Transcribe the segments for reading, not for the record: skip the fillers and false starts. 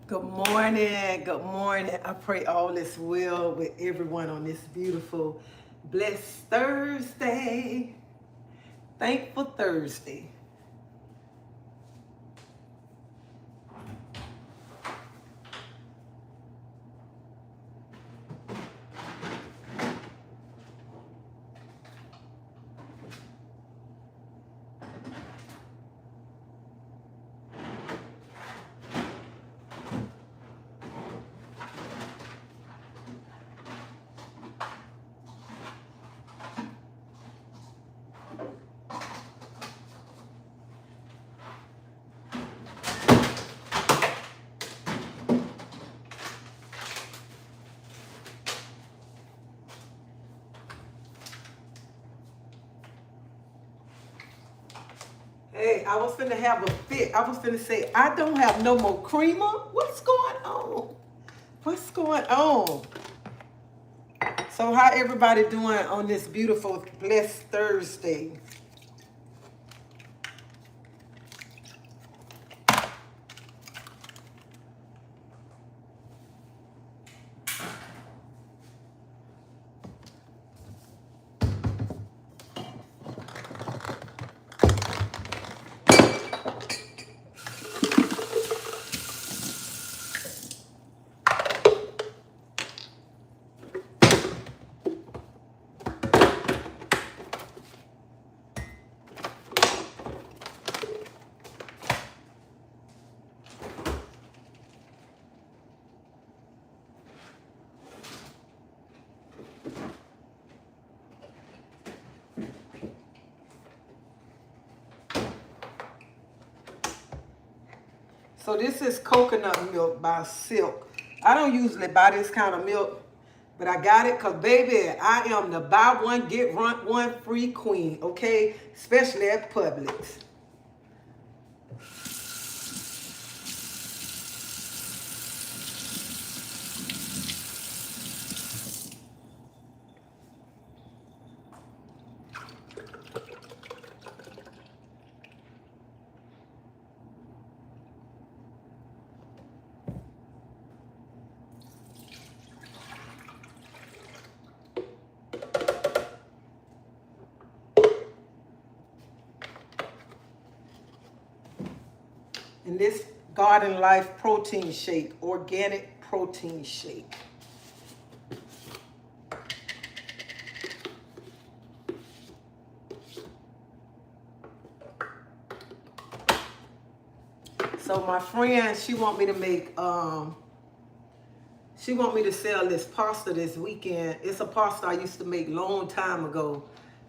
Good morning. Good morning. I pray all is well with everyone on this beautiful, blessed Thursday. Thankful Thursday. Hey, I was finna have a fit. I was finna say, I don't have no more creamer. What's going on? What's going on? So how everybody doing on this beautiful, blessed Thursday? So this is coconut milk by Silk. I don't usually buy this kind of milk, but I got it because, baby, I am the buy one, get one free queen, okay? Especially at Publix. And this Garden Life protein shake, organic protein shake. So my friend, she want me to make, she want me to sell this pasta this weekend. It's a pasta I used to make long time ago.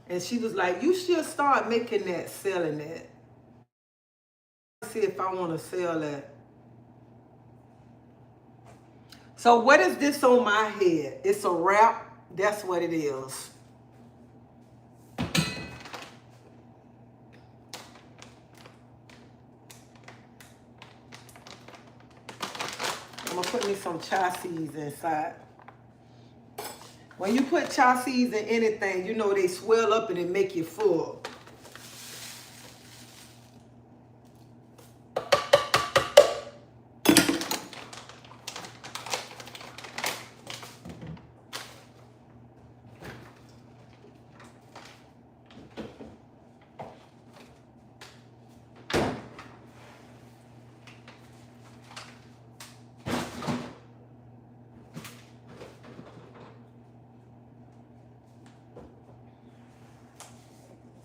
And she was like, you should start making that, selling that. See if I want to sell that. So what is this on my head? It's a wrap. That's what it is. I'm going to put me some chia seeds inside. When you put chia seeds in anything, you know they swell up and they make you full.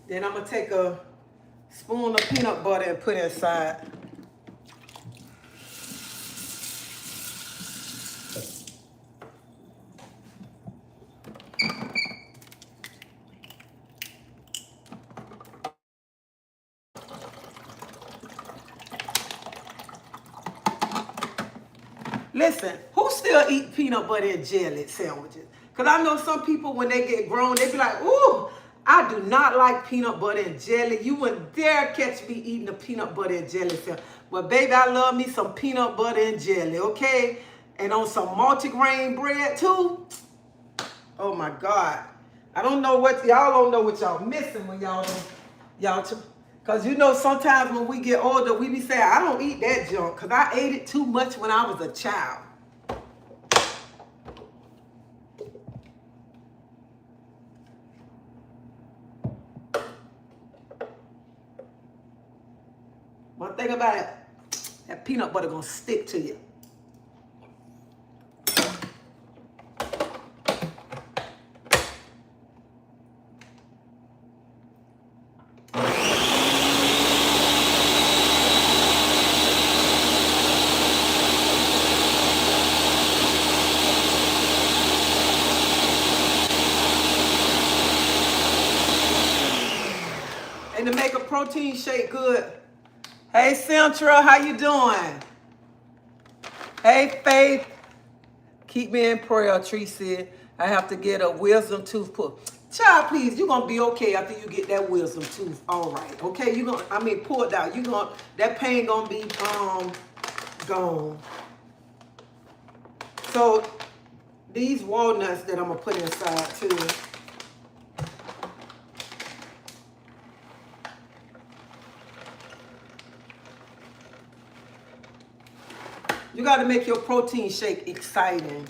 Then I'm going to take a spoon of peanut butter and put inside. Listen, who still eat peanut butter and jelly sandwiches? Because I know some people, when they get grown, they be like, ooh, I do not like peanut butter and jelly. You wouldn't dare catch me eating a peanut butter and jelly sandwich. But baby, I love me some peanut butter and jelly, okay? And on some multigrain bread too. Oh my God. I don't know what, y'all don't know what y'all missing when y'all Because you know, sometimes when we get older, we be saying, I don't eat that junk because I ate it too much when I was a child. One thing about it, that peanut butter gonna stick to you. And to make a protein shake good. Hey, Central, how you doing? Hey, Faith. Keep me in prayer, Treasie. I have to get a wisdom tooth pulled. Child, please, you're gonna be okay after you get that wisdom tooth. All right, okay? You gonna, pulled out. That pain gonna be gone. So these walnuts that I'm gonna put inside too. You got to make your protein shake exciting.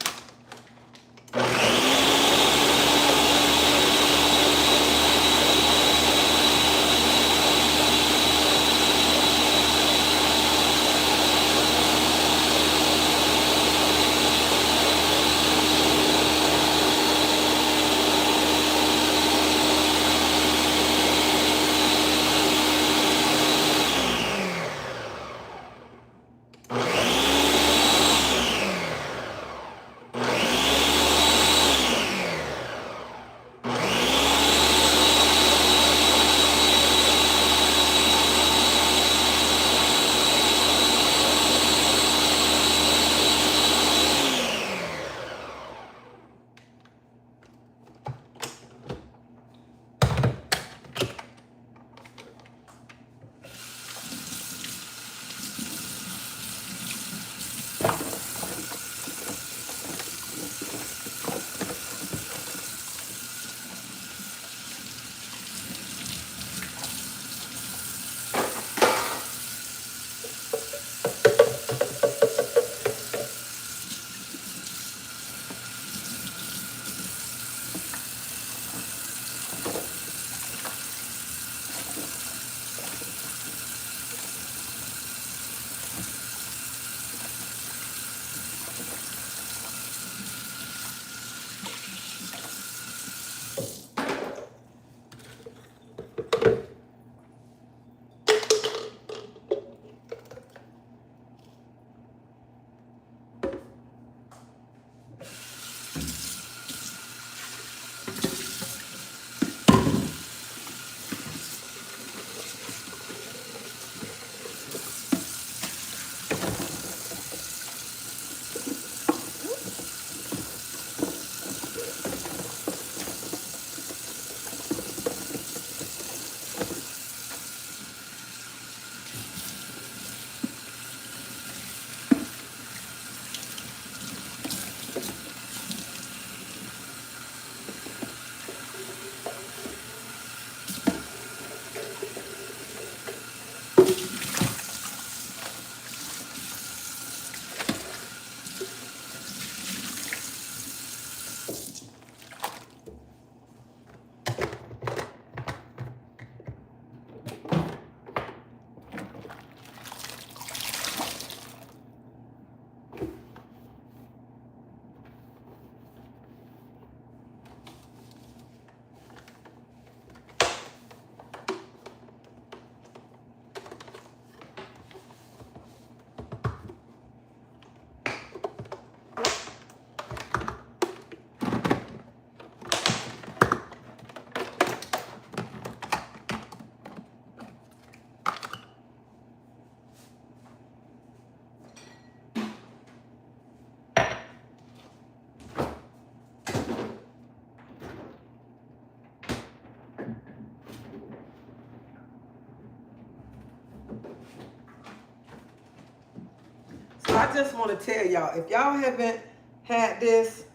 So I just want to tell y'all, if y'all haven't had this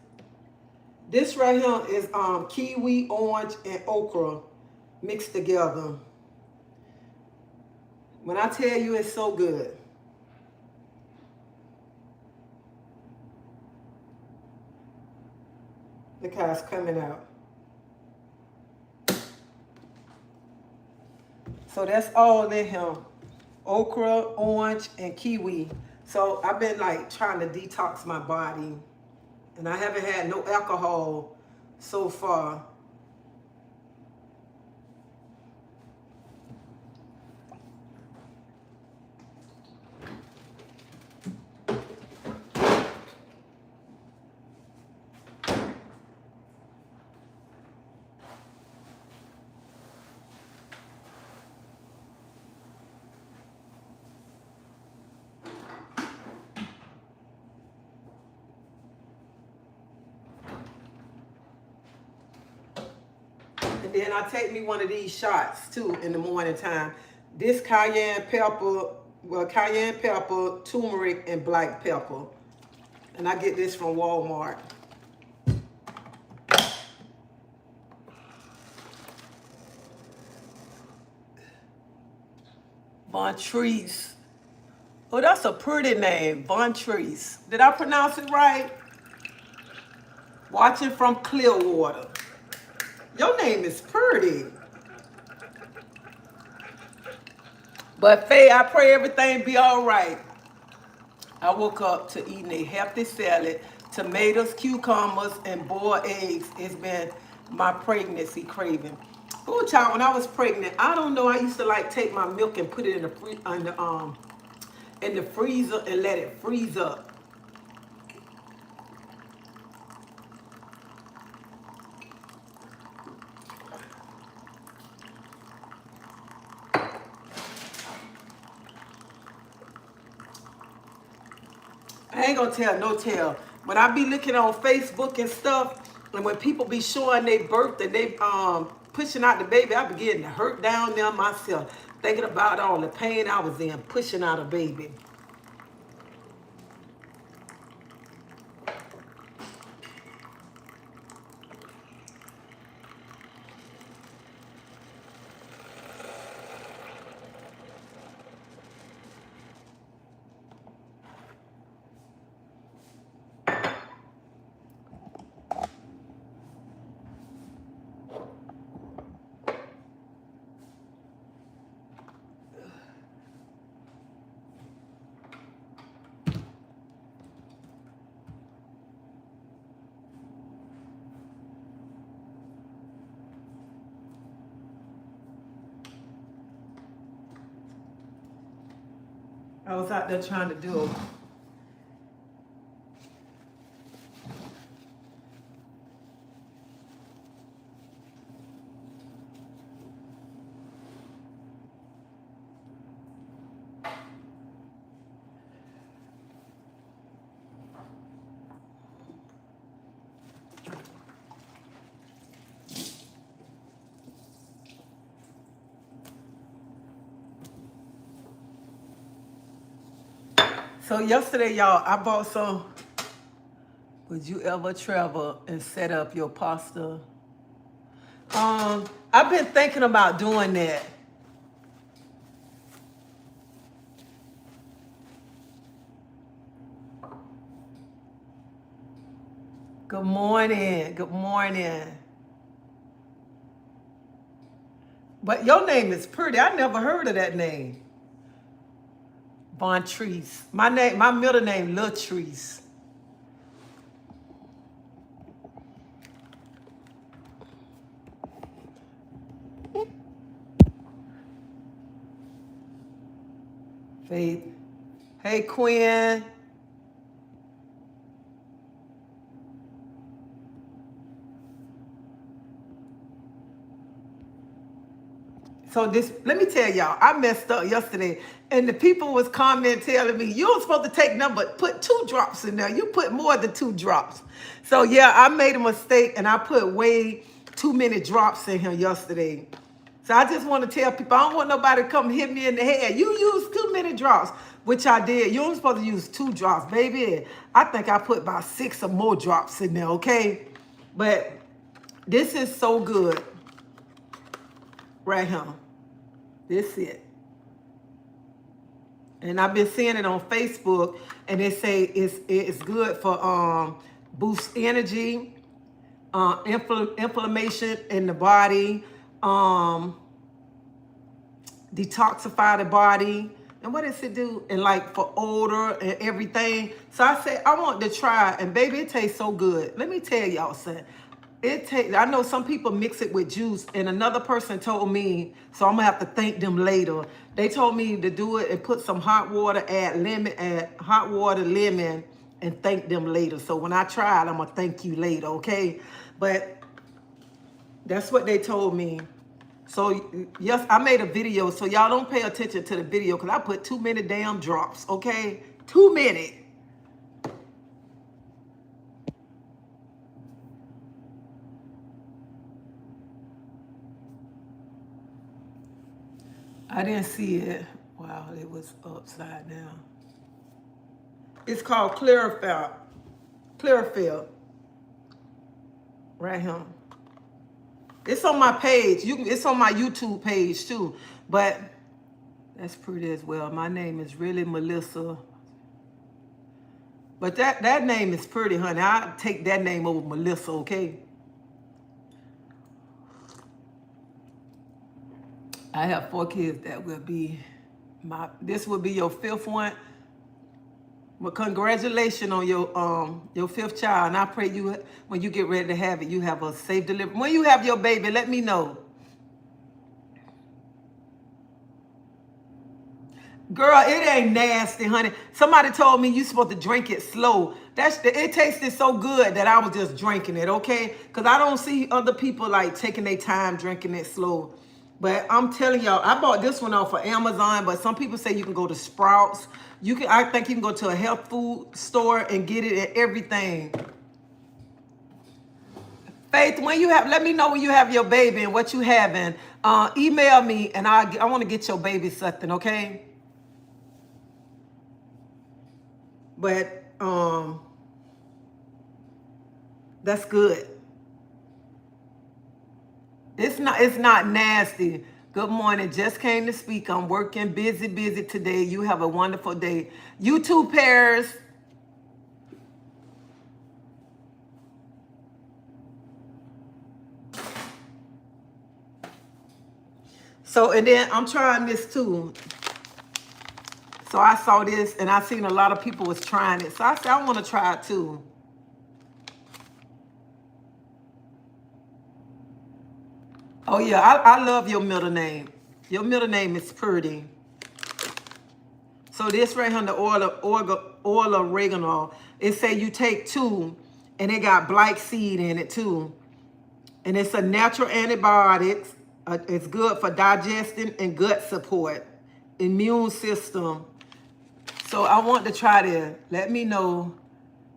right here is kiwi, orange, and okra mixed together. When I tell you it's so good. Look how it's coming out. So that's all in here. Okra, orange, and kiwi. So I've been like trying to detox my body. And I haven't had no alcohol so far. And then I take me one of these shots too in the morning time. This cayenne pepper, turmeric, and black pepper. And I get this from Walmart. Vontrice. Oh, that's a pretty name, Vontrice. Did I pronounce it right? Watching from Clearwater. Your name is pretty. But Faye, I pray everything be all right. I woke up to eating a healthy salad, tomatoes, cucumbers, and boiled eggs. It's been my pregnancy craving. Oh, child, when I was pregnant, I don't know. I used to like take my milk and put it in the freezer and let it freeze up. I ain't gonna tell no tale. When I be looking on Facebook and stuff, and when people be showing their birth and they pushing out the baby, I be getting hurt down there myself, thinking about all the pain I was in pushing out a baby. I was out there trying to do. So yesterday, y'all, I bought some. Would you ever travel and set up your pasta? I've been thinking about doing that. Good morning. Good morning. But your name is pretty. I never heard of that name. Vontrice. My middle name, Latrice. Faith. Hey, Queen. So let me tell y'all, I messed up yesterday, and the people was commenting telling me, you were supposed to take put 2 drops in there. You put more than 2 drops. So yeah, I made a mistake, and I put way too many drops in here yesterday. So I just want to tell people, I don't want nobody to come hit me in the head. You used too many drops, which I did. You only supposed to use 2 drops, baby. I think I put about 6 or more drops in there, okay? But this is so good. Right here. This it. And I've been seeing it on Facebook, and they say it's good for boost energy, inflammation in the body, detoxify the body. And what does it do? And like for odor and everything. So I said, I want to try, and baby, it tastes so good. Let me tell y'all something. I know some people mix it with juice, and another person told me, so I'm gonna have to thank them later. They told me to do it and put some hot water, add hot water, lemon, and thank them later. So when I try it, I'm gonna thank you later, okay? But that's what they told me. So yes, I made a video, so y'all don't pay attention to the video because I put too many damn drops, okay? Too many. I didn't see it. Wow, it was upside down. It's called chlorophyll. Chlorophyll. Right here. It's on my page. It's on my YouTube page too. But that's pretty as well. My name is really Melissa. But that name is pretty, honey. I'll take that name over Melissa, okay? I have 4 kids. That will be this will be your 5th one. Well, congratulations on your 5th child. And I pray you, when you get ready to have it, you have a safe delivery. When you have your baby, let me know. Girl, it ain't nasty, honey. Somebody told me you supposed to drink it slow. It tasted so good that I was just drinking it, okay? Because I don't see other people like taking their time drinking it slow. But I'm telling y'all, I bought this one off of Amazon, but some people say you can go to Sprouts. I think you can go to a health food store and get it at everything. Faith, let me know when you have your baby and what you having. Email me, and I want to get your baby something, okay? But that's good. It's not nasty. Good morning. Just came to speak. I'm working busy today. You have a wonderful day. You too, Paris. So, and then I'm trying this too. So I saw this and I seen a lot of people was trying it. So I said, I want to try it too. Oh yeah, I love your middle name. Your middle name is pretty. So this right here, the oil oregano, it say you take 2, and it got black seed in it too. And it's a natural antibiotic. It's good for digestion and gut support, immune system. So I want to try this. Let me know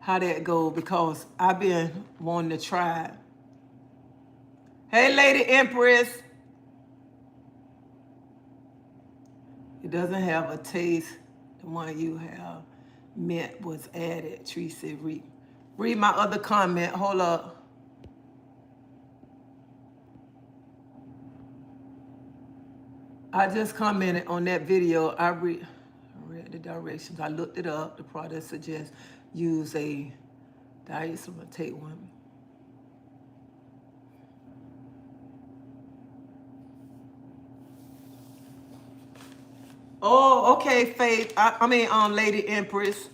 how that go because I've been wanting to try it. Hey, Lady Empress. It doesn't have a taste. The one you have, mint was added. Treasie, read my other comment. Hold up. I just commented on that video. I read the directions. I looked it up. The product suggests use a diet. So I'm gonna take one. Oh, okay, Faith. I mean, Lady Empress.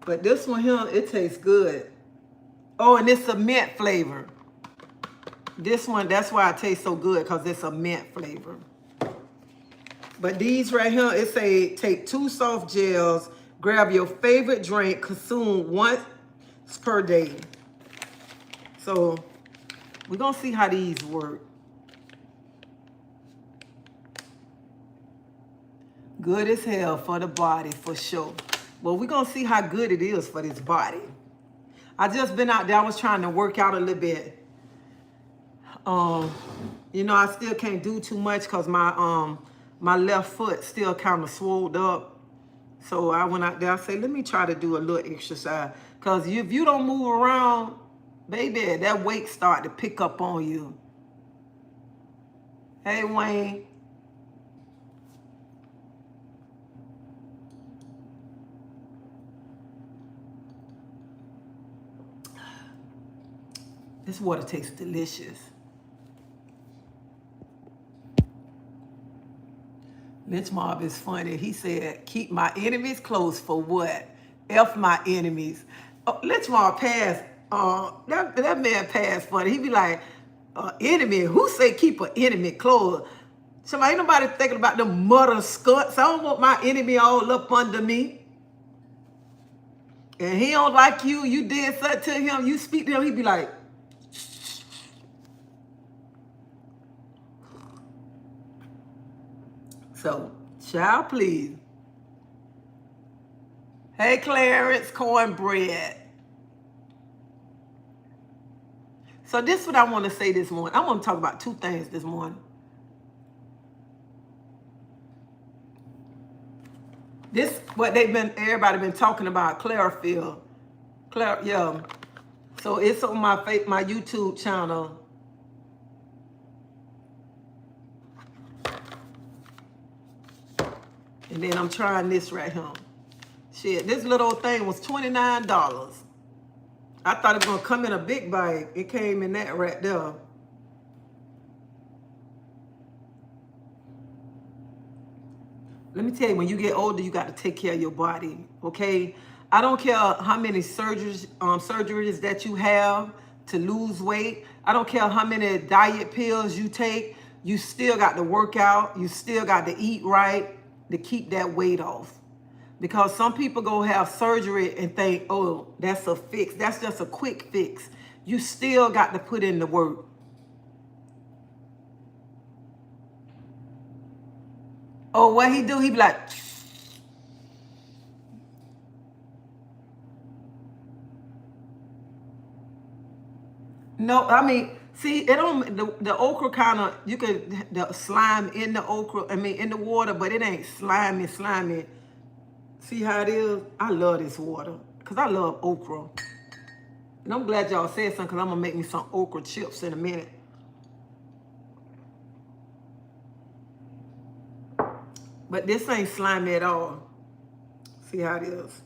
But this one here, it tastes good. Oh, and it's a mint flavor. This one, that's why it tastes so good, because it's a mint flavor. But these right here, it say take 2 soft gels, grab your favorite drink, consume once per day. So we're going to see how these work. Good as hell for the body, for sure. Well, we're going to see how good it is for this body. I just been out there. I was trying to work out a little bit. You know, I still can't do too much because my left foot still kind of swelled up. So I went out there. I said, let me try to do a little exercise. Because if you don't move around, baby, that weight start to pick up on you. Hey, Wayne. This water tastes delicious. Lynch Mob is funny. He said, keep my enemies close for what? F my enemies. Lynch Mob passed. That man passed funny. He be like, enemy? Who say keep an enemy close? So ain't nobody thinking about the mother skunks. I don't want my enemy all up under me. And he don't like you. You did something to him. You speak to him. He be like, so, child, please. Hey, Clarence, cornbread. So this is what I want to say this morning. I want to talk about two things this morning. This what everybody been talking about, chlorophyll. Yeah. So it's on my YouTube channel. And then I'm trying this right here. Shit, this little thing was $29. I thought it was gonna come in a big bag. It came in that right there. Let me tell you, when you get older, you got to take care of your body, okay? I don't care how many surgeries that you have to lose weight. I don't care how many diet pills you take. You still got to work out. You still got to eat right to keep that weight off. Because some people go have surgery and think, oh, that's a fix. That's just a quick fix. You still got to put in the work. Oh, what he do? He be like, no, I mean, see, it don't, the okra kind of, you can, the slime in the okra, I mean, in the water, but it ain't slimy. See how it is? I love this water because I love okra. And I'm glad y'all said something because I'm going to make me some okra chips in a minute. But this ain't slimy at all. See how it is?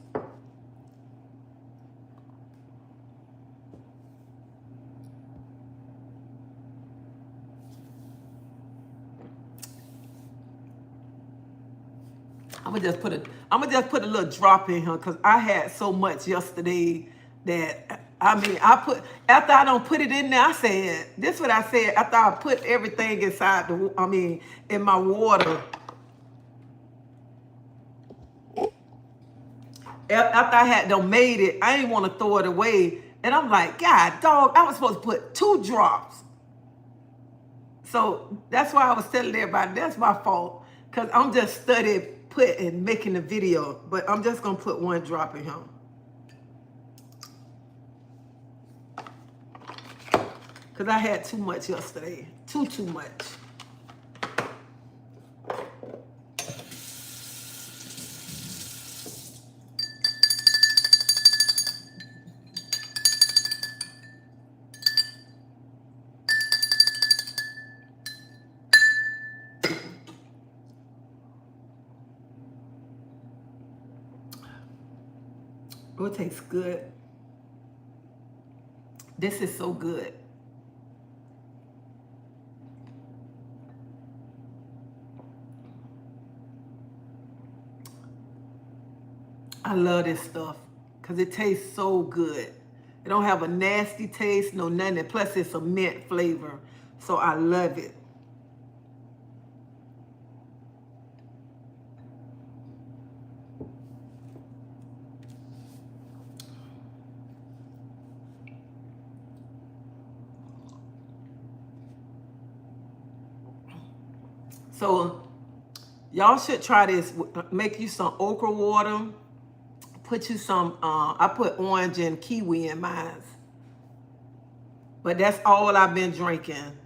I'm gonna just put a little drop in here because I had so much yesterday that after I don't put it in there, I said, this is what I said, after I put everything inside in my water. After I had done made it, I didn't want to throw it away. And I'm like, God, dog, I was supposed to put 2 drops. So that's why I was telling everybody, that's my fault. Because I'm just studying, making the video. But I'm just going to put 1 drop in here. Because I had too much yesterday. Too much. Oh, it tastes good. This is so good. I love this stuff because it tastes so good. It don't have a nasty taste, no nothing. Plus, it's a mint flavor. So I love it. So y'all should try this. Make you some okra water. Put you some, I put orange and kiwi in mine. But that's all I've been drinking.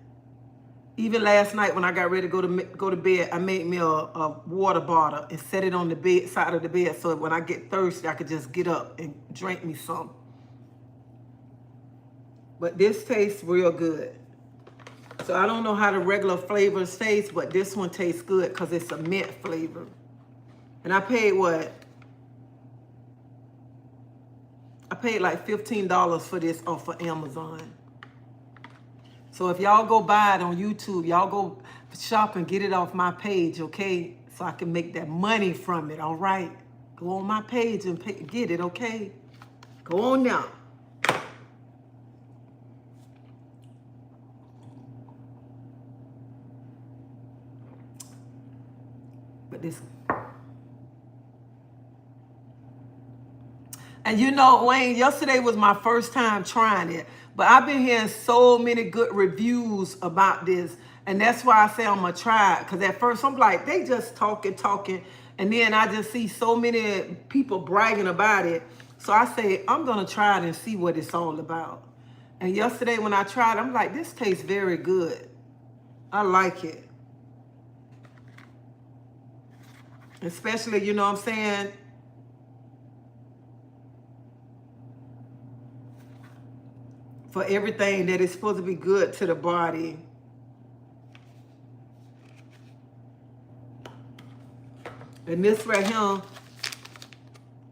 Even last night when I got ready to go to bed, I made me a water bottle and set it on the side of the bed so when I get thirsty, I could just get up and drink me some. But this tastes real good. So I don't know how the regular flavors taste, but this one tastes good because it's a mint flavor. And I paid what? I paid like $15 for this off of Amazon. So if y'all go buy it on YouTube, y'all go shop and get it off my page, okay? So I can make that money from it, all right? Go on my page and get it, okay? Go on now. But this... And you know, Wayne, yesterday was my first time trying it. But I've been hearing so many good reviews about this. And that's why I say I'm going to try it. Because at first I'm like, they just talking. And then I just see so many people bragging about it. So I say, I'm going to try it and see what it's all about. And yesterday when I tried, I'm like, this tastes very good. I like it. Especially, you know what I'm saying? For everything that is supposed to be good to the body. And this right here,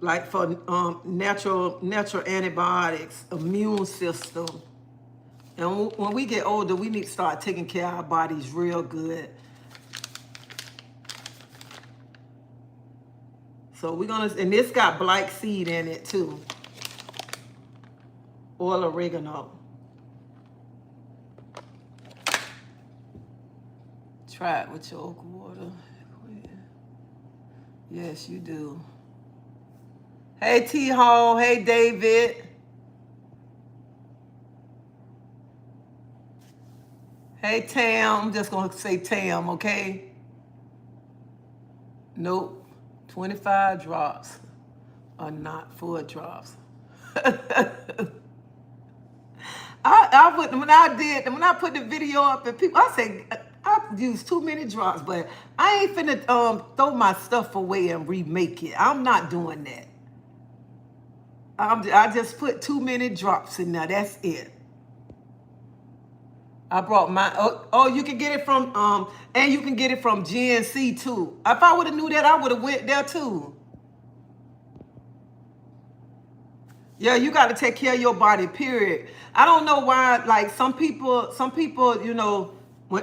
like for natural antibiotics, immune system. And when we get older, we need to start taking care of our bodies real good. So we're gonna, and this got black seed in it too. Oil oregano. Try it with your oak water. Yes, you do. Hey, T-Hall. Hey, David. Hey, Tam. I'm just going to say Tam, okay? Nope. 25 drops are not full drops. When I put the video up and people, I say, I used too many drops, but I ain't finna throw my stuff away and remake it. I'm not doing that. I just put too many drops in there. That's it. I brought my, oh, you can get it from, and you can get it from GNC too. If I would have knew that, I would have went there too. Yeah, you got to take care of your body, period. I don't know why, like some people, you know,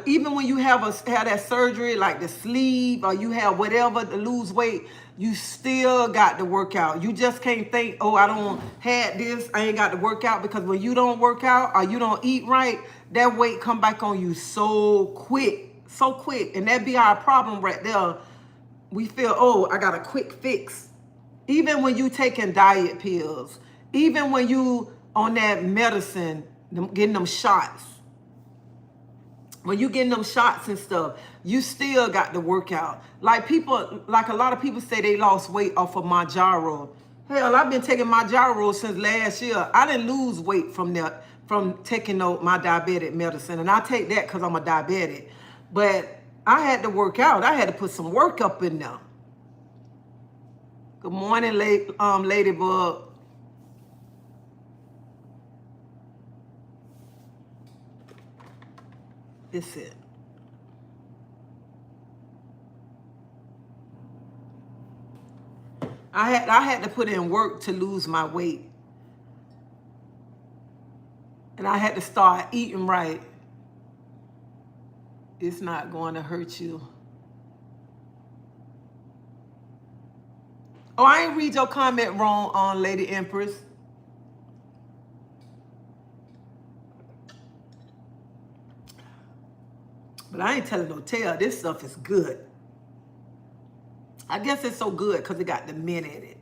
even when you have that surgery, like the sleeve, or you have whatever to lose weight, you still got to work out. You just can't think, oh, I don't had this, I ain't got to work out, because when you don't work out or you don't eat right, that weight come back on you so quick. And that be our problem right there. We feel, oh, I got a quick fix. Even when you taking diet pills, even when you on that medicine, getting them shots, when you getting them shots and stuff, you still got to work out. Like a lot of people say they lost weight off of Mounjaro. Hell, I've been taking Mounjaro since last year. I didn't lose weight from taking my diabetic medicine. And I take that because I'm a diabetic. But I had to work out. I had to put some work up in there. Good morning, Ladybug. It's it. I had to put in work to lose my weight. And I had to start eating right. It's not going to hurt you. Oh, I ain't read your comment wrong on Lady Empress. But I ain't telling no tale. This stuff is good. I guess it's so good because it got the mint in it.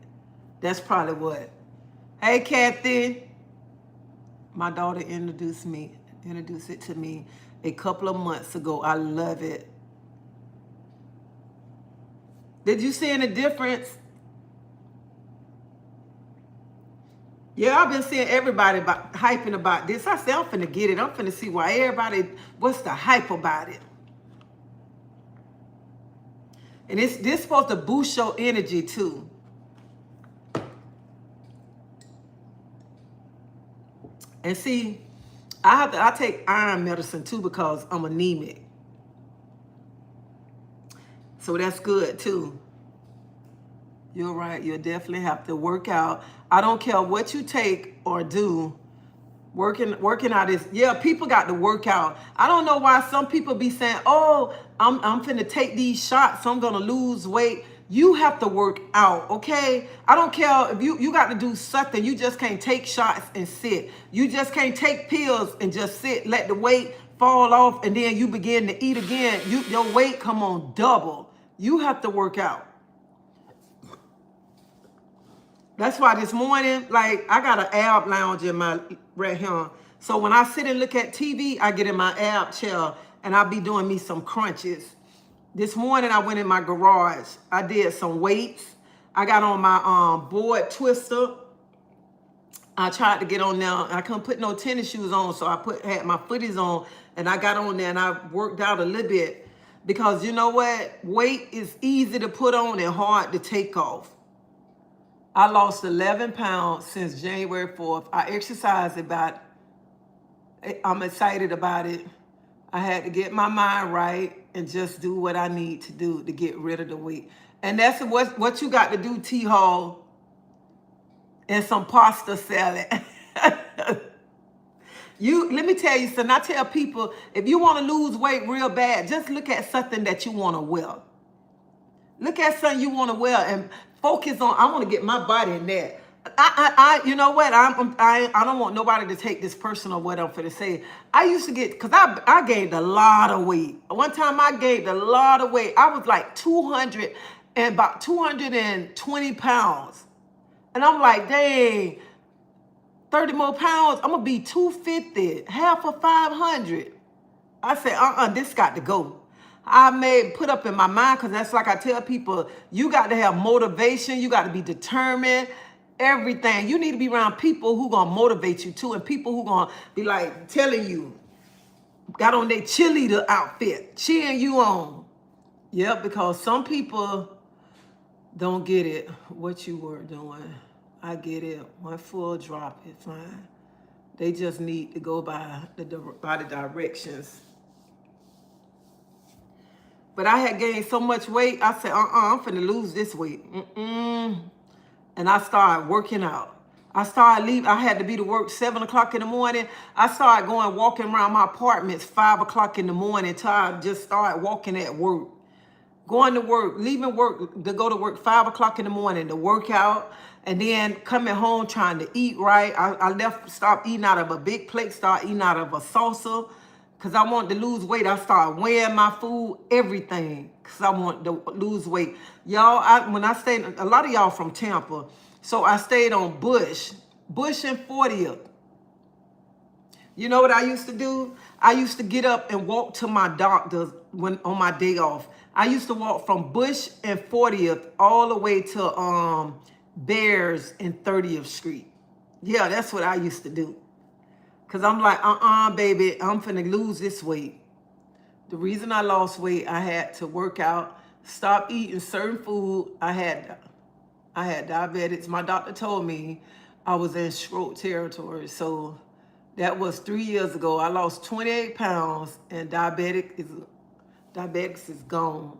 That's probably what. Hey, Kathy. My daughter introduced it to me a couple of months ago. I love it. Did you see any difference? Yeah, I've been seeing everybody hyping about this. I said, I'm finna get it. I'm finna see why everybody, what's the hype about it? And this supposed to boost your energy too. And see, I take iron medicine too because I'm anemic. So that's good too. You're right. You'll definitely have to work out. I don't care what you take or do. Working out is, yeah, people got to work out. I don't know why some people be saying, oh, I'm finna take these shots, so I'm gonna lose weight. You have to work out, okay? I don't care if you got to do something. You just can't take shots and sit. You just can't take pills and just sit, let the weight fall off, and then you begin to eat again. Your weight come on double. You have to work out. That's why this morning, like, I got an ab lounge in my right here. So when I sit and look at TV, I get in my ab chair and I be doing me some crunches. This morning I went in my garage. I did some weights. I got on my board twister. I tried to get on there. I couldn't put no tennis shoes on, so I had my footies on and I got on there and I worked out a little bit because you know what? Weight is easy to put on and hard to take off. I lost 11 pounds since January 4th. I exercised about, I'm excited about it. I had to get my mind right and just do what I need to do to get rid of the weight. And that's what you got to do, T-Hall, and some pasta salad. Let me tell you something. I tell people, if you want to lose weight real bad, just look at something that you want to wear. Look at something you want to wear and focus on. I want to get my body in there. You know what? I don't want nobody to take this personal what I'm finna say. I used to get, cause I gained a lot of weight. One time I gained a lot of weight. I was like 200 and about 220 pounds, and I'm like, dang, 30 more pounds. I'm gonna be 250, half of 500. I said, this got to go. I put up in my mind, because that's like I tell people, you got to have motivation. You got to be determined, everything. You need to be around people who going to motivate you too, and people who going to be like telling you, got on their cheerleader outfit, cheering you on. Yep, because some people don't get it, what you were doing. I get it. One full drop is fine. They just need to go by the directions. But I had gained so much weight, I said, I'm finna lose this weight. And I started working out. I started leaving. I had to be to work 7 o'clock in the morning. I started walking around my apartments 5 o'clock in the morning till I just started walking at work. Going to work, leaving work to go to work 5 o'clock in the morning to work out. And then coming home trying to eat right. I stopped eating out of a big plate, started eating out of a saucer. Because I wanted to lose weight. I started weighing my food, everything, because I wanted to lose weight. Y'all, when I stayed, a lot of y'all from Tampa, so I stayed on Bush and 40th. You know what I used to do? I used to get up and walk to my doctor's on my day off. I used to walk from Bush and 40th all the way to Bears and 30th Street. Yeah, that's what I used to do. Because I'm like, baby, I'm finna lose this weight. The reason I lost weight, I had to work out, stop eating certain food. I had diabetics. My doctor told me I was in stroke territory. So that was 3 years ago. I lost 28 pounds and diabetics is gone.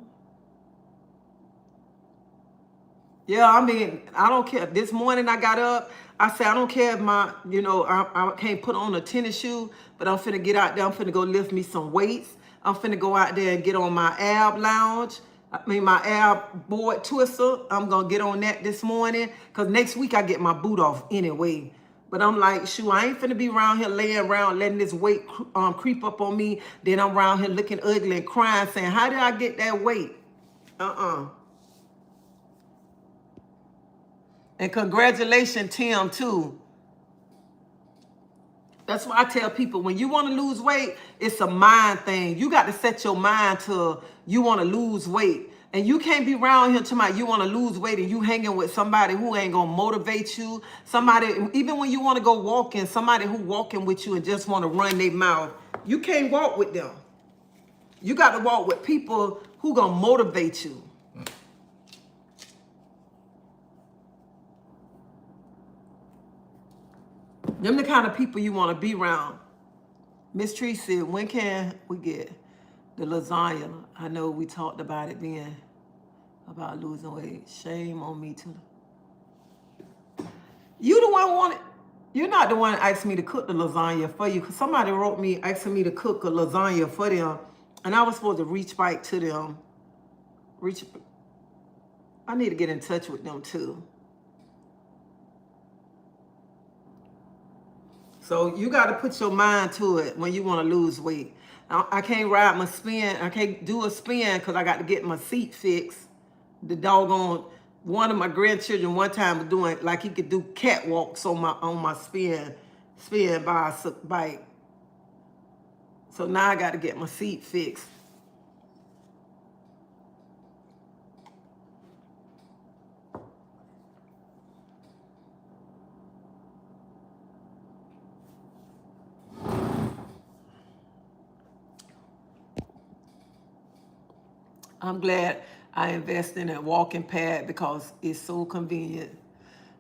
Yeah, I mean, I don't care. This morning I got up. I said, I don't care if I can't put on a tennis shoe, but I'm finna get out there. I'm finna go lift me some weights. I'm finna go out there and get on my ab lounge. My ab board twister. I'm gonna get on that this morning, because next week I get my boot off anyway. But I'm like, shoot, I ain't finna be around here laying around letting this weight creep up on me. Then I'm around here looking ugly and crying, saying, how did I get that weight? And congratulations, Tim, too. That's why I tell people, when you want to lose weight, it's a mind thing. You got to set your mind to you want to lose weight. And you can't be around here tomorrow, you want to lose weight and you hanging with somebody who ain't going to motivate you. Somebody, even when you want to go walking, somebody who walking with you and just want to run their mouth. You can't walk with them. You got to walk with people who going to motivate you. Them the kind of people you want to be around. Miss Treasie, when can we get the lasagna? I know we talked about it then, about losing weight. Shame on me too. You the one wanted. You're not the one asking me to cook the lasagna for you, because somebody wrote me asking me to cook a lasagna for them, and I was supposed to reach back to them. I need to get in touch with them too. So you got to put your mind to it when you want to lose weight. I can't ride my spin. I can't do a spin because I got to get my seat fixed. The doggone one of my grandchildren one time was doing like he could do catwalks on my spin bike. So now I got to get my seat fixed. I'm glad I invest in that walking pad because it's so convenient.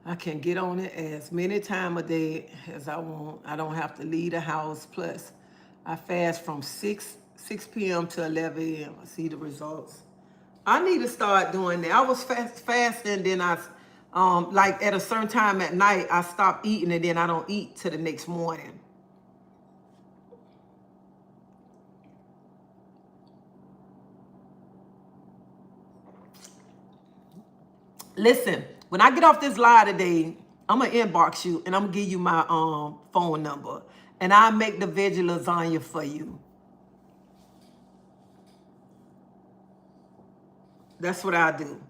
I can get on it as many times a day as I want. I don't have to leave the house. Plus, I fast from 6 p.m. to 11 a.m. I see the results. I need to start doing that. I was fasting, then like at a certain time at night, I stop eating, and then I don't eat till the next morning. Listen, when I get off this live today, I'm gonna inbox you and I'm gonna give you my phone number, and I'll make the veggie lasagna for you. That's what I do.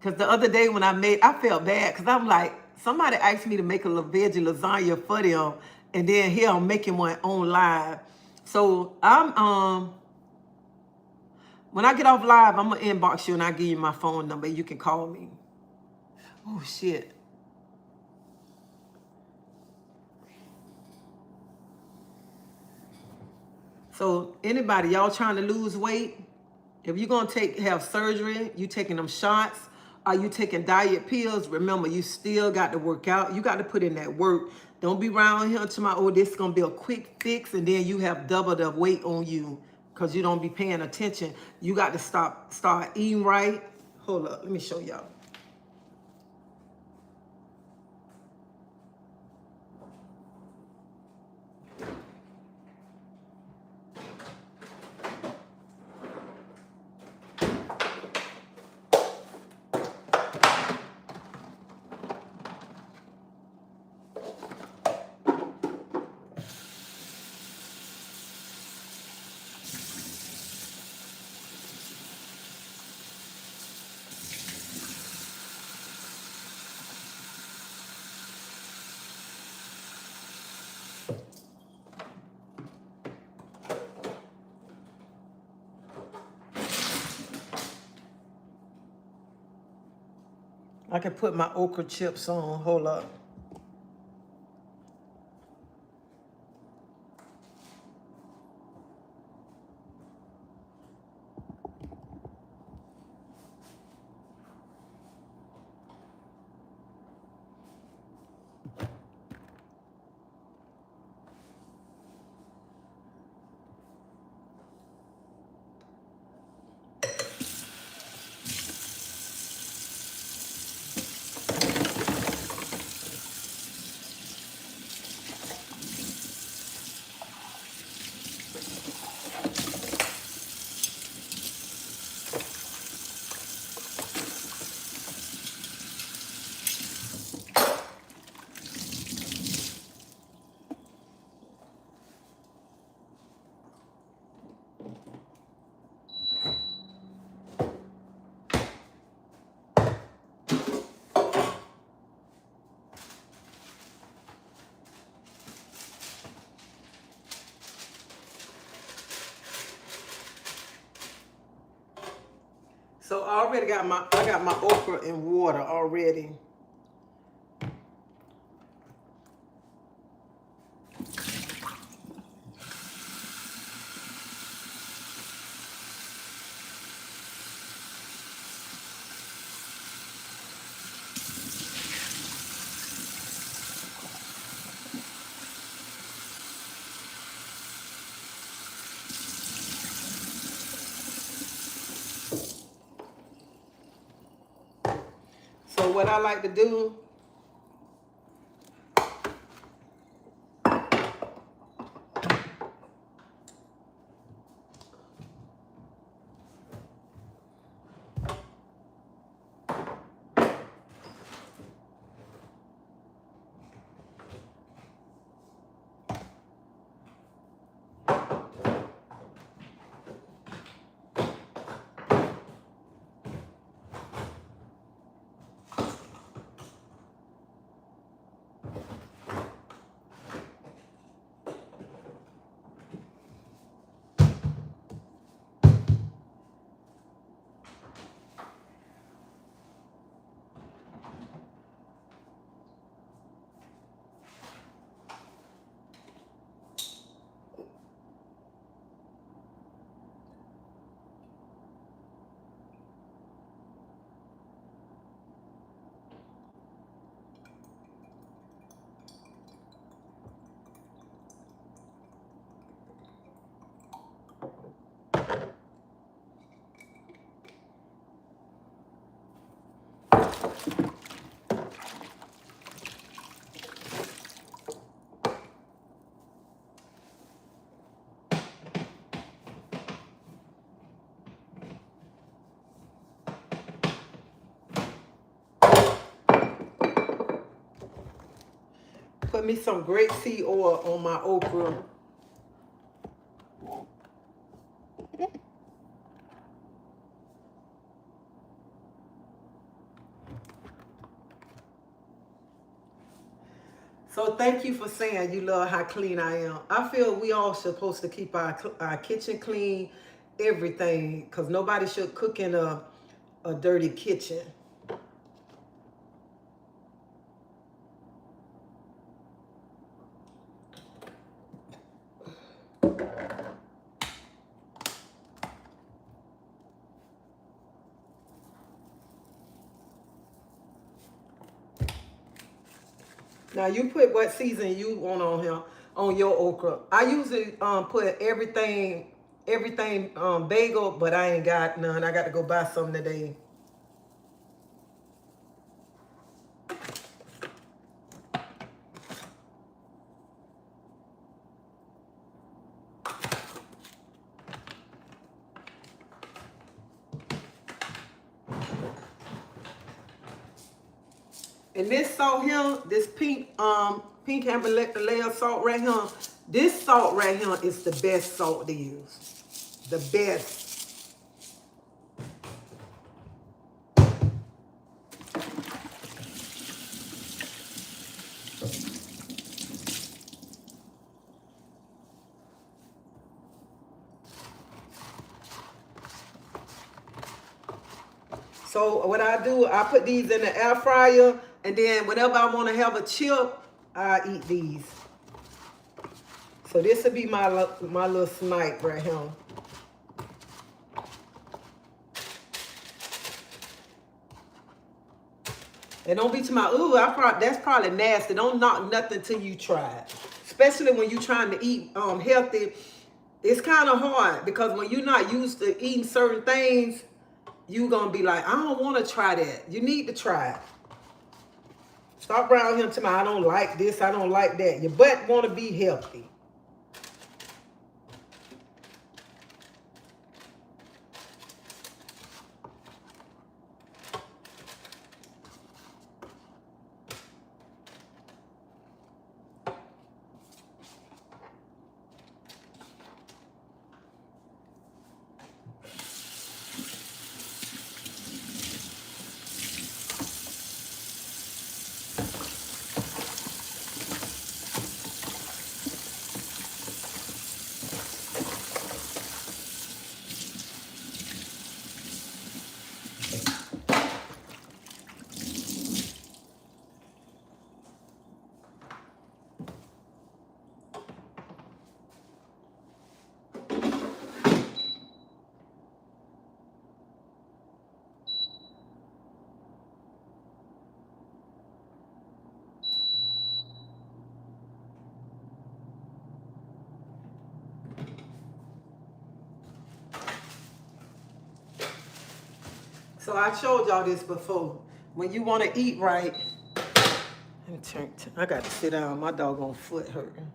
Cause the other day when I felt bad because I'm like, somebody asked me to make a little veggie lasagna for them, and then here I'm making one on live. So when I get off live, I'm gonna inbox you and I'll give you my phone number. You can call me. Oh shit. So anybody, y'all trying to lose weight? If you're gonna have surgery, you taking them shots, are you taking diet pills? Remember, you still got to work out. You got to put in that work. Don't be around here to my, oh, this is gonna be a quick fix, and then you have double the weight on you because you don't be paying attention. You got to start eating right. Hold up, let me show y'all. I can put my okra chips on. Hold up. So I already got my okra in water already. I like to do. Put me some grapeseed oil on my okra. So thank you for saying you love how clean I am. I feel we all supposed to keep our kitchen clean, everything, because nobody should cook in a dirty kitchen. Now you put what season you want on here on your okra. I usually put everything bagel, but I ain't got none. I got to go buy some today. And this salt here, this pink Himalaya salt right here, this salt right here is the best salt to use. The best. So what I do, I put these in the air fryer, and then whenever I want to have a chip, I eat these. So this will be my little snipe right here. And don't be to my, ooh, that's probably nasty. Don't knock nothing till you try it. Especially when you're trying to eat healthy. It's kind of hard because when you're not used to eating certain things, you're going to be like, I don't want to try that. You need to try it. Stop around here to me, I don't like this, I don't like that. Your butt want to be healthy. So I showed y'all this before. when you want to eat right. I got to sit down. My doggone foot hurting.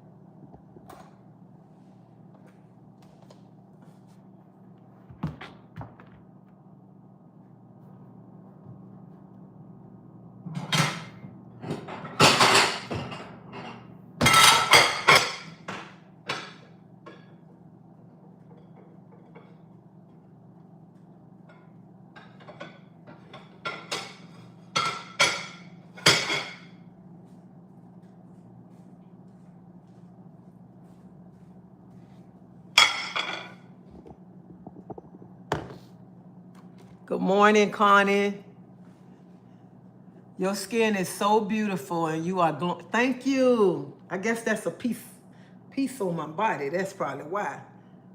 Good morning, Connie. Your skin is so beautiful and you are glowing. Thank you. I guess that's a piece on my body. That's probably why.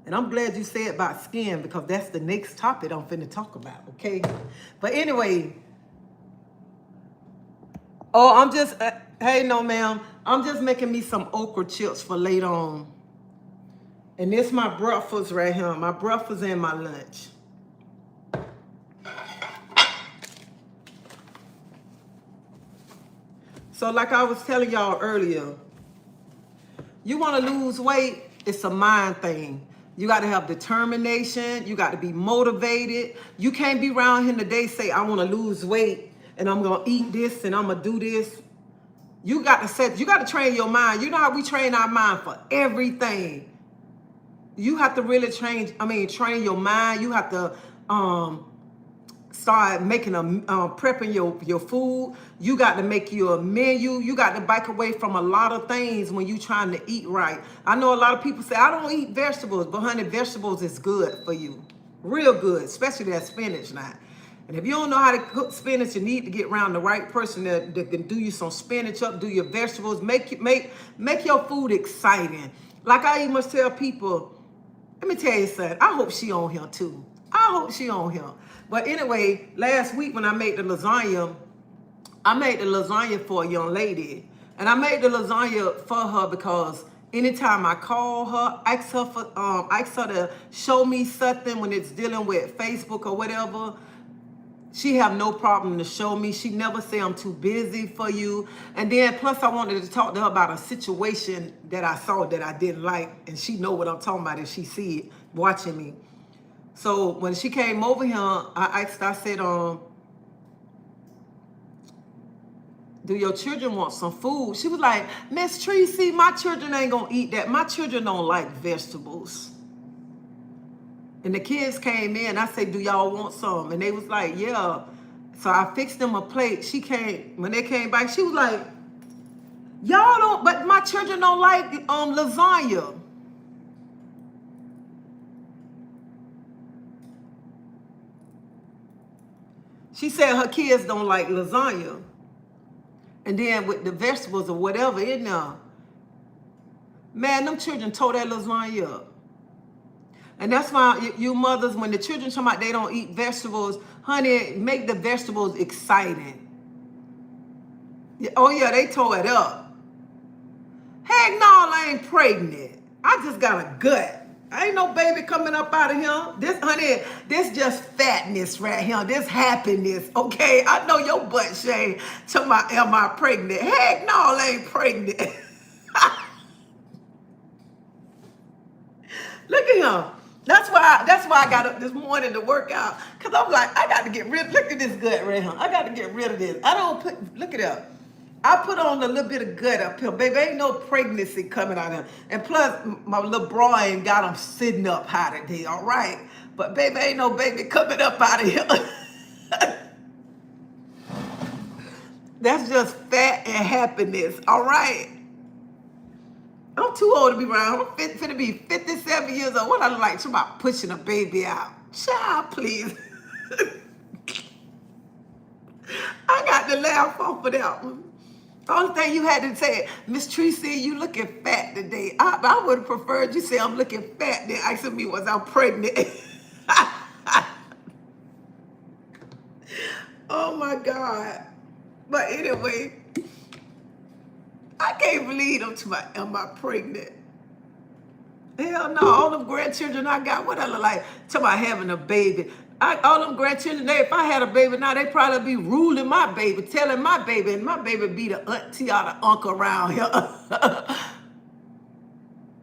And I'm glad you said about skin because that's the next topic I'm finna talk about, okay? But anyway, I'm just, hey, no, ma'am. I'm just making me some okra chips for later on. And this my breakfast right here. My breakfast and my lunch. So like I was telling y'all earlier, you want to lose weight, it's a mind thing. You got to have determination. You got to be motivated. You can't be around here today say, I want to lose weight and I'm going to eat this and I'm going to do this. You got to train your mind. You know how we train our mind for everything. You have to really train your mind. You have to start making prepping your food. You got to make you a menu. You got to back away from a lot of things when you trying to eat right. I know a lot of people say, I don't eat vegetables, but honey, vegetables is good for you. Real good, especially that spinach now. And if you don't know how to cook spinach, you need to get around the right person that can do you some spinach up, do your vegetables, make your food exciting. Like I even must tell people, let me tell you something, I hope she on here too. I hope she on here. But anyway, last week when I made the lasagna for a young lady. And I made the lasagna for her because anytime I call her, ask her to show me something when it's dealing with Facebook or whatever, she have no problem to show me. She never say I'm too busy for you. And then plus I wanted to talk to her about a situation that I saw that I didn't like. And she know what I'm talking about if she see it watching me. So when she came over here, I said, do your children want some food? She was like, Miss Treasie, my children ain't gonna eat that. My children don't like vegetables. And the kids came in, I said, do y'all want some? And they was like, yeah. So I fixed them a plate. When they came back, she was like, y'all don't, but my children don't like lasagna. She said her kids don't like lasagna. And then with the vegetables or whatever in there, man, them children tore that lasagna up. And that's why you mothers, when the children come out, they don't eat vegetables, honey, make the vegetables exciting. Oh yeah, they tore it up. Heck no, I ain't pregnant. I just got a gut. Ain't no baby coming up out of here. This, honey, this just fatness right here. This happiness, okay? I know your butt shame to my, am I pregnant? Heck no, I ain't pregnant. Look at him. That's why I got up this morning to work out. Because I'm like, I got to get rid, look at this gut right here. I got to get rid of this. I don't put, look it up. I put on a little bit of gut up here. Baby, ain't no pregnancy coming out of him. And plus, my little bra ain't got him sitting up high today, all right? But baby, ain't no baby coming up out of here. That's just fat and happiness, all right? I'm too old to be around. I'm finna be 57 years old. What I look like? It's about pushing a baby out. Child, please. I got to laugh off of that one. The only thing you had to say, Miss Treasie, you looking fat today. I would have preferred you say I'm looking fat than asking me was I pregnant. Oh my God. But anyway, I can't believe am I pregnant? Hell no, all them grandchildren I got, what I look like? Talking about having a baby. All them grandchildren, if I had a baby now, they probably be ruling my baby, telling my baby, and my baby be the auntie or the uncle around here.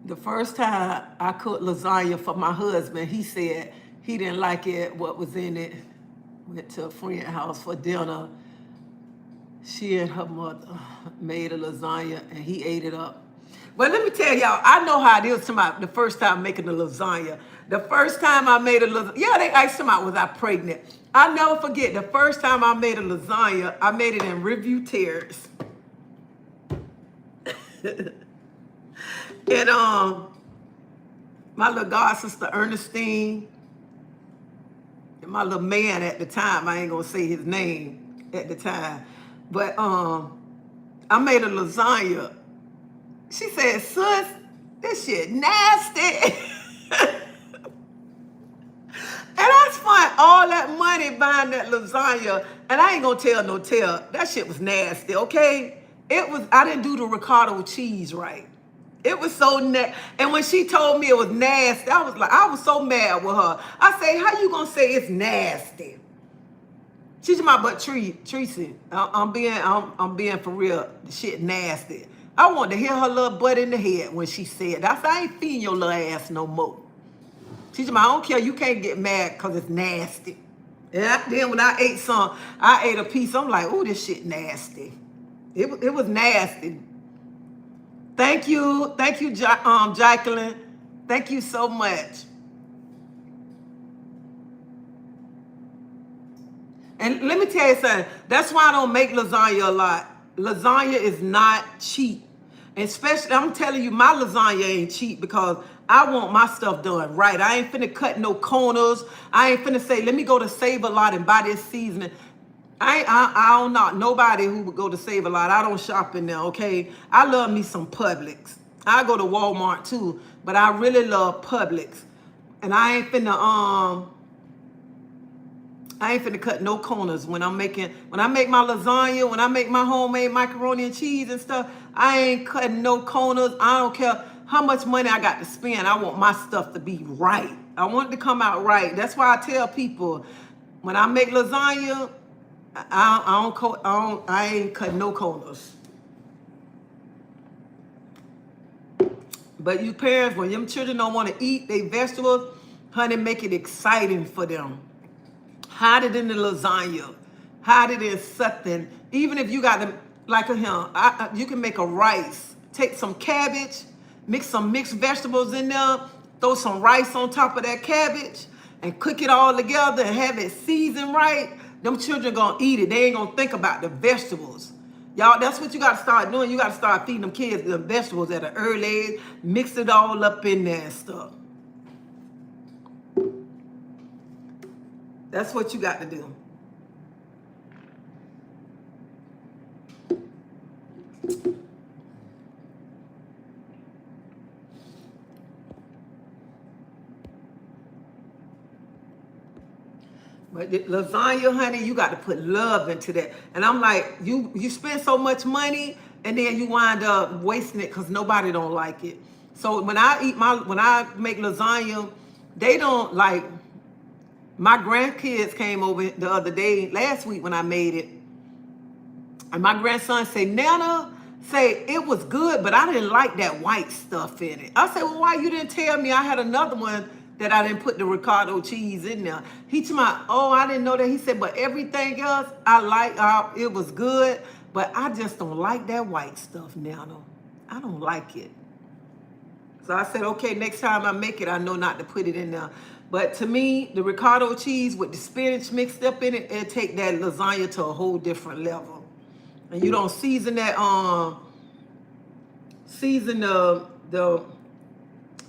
The first time I cooked lasagna for my husband, he said he didn't like it, what was in it. Went to a friend's house for dinner. She and her mother made a lasagna, and he ate it up. But let me tell y'all, I know how it is the first time making the lasagna. The first time I made a lasagna, yeah, they asked him out, was I pregnant? I'll never forget, the first time I made a lasagna, I made it in Riverview Terrace. And my little god sister Ernestine, and my little man at the time, I ain't gonna say his name at the time, but I made a lasagna. She said, sis, this shit nasty. And I spent all that money buying that lasagna, and I ain't gonna tell no tale. That shit was nasty, okay? I didn't do the ricotta cheese right. It was so nasty. And when she told me it was nasty, I was so mad with her. I say, how you gonna say it's nasty? She's my butt treasie. I'm being for real. The shit nasty. I wanted to hit her little butt in the head when she said that. I said, I ain't feeding your little ass no more. She's my, I don't care. You can't get mad because it's nasty. And then when I ate a piece. I'm like, oh, this shit nasty. It was nasty. Thank you, Jacqueline. Thank you so much. And let me tell you something. That's why I don't make lasagna a lot. Lasagna is not cheap. And especially, I'm telling you, my lasagna ain't cheap because I want my stuff done right. I ain't finna cut no corners. I ain't finna say, let me go to Save-A-Lot and buy this seasoning. I don't know nobody who would go to Save-A-Lot. I don't shop in there, okay? I love me some Publix. I go to Walmart too, but I really love Publix. And I ain't finna cut no corners when I make my lasagna, when I make my homemade macaroni and cheese and stuff. I ain't cutting no corners. I don't care how much money I got to spend. I want my stuff to be right. I want it to come out right. That's why I tell people when I make lasagna, I ain't cutting no corners. But you parents, when them children don't want to eat their vegetables, honey, make it exciting for them. Hide it in the lasagna. Hide it in something. Even if you got them, like you can make a rice. Take some cabbage, mix some mixed vegetables in there, throw some rice on top of that cabbage, and cook it all together and have it seasoned right. Them children gonna eat it. They ain't gonna think about the vegetables. Y'all, that's what you gotta start doing. You gotta start feeding them kids the vegetables at an early age. Mix it all up in there and stuff. That's what you got to do. But the lasagna, honey, you got to put love into that. And I'm like, you spend so much money and then you wind up wasting it because nobody don't like it. So when I make lasagna, they don't like. My grandkids came over the other day, last week when I made it. And my grandson said, Nana, it was good, but I didn't like that white stuff in it. I said, well, why you didn't tell me I had another one that I didn't put the ricotta cheese in there? He told me, oh, I didn't know that. He said, but everything else I like, it was good, but I just don't like that white stuff, Nana. I don't like it. So I said, okay, next time I make it, I know not to put it in there. But to me, the ricotta cheese with the spinach mixed up in it, it'll take that lasagna to a whole different level. And you don't season that,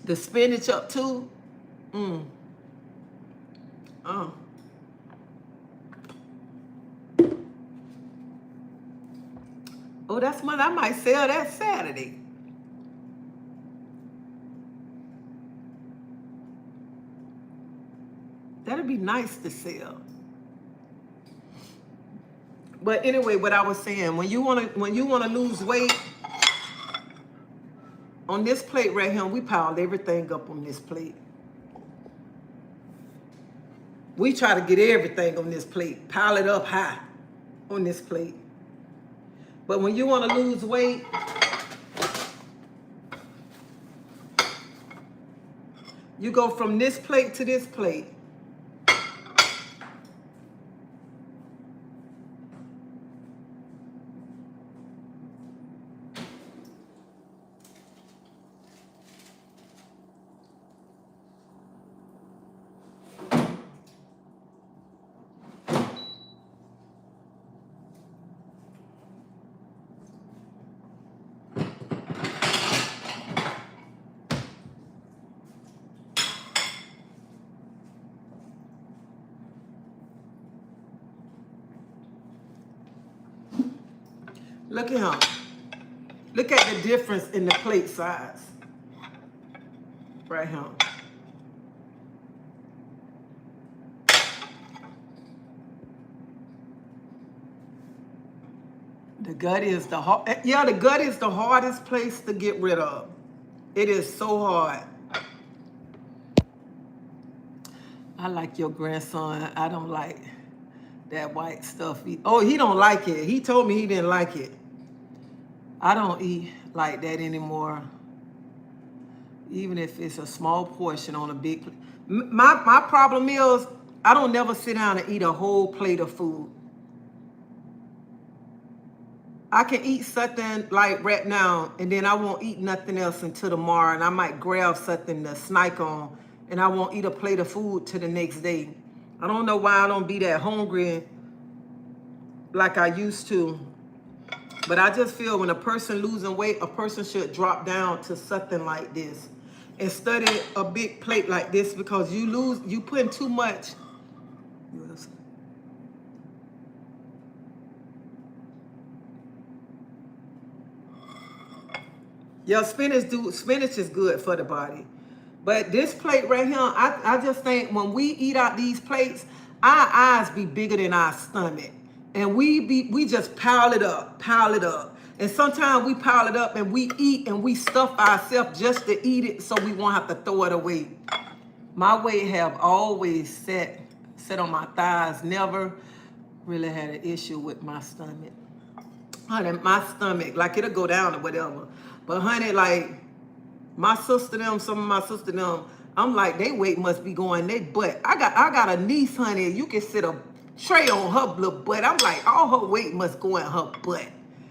the spinach up too. Oh, that's money. I might sell that Saturday. That'd be nice to sell. But anyway, what I was saying, when you wanna lose weight, on this plate right here, we piled everything up on this plate. We try to get everything on this plate, pile it up high on this plate. But when you want to lose weight, you go from this plate to this plate. Look at him. Look at the difference in the plate size. Right here. The gut is the the gut is the hardest place to get rid of. It is so hard. I like your grandson. I don't like that white stuff. Oh, he don't like it. He told me he didn't like it. I don't eat like that anymore. Even if it's a small portion on a big plate. My problem is I don't never sit down and eat a whole plate of food. I can eat something like right now, and then I won't eat nothing else until tomorrow, and I might grab something to snack on, and I won't eat a plate of food till the next day. I don't know why I don't be that hungry like I used to, but I just feel when a person losing weight, a person should drop down to something like this instead of a big plate like this, because you putting too much. Yeah, spinach is good for the body. But this plate right here, I just think when we eat out these plates, our eyes be bigger than our stomach. And we just pile it up. And sometimes we pile it up and we eat and we stuff ourselves just to eat it so we won't have to throw it away. My weight have always sat on my thighs, never really had an issue with my stomach. Honey, my stomach, like it'll go down or whatever. But honey, like some of my sister them, I'm like, they weight must be going they butt. I got a niece, honey, you can sit a tray on her little butt. I'm like, all her weight must go in her butt.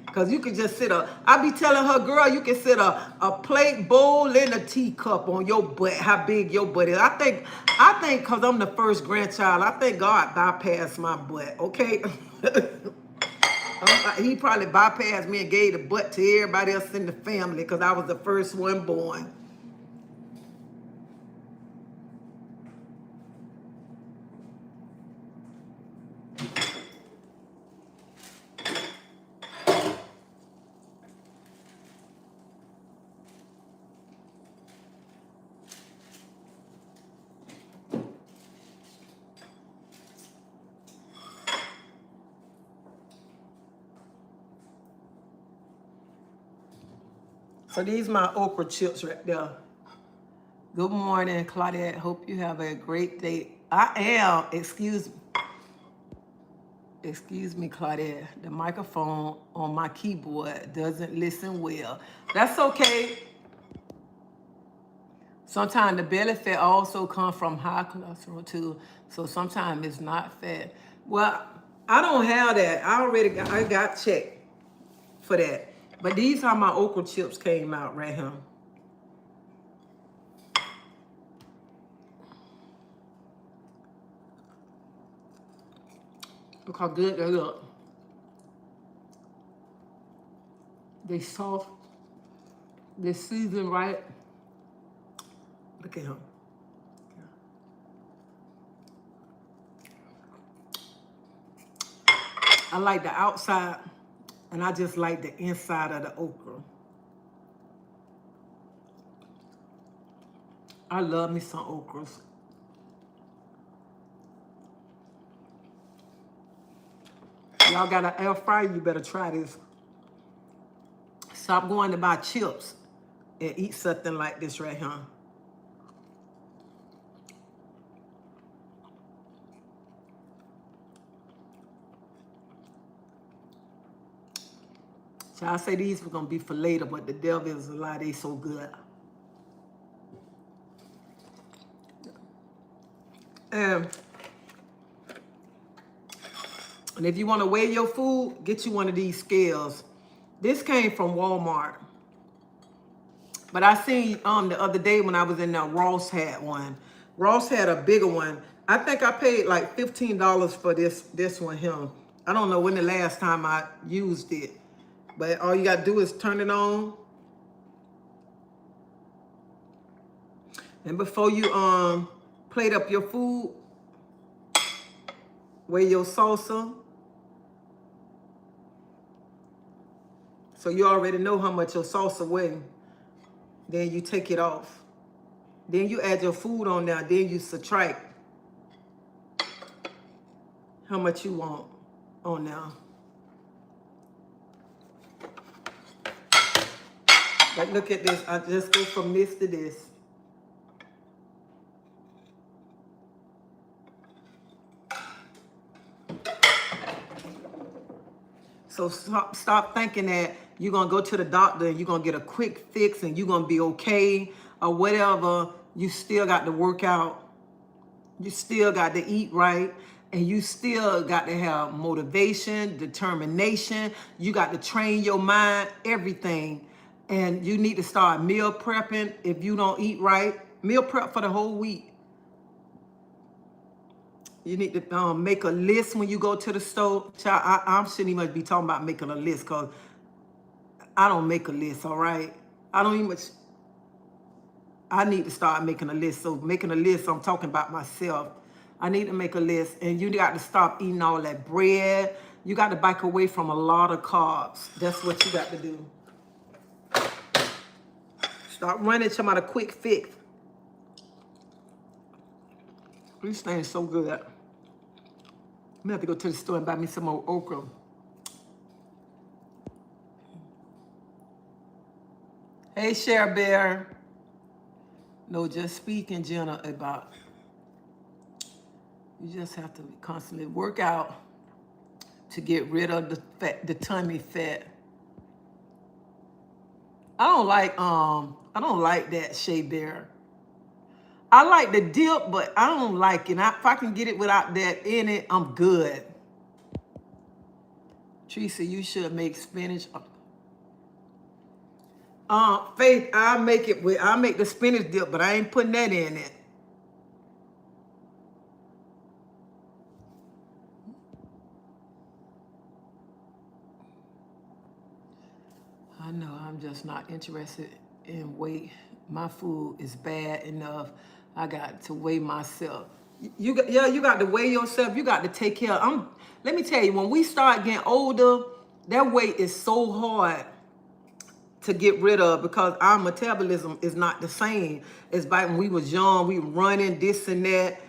Cause you can just I be telling her, girl, you can sit a plate, bowl, and a teacup on your butt, how big your butt is. I think cause I'm the first grandchild, I think God bypassed my butt, okay? He probably bypassed me and gave the butt to everybody else in the family because I was the first one born. So these my okra chips right there. Good morning, Claudette. Hope you have a great day. I am, excuse me, Claudette. The microphone on my keyboard doesn't listen well. That's okay. Sometimes the belly fat also comes from high cholesterol too. So sometimes it's not fat. Well, I don't have that. I got checked for that. But these are my okra chips came out right here. Look how good they look. They soft. They seasoned right. Look at him. I like the outside, and I just like the inside of the okra. I love me some okras. Y'all got an air fryer, you better try this. Stop going to buy chips and eat something like this right here. I say these were gonna be for later, but the devil is a lie. They so good. And if you want to weigh your food, get you one of these scales. This came from Walmart. But I seen the other day when I was in there, Ross had one. Ross had a bigger one. I think I paid like $15 for this one here. I don't know when the last time I used it. But all you gotta do is turn it on. And before you plate up your food, weigh your salsa. So you already know how much your salsa weighs. Then you take it off. Then you add your food on there. Then you subtract how much you want on there. But look at this. I just go from this to this. So stop thinking that you're going to go to the doctor and you're going to get a quick fix and you're going to be okay or whatever. You still got to work out. You still got to eat right. And you still got to have motivation, determination. You got to train your mind, everything. And you need to start meal prepping if you don't eat right. Meal prep for the whole week. You need to make a list when you go to the store. Child, I shouldn't even be talking about making a list because I don't make a list, all right? I need to start making a list. So making a list, I'm talking about myself. I need to make a list. And you got to stop eating all that bread. You got to back away from a lot of carbs. That's what you got to do. Stop running to my quick fix. These things so good. I'm gonna have to go to the store and buy me some more okra. Hey, Cher Bear. No, just speaking, Jenna, about you just have to constantly work out to get rid of the fat, the tummy fat. I don't like that Shea Bear. I like the dip, but I don't like it. If I can get it without that in it, I'm good. Treasie, you should make spinach. Faith, I'll make the spinach dip, but I ain't putting that in it. I know I'm just not interested in weight. My food is bad enough. I got to weigh myself. You got to weigh yourself. You got to take care. Let me tell you, when we start getting older, that weight is so hard to get rid of because our metabolism is not the same as back when we was young. We were running this and that.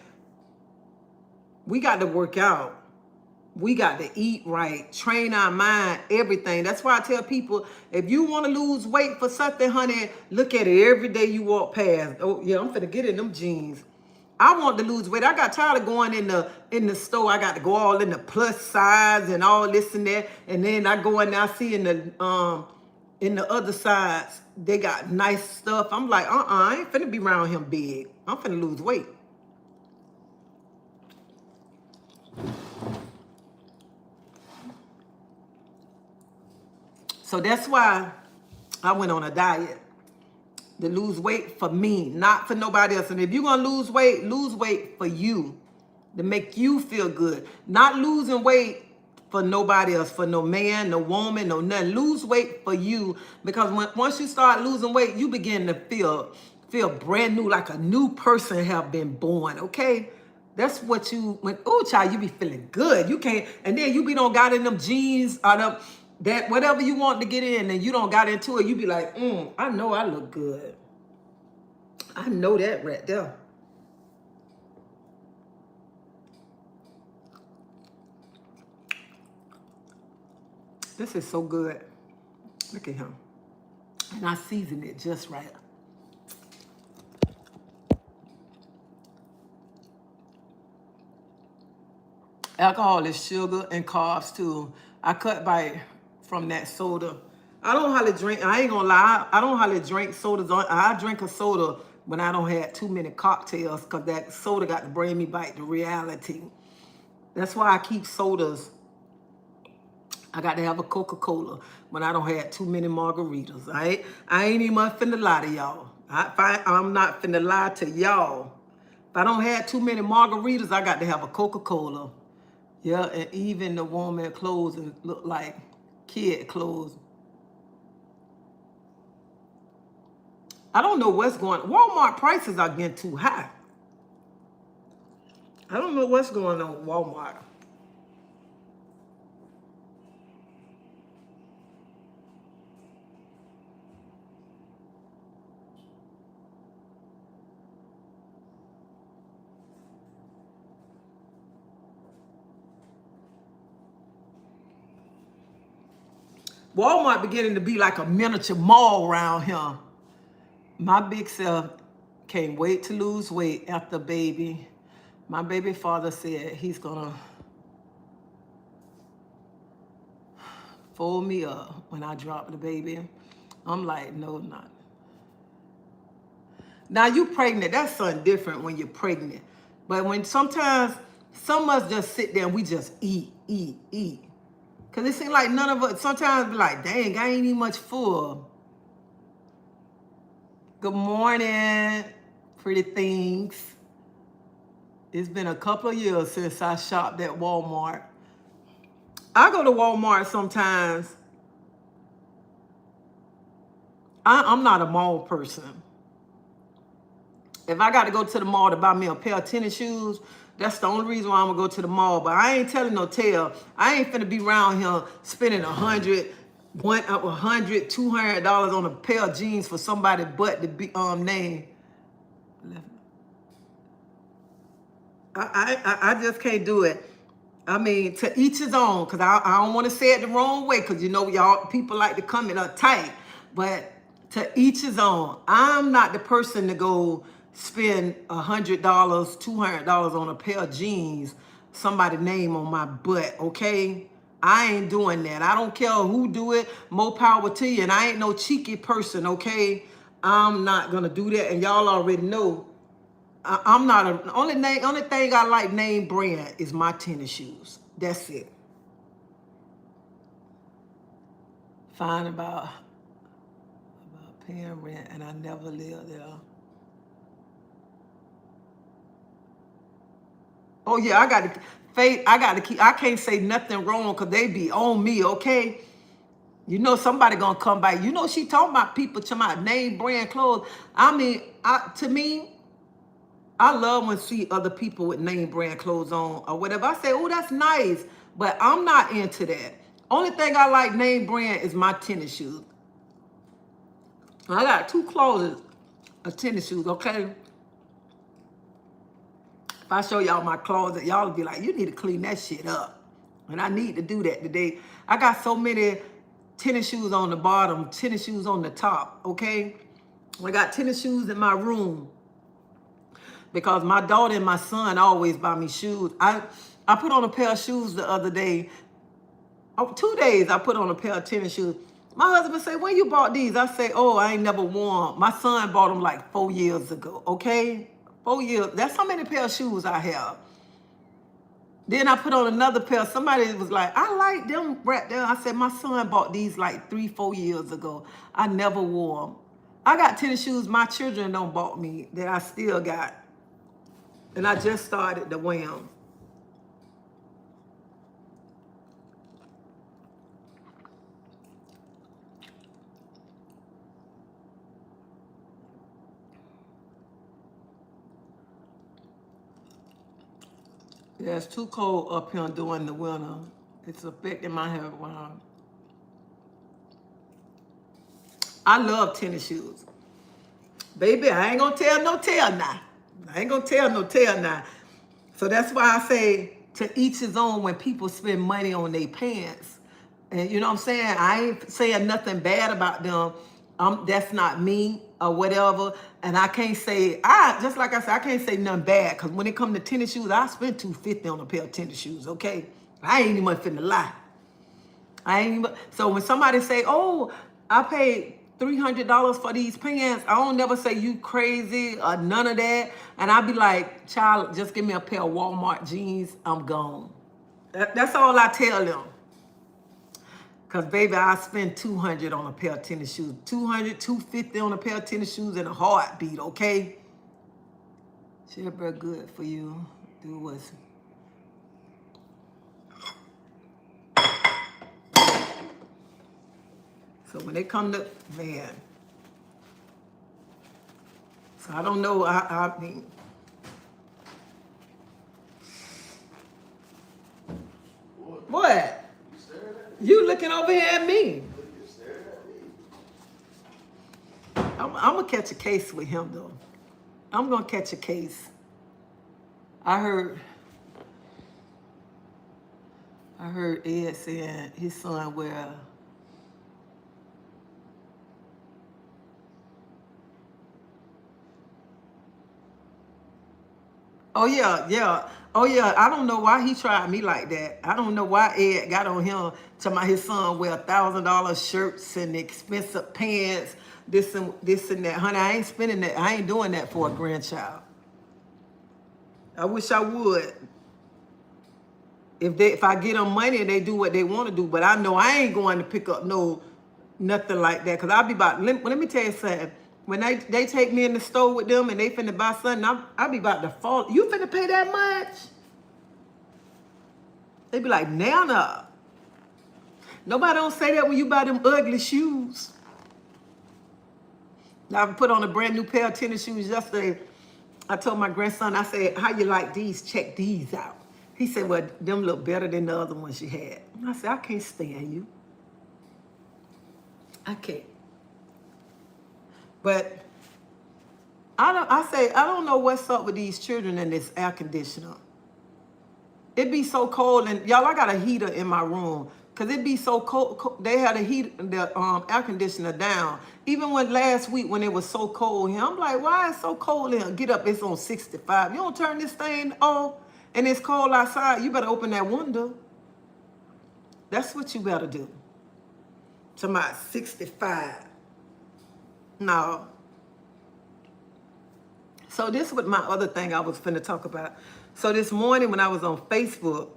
We got to work out. We got to eat right, train our mind, everything. That's why I tell people, if you want to lose weight for something, honey, look at it every day you walk past. Oh, yeah, I'm finna get in them jeans. I want to lose weight. I got tired of going in the store. I got to go all in the plus size and all this and that. And then I go in there, I see in the other sides, they got nice stuff. I'm like, I ain't finna be around him big. I'm finna lose weight. So that's why I went on a diet to lose weight for me, not for nobody else. And if you're going to lose weight for you, to make you feel good. Not losing weight for nobody else, for no man, no woman, no nothing. Lose weight for you because once you start losing weight, you begin to feel brand new, like a new person have been born, okay? That's what child, you be feeling good. You can't, and then you be don't got in them jeans or them, that whatever you want to get in and you don't got into it, you be like, I know I look good. I know that right there. This is so good. Look at him. And I seasoned it just right. Alcohol is sugar and carbs too. I cut back from that soda. I don't hardly drink. I ain't gonna lie. I don't hardly drink sodas. I drink a soda when I don't have too many cocktails, because that soda got to bring me back to reality. That's why I keep sodas. I got to have a Coca-Cola when I don't have too many margaritas. I ain't even finna lie to y'all. I'm not finna lie to y'all. If I don't have too many margaritas, I got to have a Coca-Cola. Yeah, and even the woman clothes and look like kid clothes. I don't know what's going on. Walmart prices are getting too high. I don't know what's going on with Walmart. Walmart beginning to be like a miniature mall around here. My big self can't wait to lose weight after baby. My baby father said he's gonna fold me up when I drop the baby. I'm like, no, not. Now you pregnant, that's something different when you're pregnant. But when sometimes some of us just sit there and we just eat. Cause it seems like none of us, sometimes be like, dang, I ain't even much full. Good morning, pretty things. It's been a couple of years since I shopped at Walmart. I go to Walmart sometimes. I'm not a mall person. If I got to go to the mall to buy me a pair of tennis shoes, that's the only reason why I'm gonna go to the mall. But I ain't telling no tale. I ain't finna be around here spending $100, $200 on a pair of jeans for somebody but to be name. I just can't do it. I mean, to each his own, because I don't want to say it the wrong way, because you know y'all people like to come in uptight. But to each his own. I'm not the person to go spend $100, $200 on a pair of jeans, somebody's name on my butt, okay? I ain't doing that. I don't care who do it, more power to you. And I ain't no cheeky person, okay? I'm not gonna do that, and y'all already know. I'm not a, only thing I like name brand is my tennis shoes. That's it. Fine about paying rent, and I never lived there. Oh yeah, I got to faith. I got to keep. I can't say nothing wrong because they be on me. Okay, you know somebody gonna come by. You know she talking about people to my name brand clothes. I mean, to me, I love when see other people with name brand clothes on or whatever. I say, oh, that's nice, but I'm not into that. Only thing I like name brand is my tennis shoes. I got 2 closets of tennis shoes, okay? If I show y'all my closet, y'all will be like, you need to clean that shit up. And I need to do that today. I got so many tennis shoes on the bottom, tennis shoes on the top, okay? I got tennis shoes in my room because my daughter and my son always buy me shoes. I put on a pair of shoes the other day. 2 days I put on a pair of tennis shoes. My husband say, when you bought these? I say, oh, I ain't never worn. My son bought them like 4 years ago, okay? 4 years. That's how many pair of shoes I have. Then I put on another pair. Somebody was like, I like them right there. I said, my son bought these like 3, 4 years ago. I never wore them. I got tennis shoes my children don't bought me that I still got. And I just started to wear them. Yeah, it's too cold up here during the winter. It's affecting my hair. Wow. I love tennis shoes. Baby, I ain't gonna tell no tale now. I ain't gonna tell no tale now. So that's why I say to each his own when people spend money on their pants. And you know what I'm saying? I ain't saying nothing bad about them. That's not me or whatever. And I can't say, just like I said, I can't say nothing bad. Because when it comes to tennis shoes, I spend $250 on a pair of tennis shoes, okay? I ain't even finna lie. So when somebody say, oh, I paid $300 for these pants. I don't never say you crazy or none of that. And I be like, child, just give me a pair of Walmart jeans. I'm gone. That's all I tell them. Because, baby, I spend $200 on a pair of tennis shoes. $200, $250 on a pair of tennis shoes in a heartbeat, okay? Share bread good for you. Do what's... So when they come to, man. So I don't know, I mean. What? You looking over here at me. I'm going to catch a case with him, though. I'm going to catch a case. I heard Ed saying his son wear... Oh, yeah, yeah. Oh, yeah, I don't know why he tried me like that. I don't know why Ed got on him talking about his son wear $1,000 shirts and expensive pants, this and that. Honey, I ain't spending that. I ain't doing that for a grandchild. I wish I would. If I get them money and they do what they want to do, but I know I ain't going to pick up nothing like that. Because I'll be about, let me tell you something. When they take me in the store with them and they finna buy something, I'll be about to fall. You finna pay that much? They be like, Nana. Nobody don't say that when you buy them ugly shoes. I put on a brand new pair of tennis shoes yesterday. I told my grandson, I said, how you like these? Check these out. He said, well, them look better than the other ones you had. I said, I can't stand you. I can't. But I don't know what's up with these children and this air conditioner. It be so cold, and y'all, I got a heater in my room because it be so cold. They had the air conditioner down. Even when last week when it was so cold here, I'm like, why is it so cold here? Get up, it's on 65. You don't turn this thing off and it's cold outside. You better open that window. That's what you better do. To my 65. No. So this was my other thing I was finna talk about. So this morning when I was on Facebook,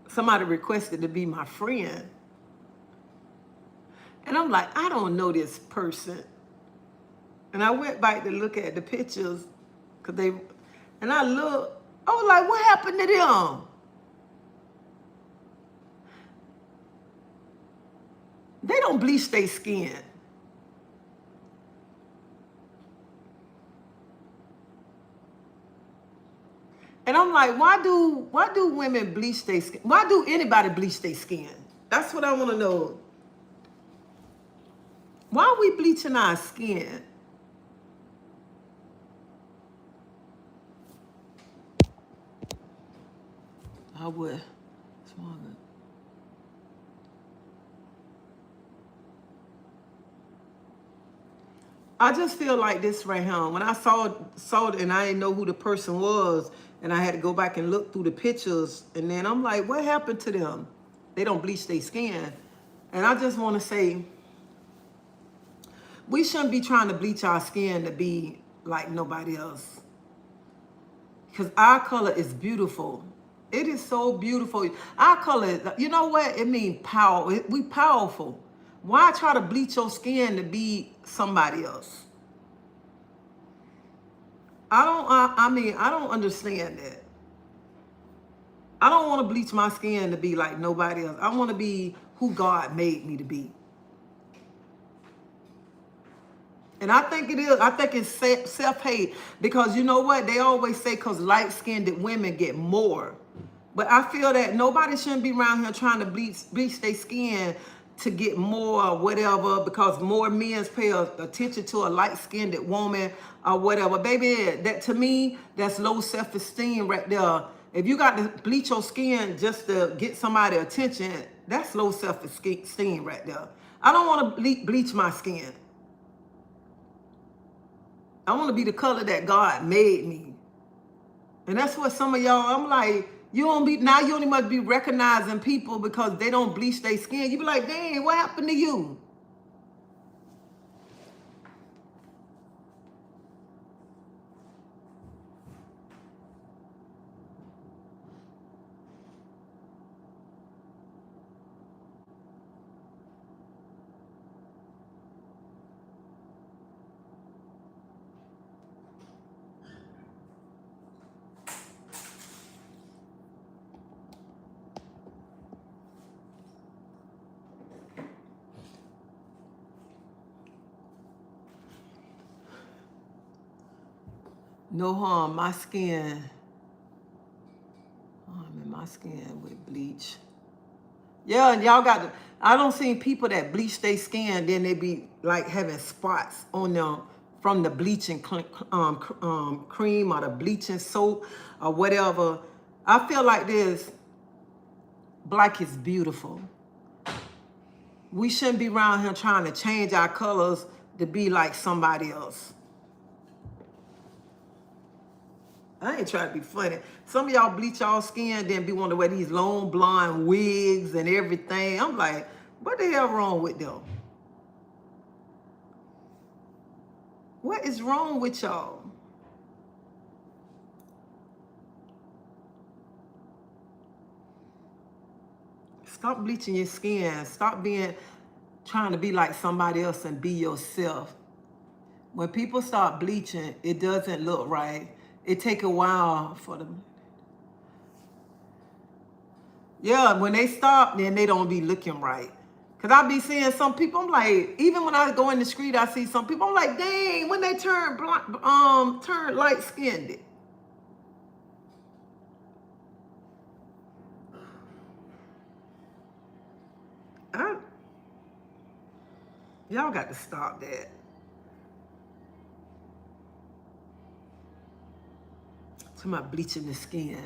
somebody requested to be my friend. And I'm like, I don't know this person. And I went back to look at the pictures, and I looked, I was like, what happened to them? They don't bleach their skin. And I'm like, why do women bleach their skin? Why do anybody bleach their skin? That's what I want to know. Why are we bleaching our skin? I would. I just feel like this right here. When I saw it and I didn't know who the person was, and I had to go back and look through the pictures, and then I'm like, what happened to them? They don't bleach their skin. And I just want to say, we shouldn't be trying to bleach our skin to be like nobody else. Because our color is beautiful. It is so beautiful. Our color, you know what? It means power. We powerful. Why try to bleach your skin to be somebody else? I don't understand that. I don't want to bleach my skin to be like nobody else. I want to be who God made me to be. And I think it is. I think it's self-hate, because you know what? They always say because light-skinned women get more. But I feel that nobody shouldn't be around here trying to bleach their skin to get more or whatever, because more men pay attention to a light-skinned woman or whatever. Baby, that to me, that's low self-esteem right there. If you got to bleach your skin just to get somebody attention, that's low self-esteem right there. I don't want to bleach my skin. I want to be the color that God made me. And that's what some of y'all, I'm like, You don't be now. You only must be recognizing people because they don't bleach their skin. You be like, dang, what happened to you? No harm. My skin. I'm in my skin with bleach. Yeah, and y'all got to. I don't see people that bleach their skin, then they be like having spots on them from the bleaching cream or the bleaching soap or whatever. I feel like this. Black is beautiful. We shouldn't be around here trying to change our colors to be like somebody else. I ain't trying to be funny. Some of y'all bleach y'all skin, then be wanting to wear these long blonde wigs and everything. I'm like, what the hell wrong with them? What is wrong with y'all? Stop bleaching your skin. Stop trying to be like somebody else and be yourself. When people start bleaching, it doesn't look right. It take a while for them. Yeah, when they stop, then they don't be looking right. Cause I be seeing some people, I'm like, even when I go in the street, I see some people, I'm like, dang, when they turn light skinned. Y'all got to stop that. Talking about bleaching the skin.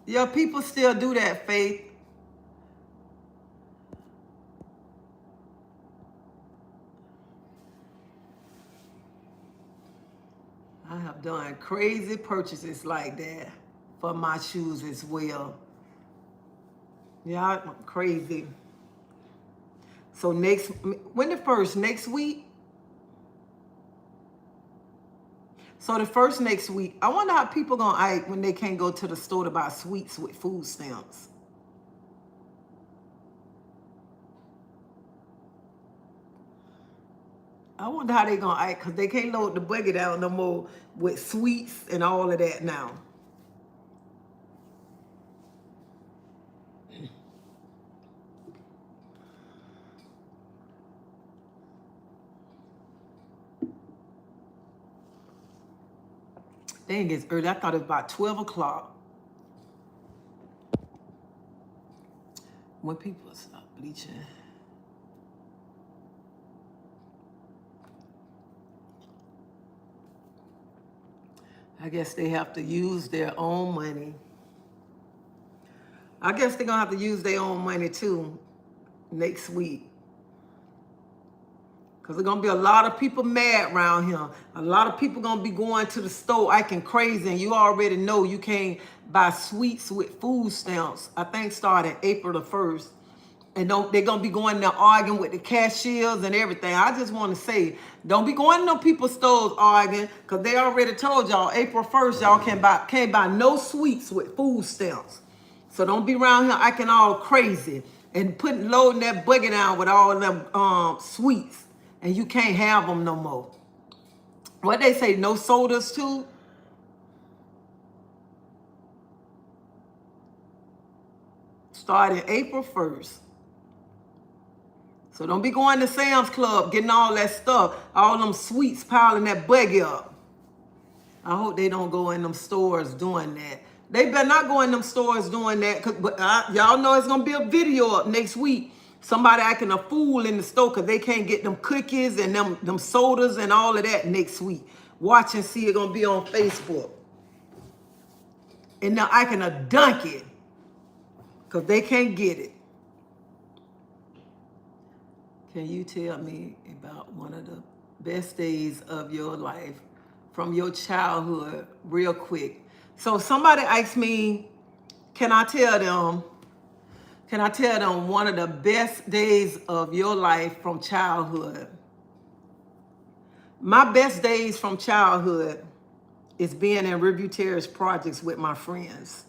Yeah, people still do that, Faith. I have done crazy purchases like that for my shoes as well. Yeah, crazy. So when the first, next week? So the first next week, I wonder how people gonna act when they can't go to the store to buy sweets with food stamps. I wonder how they gonna act, because they can't load the bucket out no more with sweets and all of that now. Dang, it's early. I thought it was about 12 o'clock. When people stop bleaching. I guess they have to use their own money. I guess they're going to have to use their own money too next week. Because there's going to be a lot of people mad around here. A lot of people going to be going to the store acting crazy. And you already know you can't buy sweets with food stamps. I think starting April the 1st. And they're going to be going there arguing with the cashiers and everything. I just want to say, don't be going to no people's stores arguing, because they already told y'all April 1st, y'all can't buy no sweets with food stamps. So don't be around here acting all crazy and loading that bucket down with all them sweets. And you can't have them no more. What they say, no sodas too? Starting April 1st. So don't be going to Sam's Club, getting all that stuff, all them sweets, piling that buggy up. I hope they don't go in them stores doing that. They better not go in them stores doing that, but y'all know it's going to be a video up next week. Somebody acting a fool in the store because they can't get them cookies and them sodas and all of that next week. Watch and see, it's going to be on Facebook. And now acting a donkey. because they can't get it. Can you tell me about one of the best days of your life from your childhood real quick? So somebody asked me, can I tell them one of the best days of your life from childhood? My best days from childhood is being in Riverview Terrace projects with my friends.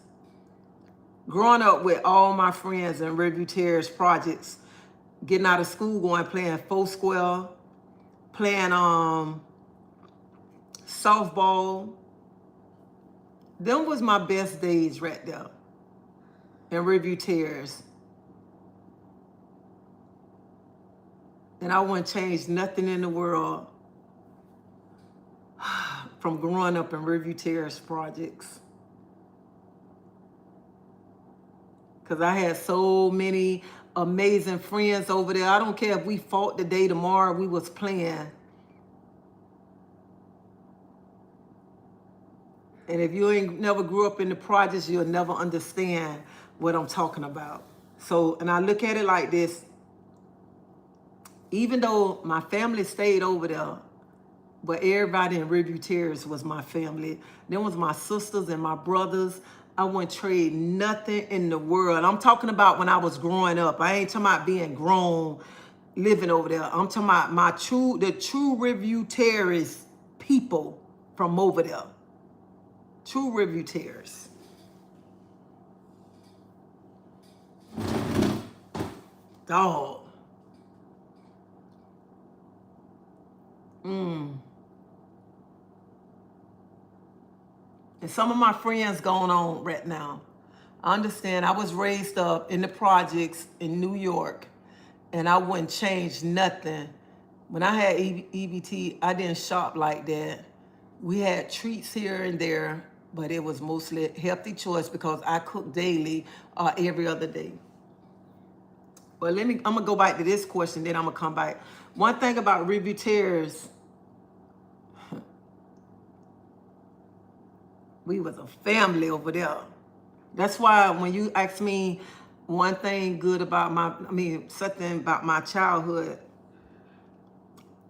Growing up with all my friends in Riverview Terrace projects, getting out of school, going playing Foursquare, playing softball. Them was my best days right there in Riverview Terrace. And I wouldn't change nothing in the world from growing up in Riverview Terrace projects. Because I had so many amazing friends over there. I don't care if we fought the day tomorrow, we was playing. And if you ain't never grew up in the projects, you'll never understand what I'm talking about. So, and I look at it like this. Even though my family stayed over there, but everybody in Riverview Terrace was my family. Them was my sisters and my brothers. I wouldn't trade nothing in the world. I'm talking about when I was growing up. I ain't talking about being grown, living over there. I'm talking about the true Riverview Terrace people from over there. True Riverview Terrace. Dog. And some of my friends going on right now. I understand I was raised up in the projects in New York, and I wouldn't change nothing. When I had EBT, I didn't shop like that. We had treats here and there, but it was mostly healthy choice because I cook daily or every other day. But I'm gonna go back to this question, then I'm gonna come back. One thing about Riverview Terrace, we was a family over there. That's why when you ask me one thing good about something about my childhood,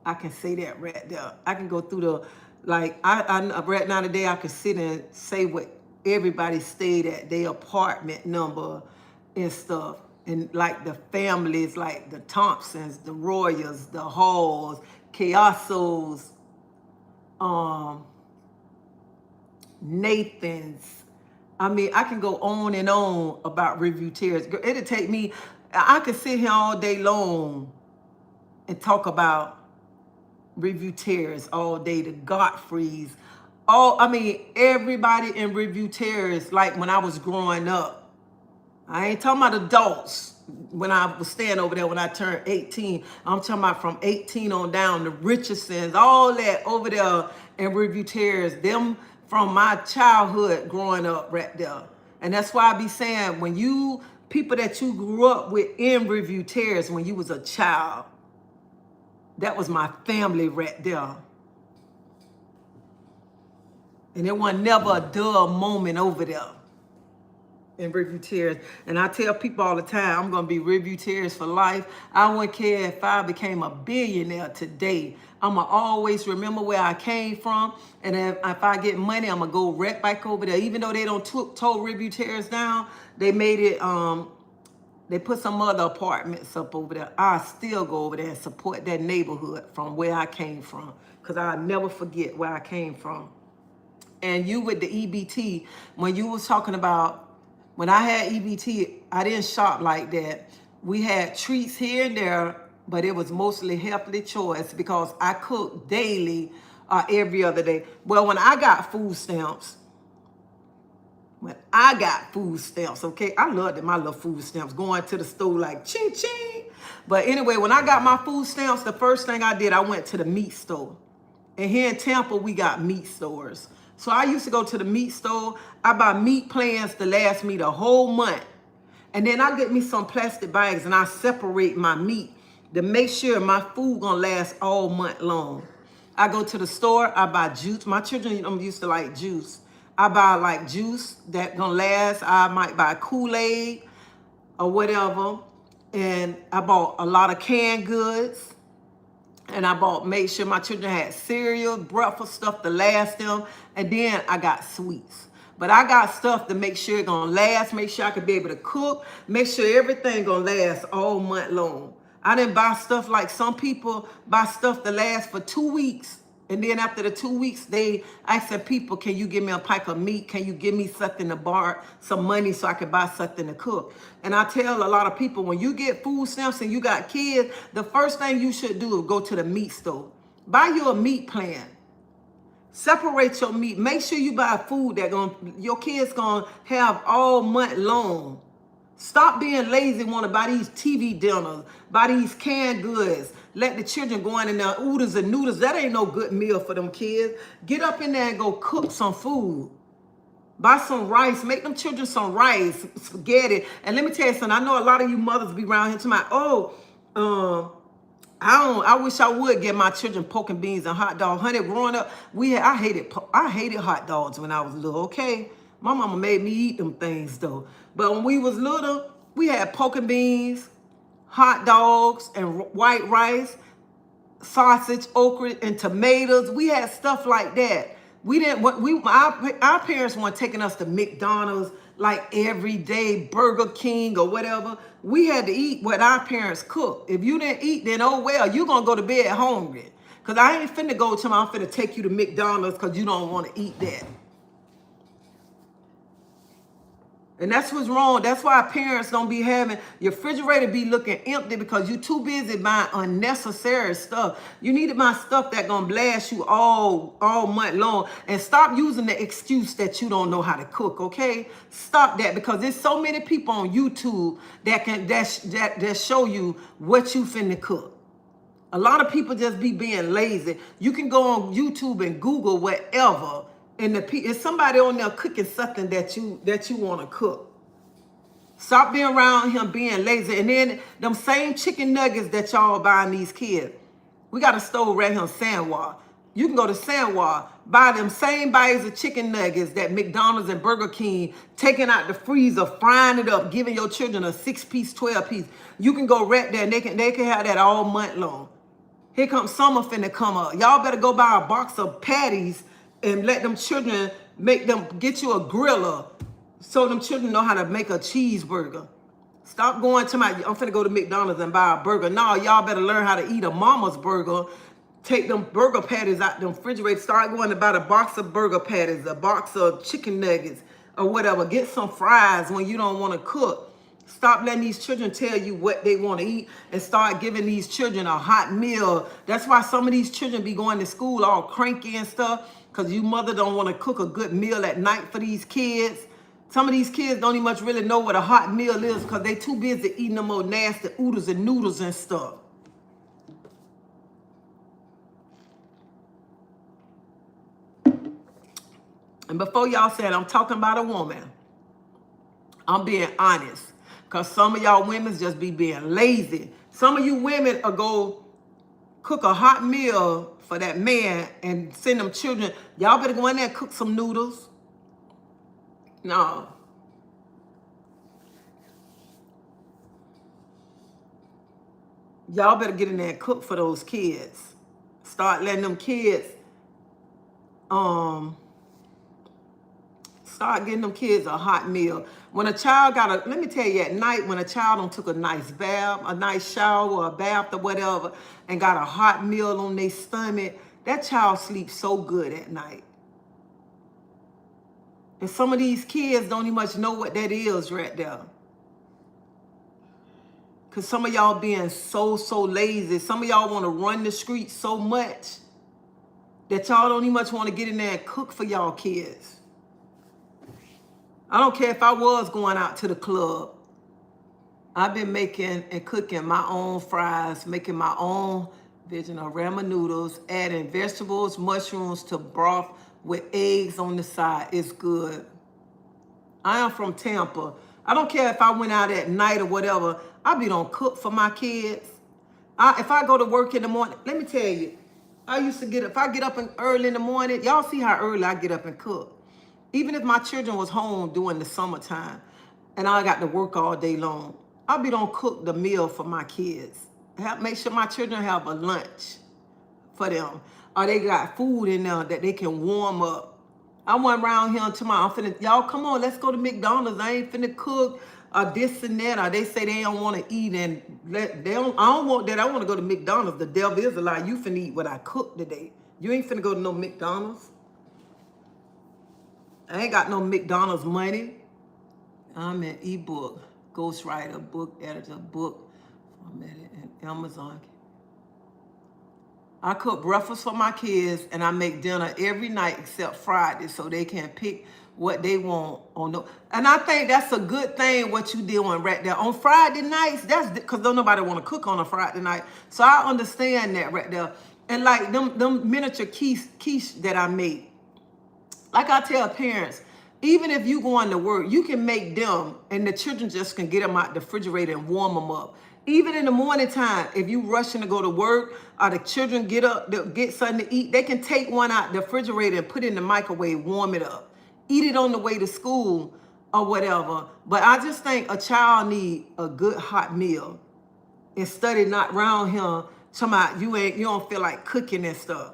I can say that right there. I can go through I right now today, I can sit and say what everybody stayed at, their apartment number and stuff. And like the families, like the Thompsons, the Royals, the Halls, Chaosos, Nathans. I can go on and on about Riverview Terrace. It'll take me, I could sit here all day long and talk about Riverview Terrace all day, the Godfreys, everybody in Riverview Terrace, like when I was growing up. I ain't talking about adults when I was staying over there when I turned 18. I'm talking about from 18 on down, the Richardsons, all that over there in Riverview Terrace, them from my childhood growing up right there. And that's why I be saying, when people that you grew up with in Riverview Terrace when you was a child, that was my family right there. And there was never a dull moment over there in Riverview Terrace. And I tell people all the time, I'm gonna be Riverview Terrace for life. I wouldn't care if I became a billionaire today. I'ma always remember where I came from. And if I get money, I'm gonna go right back over there. Even though they don't tore Riverview Terrace down, they made it, they put some other apartments up over there. I still go over there and support that neighborhood from where I came from, because I'll never forget where I came from. And you with the EBT, when you was talking about, when I had EBT, I didn't shop like that. We had treats here and there, but it was mostly healthy choice because I cooked daily every other day. Well, when I got food stamps, okay? I loved my little food stamps, going to the store like ching ching. But anyway, when I got my food stamps, the first thing I did, I went to the meat store. And here in Tampa, we got meat stores. So I used to go to the meat store. I buy meat plans to last me the whole month. And then I get me some plastic bags and I separate my meat to make sure my food gonna last all month long. I go to the store, I buy juice. My children used to like juice. I buy like juice that gonna last. I might buy Kool-Aid. or whatever. And I bought a lot of canned goods. And I made sure my children had cereal, breakfast stuff to last them. And then I got sweets. But I got stuff to make sure it's gonna last, make sure I can be able to cook, make sure everything gonna last all month long. I didn't buy stuff like some people buy stuff to last for 2 weeks. And then after the 2 weeks, they asking people, can you give me a pint of meat? Can you give me something to borrow, some money so I can buy something to cook? And I tell a lot of people, when you get food stamps and you got kids, the first thing you should do is go to the meat store. Buy you a meat plan. Separate your meat. Make sure you buy food that your kids gonna have all month long. Stop being lazy, want to buy these TV dinners, buy these canned goods. Let the children go in there, oodles and noodles. That ain't no good meal for them kids. Get up in there and go cook some food. Buy some rice. Make them children some rice, spaghetti. And let me tell you something. I know a lot of you mothers be around here talking about, I wish I would get my children pork and beans and hot dogs. Honey, growing up, I hated hot dogs when I was little, okay? My mama made me eat them things though. But when we was little, we had pork and beans, hot dogs, and white rice, sausage, okra, and tomatoes. We had stuff like that. We didn't. Our parents weren't taking us to McDonald's like every day, Burger King or whatever. We had to eat what our parents cooked. If you didn't eat, then oh well, you're gonna go to bed hungry. Cause I ain't finna go to I'm finna take you to McDonald's because you don't want to eat that. And that's what's wrong. That's why parents don't be having your refrigerator be looking empty because you too busy buying unnecessary stuff. You need to buy stuff that gonna blast you all month long. And stop using the excuse that you don't know how to cook, okay? Stop that, because there's so many people on YouTube that show you what you finna cook. A lot of people just be being lazy. You can go on YouTube and Google whatever. And it's somebody on there cooking something that you want to cook. Stop being around him being lazy. And then them same chicken nuggets that y'all buying these kids. We got a store right here in San Juan. You can go to San Juan, buy them same bags of chicken nuggets that McDonald's and Burger King taking out the freezer, frying it up, giving your children a 6-piece, 12-piece. You can go right there and they can have that all month long. Here comes summer finna come up. Y'all better go buy a box of patties and let them children get you a griller so them children know how to make a cheeseburger. Stop going to I'm finna go to McDonald's and buy a burger. No, y'all better learn how to eat a mama's burger. Take them burger patties out the refrigerator. Start going to buy a box of burger patties, a box of chicken nuggets or whatever. Get some fries when you don't want to cook. Stop letting these children tell you what they want to eat and start giving these children a hot meal. That's why some of these children be going to school all cranky and stuff, because you mother don't want to cook a good meal at night for these kids. Some of these kids don't even much really know what a hot meal is because they too busy eating them old nasty oodles and noodles and stuff. And before y'all said I'm talking about a woman, I'm being honest. Because some of y'all women just be being lazy. Some of you women will go cook a hot meal for that man and send them children. Y'all better go in there and cook some noodles. No. Y'all better get in there and cook for those kids. Start letting them kids, start getting them kids a hot meal. When a child let me tell you, at night, when a child don't took a nice bath, a nice shower, or a bath or whatever, and got a hot meal on their stomach, that child sleeps so good at night. And some of these kids don't even much know what that is right there. Because some of y'all being so lazy. Some of y'all want to run the streets so much that y'all don't even much want to get in there and cook for y'all kids. I don't care if I was going out to the club. I've been making and cooking my own fries, making my own vegetable ramen noodles, adding vegetables, mushrooms to broth with eggs on the side. It's good. I am from Tampa. I don't care if I went out at night or whatever. I be don't cook for my kids. If I go to work in the morning, let me tell you, I used to if I get up early in the morning, y'all see how early I get up and cook. Even if my children was home during the summertime and I got to work all day long, I be don't cook the meal for my kids. Make sure my children have a lunch for them. Or they got food in there that they can warm up. I went around here tomorrow. I'm finna, y'all come on, let's go to McDonald's. I ain't finna cook or this and that. Or they say they don't want to eat and I don't want that. I want to go to McDonald's. The devil is a lie. You finna eat what I cooked today. You ain't finna go to no McDonald's. I ain't got no McDonald's money. I'm an ebook, ghostwriter, book editor, book formatted, and Amazon. I cook breakfast for my kids and I make dinner every night except Friday so they can pick what they want on the, and I think that's a good thing what you doing right there. On Friday nights, that's because don't nobody want to cook on a Friday night. So I understand that right there. And like them miniature quiche that I make, like I tell parents, even if you going to work, you can make them and the children just can get them out the refrigerator and warm them up. Even in the morning time, if you rushing to go to work or the children get up, they'll get something to eat, they can take one out the refrigerator and put it in the microwave, warm it up. Eat it on the way to school or whatever. But I just think a child need a good hot meal instead of not around here talking about you don't feel like cooking and stuff.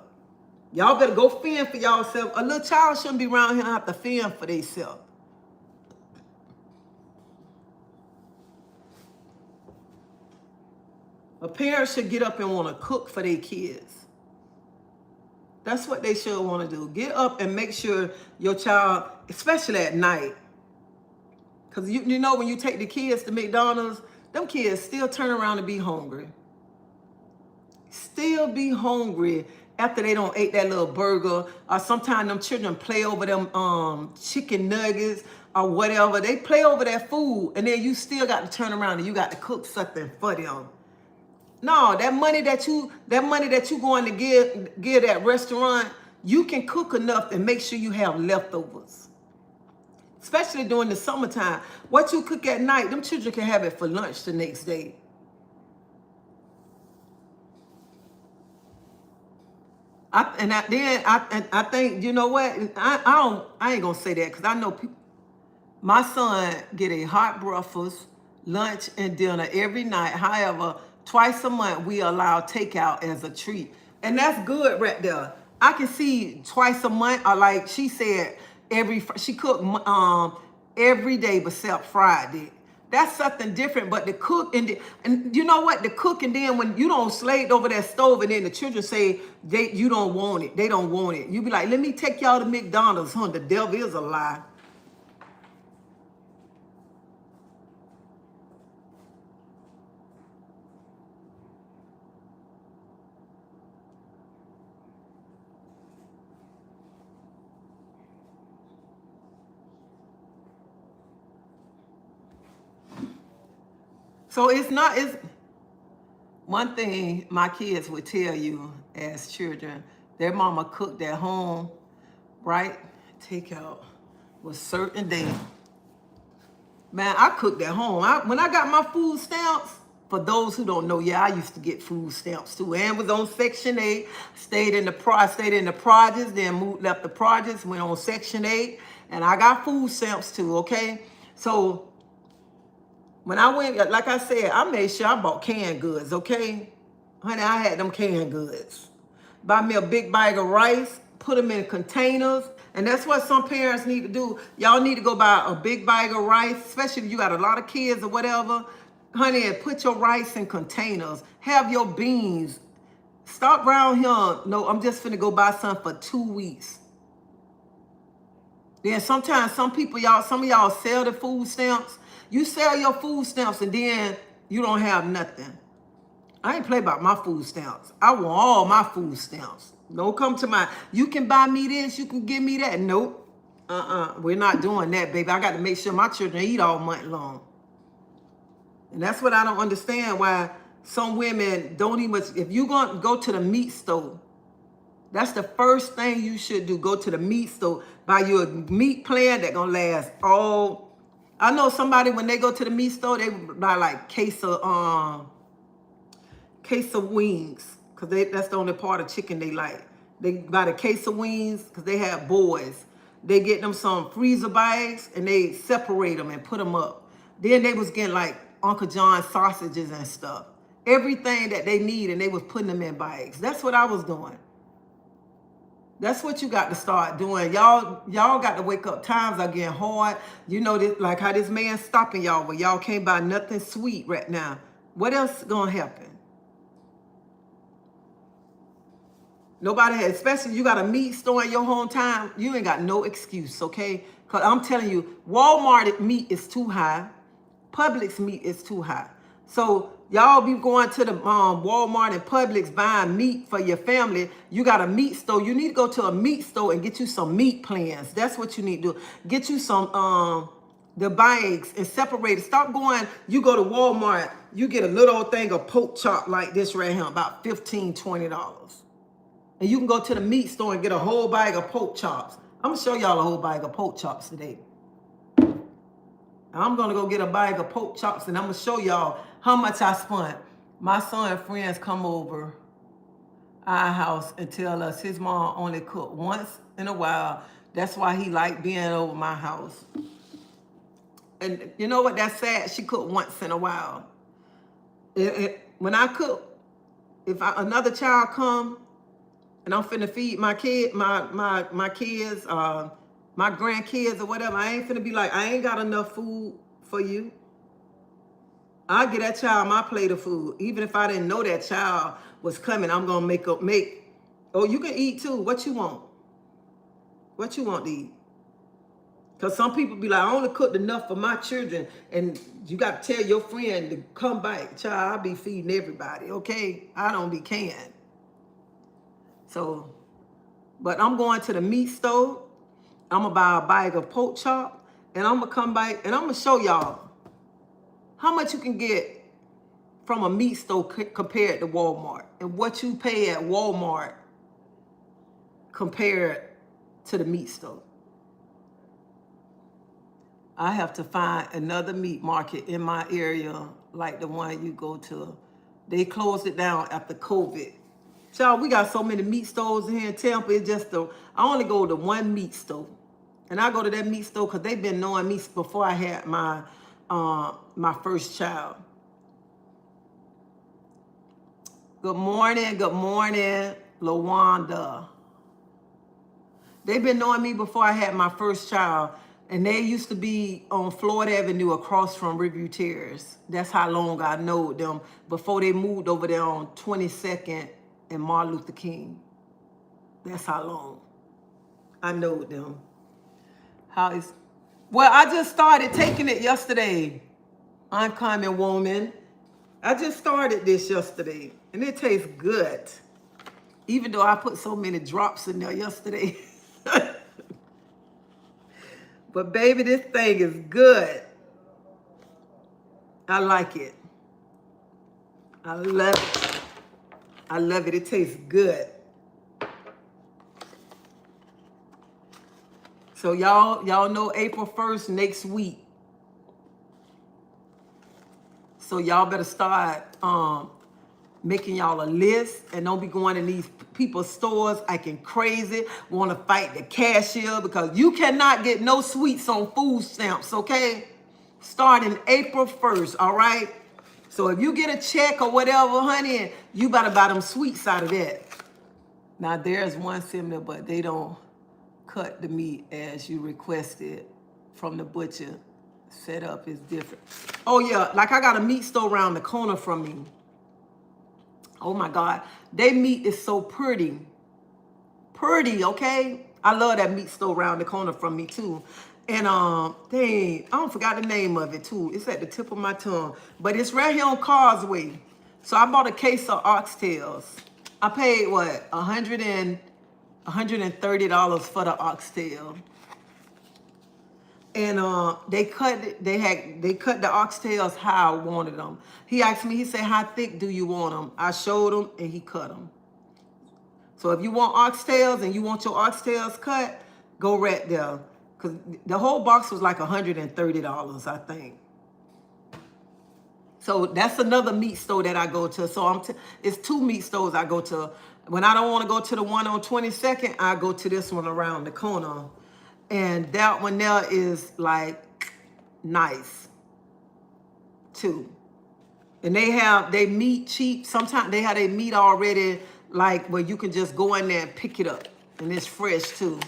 Y'all better go fend for y'allself. A little child shouldn't be around here and have to fend for themselves. A parent should get up and want to cook for their kids. That's what they should want to do. Get up and make sure your child, especially at night, because you know when you take the kids to McDonald's, them kids still turn around and be hungry. Still be hungry after they don't ate that little burger, or sometimes them children play over them chicken nuggets or whatever. They play over that food, and then you still got to turn around and you got to cook something for them. No, that money that you going to give that restaurant, you can cook enough and make sure you have leftovers. Especially during the summertime. What you cook at night, them children can have it for lunch the next day. I think, you know what? I ain't gonna say that because I know people. My son get a hot breakfast, lunch, and dinner every night. However, twice a month we allow takeout as a treat, and that's good right there. I can see twice a month, or like she said, she cooked every day except Friday. That's something different. But the cook and you know what? The cook and then when you don't slate over that stove and then the children say you don't want it, they don't want it. You be like, let me take y'all to McDonald's. Huh? The devil is a lie. So it's one thing my kids would tell you as children, their mama cooked at home, right? Takeout was certain day. Man, I cooked at home. When I got my food stamps, for those who don't know, yeah, I used to get food stamps too. And was on Section 8, stayed in the projects, then left the projects, went on Section 8, and I got food stamps too, okay? So when I went, like I said, I made sure I bought canned goods, okay? Honey, I had them canned goods. Buy me a big bag of rice, put them in containers, and that's what some parents need to do. Y'all need to go buy a big bag of rice, especially if you got a lot of kids or whatever. Honey, and put your rice in containers. Have your beans. Stop around here. No, I'm just finna go buy some for 2 weeks. Then sometimes some of y'all sell the food stamps. You sell your food stamps and then you don't have nothing. I ain't play about my food stamps. I want all my food stamps. Don't come to my, you can buy me this, you can give me that. Nope. We're not doing that, baby. I got to make sure my children eat all month long. And that's what I don't understand, why some women don't even, if you're going to go to the meat store, that's the first thing you should do. Go to the meat store, buy you a meat plan that's going to last all. I know somebody, when they go to the meat store, they buy like case of wings, because that's the only part of chicken they like. They buy the case of wings because they have boys. They get them some freezer bags and they separate them and put them up. Then they was getting like Uncle John's sausages and stuff. Everything that they need, and they was putting them in bags. That's what I was doing. That's what you got to start doing. Y'all got to wake up. Times are getting hard. You know, this, like how this man stopping y'all, but y'all can't buy nothing sweet right now. What else gonna happen? Nobody has, especially you got a meat store in your hometown, you ain't got no excuse, okay? Because I'm telling you, Walmart meat is too high. Publix meat is too high. So y'all be going to the Walmart and Publix buying meat for your family. You got a meat store. You need to go to a meat store and get you some meat plans. That's what you need to do. Get you some the bags and separate it. Stop going, you go to Walmart, you get a little old thing of pork chop like this right here, about $15, $20. And you can go to the meat store and get a whole bag of pork chops. I'm gonna show y'all a whole bag of pork chops today. I'm gonna go get a bag of pork chops and I'm gonna show y'all how much I spent. My son and friends come over our house and tell us his mom only cook once in a while. That's why he like being over my house. And you know what? That's sad. She cooked once in a while. When I cook, if another child come and I'm finna feed my kid, my kids, my grandkids or whatever, I ain't finna be like, I ain't got enough food for you. I'll get that child my plate of food. Even if I didn't know that child was coming, I'm gonna make, oh, you can eat too. What you want? What you want to eat? Because some people be like, I only cooked enough for my children, and you got to tell your friend to come back. Child, I be feeding everybody, okay? I don't be canned. So, but I'm going to the meat store. I'm going to buy a bag of pork chop, and I'm going to come back, and I'm going to show y'all how much you can get from a meat store compared to Walmart, and what you pay at Walmart compared to the meat store. I have to find another meat market in my area like the one you go to. They closed it down after COVID. Y'all, we got so many meat stores here in Tampa. It's just I only go to one meat store. And I go to that meat store because they've been knowing me before I had my first child. Good morning, LaWanda. They've been knowing me before I had my first child. And they used to be on Florida Avenue across from Riverview Terrace. That's how long I know them before they moved over there on 22nd and Martin Luther King. That's how long I know them. Well, I just started taking it yesterday. Uncommon woman. I just started this yesterday and it tastes good. Even though I put so many drops in there yesterday. But baby, this thing is good. I like it. I love it. I love it. It tastes good. So y'all know April 1st next week. So y'all better start making y'all a list and don't be going in these people's stores acting crazy, want to fight the cashier because you cannot get no sweets on food stamps, okay? Starting April 1st, all right? So if you get a check or whatever, honey, you better buy them sweets out of that. Now there's one similar, but they don't cut the meat as you requested from the butcher. Setup is different. Oh yeah, like I got a meat store around the corner from me. Oh my God, their meat is so pretty. Pretty, okay? I love that meat store around the corner from me too. And I don't forgot the name of it too. It's at the tip of my tongue. But it's right here on Causeway. So I bought a case of oxtails. I paid what, $130 for the oxtail. And they cut the oxtails how I wanted them. He asked me, he said, how thick do you want them? I showed him and he cut them. So if you want oxtails and you want your oxtails cut, go right there. Because the whole box was like $130, I think. So that's another meat store that I go to. So it's two meat stores I go to. When I don't want to go to the one on 22nd, I go to this one around the corner. And that one there is like nice. too. And they meat cheap. Sometimes they have their meat already, like where you can just go in there and pick it up. And it's fresh too.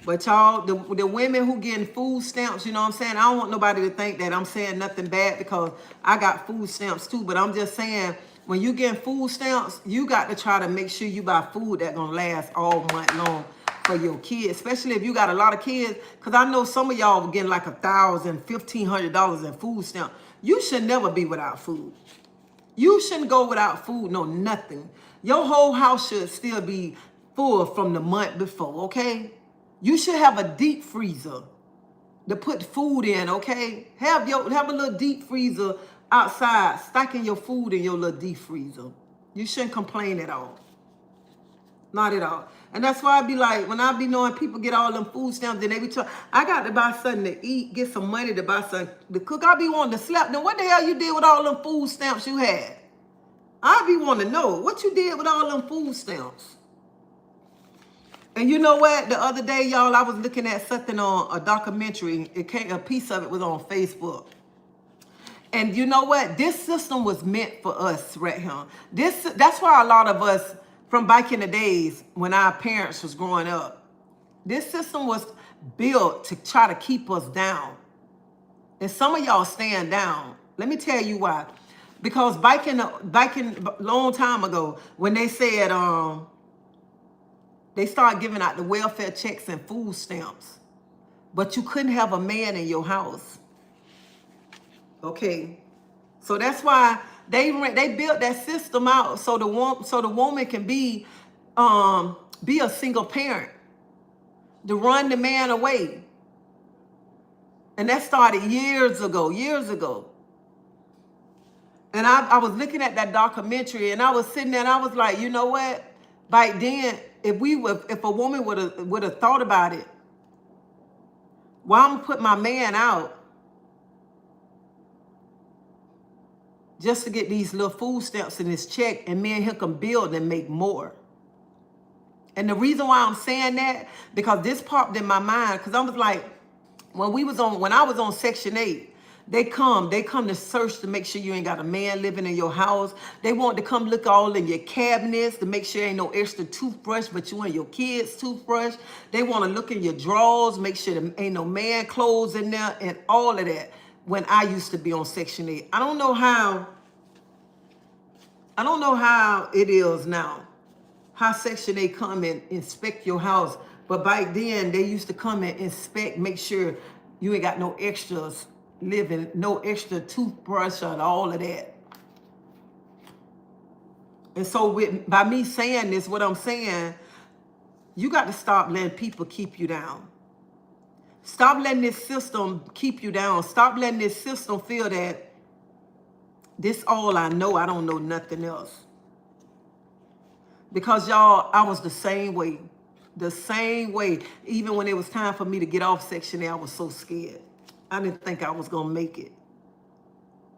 But y'all, the women who getting food stamps, you know what I'm saying? I don't want nobody to think that I'm saying nothing bad because I got food stamps too. But I'm just saying, when you getting food stamps, you got to try to make sure you buy food that's going to last all month long for your kids. Especially if you got a lot of kids. Because I know some of y'all getting like $1,000, $1,500 in food stamps. You should never be without food. You shouldn't go without food, no nothing. Your whole house should still be full from the month before, okay? You should have a deep freezer to put food in, okay? Have a little deep freezer outside, stacking your food in your little deep freezer. You shouldn't complain at all. Not at all. And that's why I be like, when I be knowing people get all them food stamps, then they be trying, I got to buy something to eat, get some money to buy something to cook. I be wanting to slap them. What the hell you did with all them food stamps you had? I be wanting to know what you did with all them food stamps. And you know what? The other day, y'all, I was looking at something on a documentary. A piece of it was on Facebook. And you know what? This system was meant for us right here. That's why a lot of us from back in the days when our parents was growing up, this system was built to try to keep us down. And some of y'all stand down. Let me tell you why. Because back in a long time ago, when they said they started giving out the welfare checks and food stamps, but you couldn't have a man in your house. Okay, so that's why they built that system out so the woman can be a single parent, to run the man away. And that started years ago. And I was looking at that documentary and I was sitting there and I was like, you know what? Back then, if a woman would have thought about it, why I'm gonna put my man out just to get these little food stamps in his check, and me and him can build and make more. And the reason why I'm saying that, because this popped in my mind, because I was like, when I was on Section 8, they come to search to make sure you ain't got a man living in your house. They want to come look all in your cabinets to make sure ain't no extra toothbrush, but you and your kids' toothbrush. They want to look in your drawers, make sure there ain't no man clothes in there, and all of that. When I used to be on Section 8, I don't know how it is now, how Section 8 come and inspect your house. But back then, they used to come and inspect, make sure you ain't got no extras living, no extra toothbrush and all of that. And so by me saying this, what I'm saying, you got to stop letting people keep you down. Stop letting this system keep you down. Stop letting this system feel that this all I know, I don't know nothing else. Because y'all, I was the same way. Even when it was time for me to get off Section 8, I was so scared. I didn't think I was going to make it.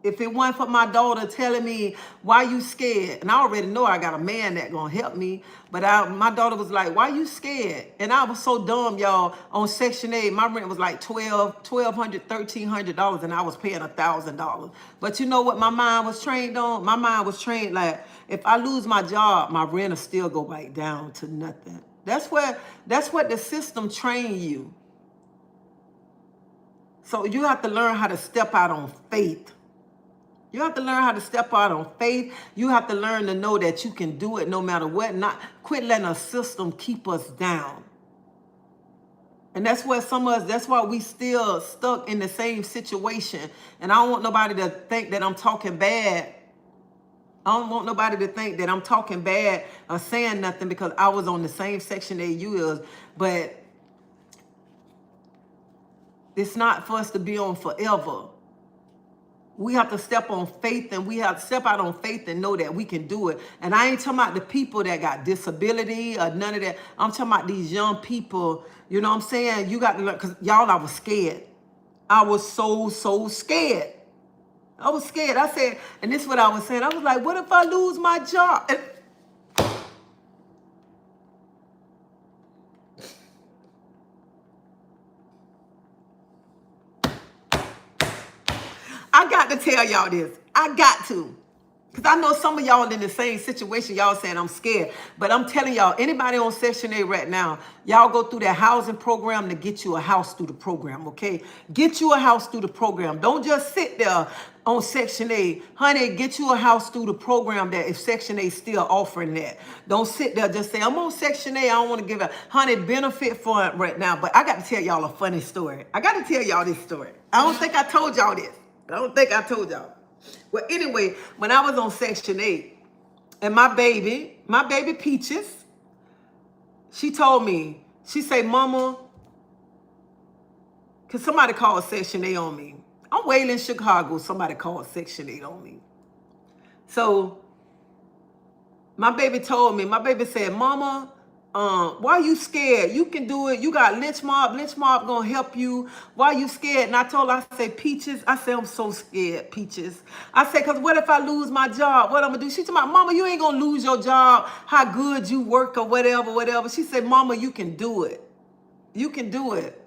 If it wasn't for my daughter telling me, why you scared? And I already know I got a man that going to help me. But my daughter was like, why you scared? And I was so dumb, y'all. On Section 8, my rent was like $1,200, $1,300, and I was paying $1,000. But you know what my mind was trained on? My mind was trained like, if I lose my job, my rent will still go back down to nothing. That's what the system trained you. So you have to learn how to step out on faith. You have to learn how to step out on faith. You have to learn to know that you can do it no matter what. Not quit letting a system keep us down. And that's why we still stuck in the same situation. And I don't want nobody to think that I'm talking bad. I don't want nobody to think that I'm talking bad or saying nothing because I was on the same section that you was. But it's not for us to be on forever. We have to step on faith, and we have to step out on faith and know that we can do it. And I ain't talking about the people that got disability or none of that. I'm talking about these young people. You know what I'm saying? You got to learn, because y'all, I was scared. I was so scared. I was scared. I said, and this is what I was saying. I was like, what if I lose my job? And got to tell y'all this. I got to. Because I know some of y'all in the same situation. Y'all saying I'm scared. But I'm telling y'all, anybody on Section 8 right now, y'all go through that housing program to get you a house through the program, okay? Get you a house through the program. Don't just sit there on Section 8. Honey, get you a house through the program that if Section 8 still offering that. Don't sit there just say, I'm on Section 8. I don't want to give it. Honey, benefit for it right now. But I got to tell y'all a funny story. I got to tell y'all this story. I don't think I told y'all this. I don't think I told y'all. Well, anyway, when I was on Section 8, and my baby Peaches, she told me, she said, Mama, because somebody called Section 8 on me. I'm waiting in Chicago. Somebody called Section 8 on me. So my baby told me, my baby said, Mama, why are you scared? You can do it. You got lynch mob. Lynch mob gonna help you. Why are you scared? And I told her, I said, Peaches, I said, I'm so scared, Peaches. I said, because what if I lose my job? What I'm gonna do? She told me, Mama, you ain't gonna lose your job. How good you work or whatever, whatever. She said, Mama, you can do it. You can do it.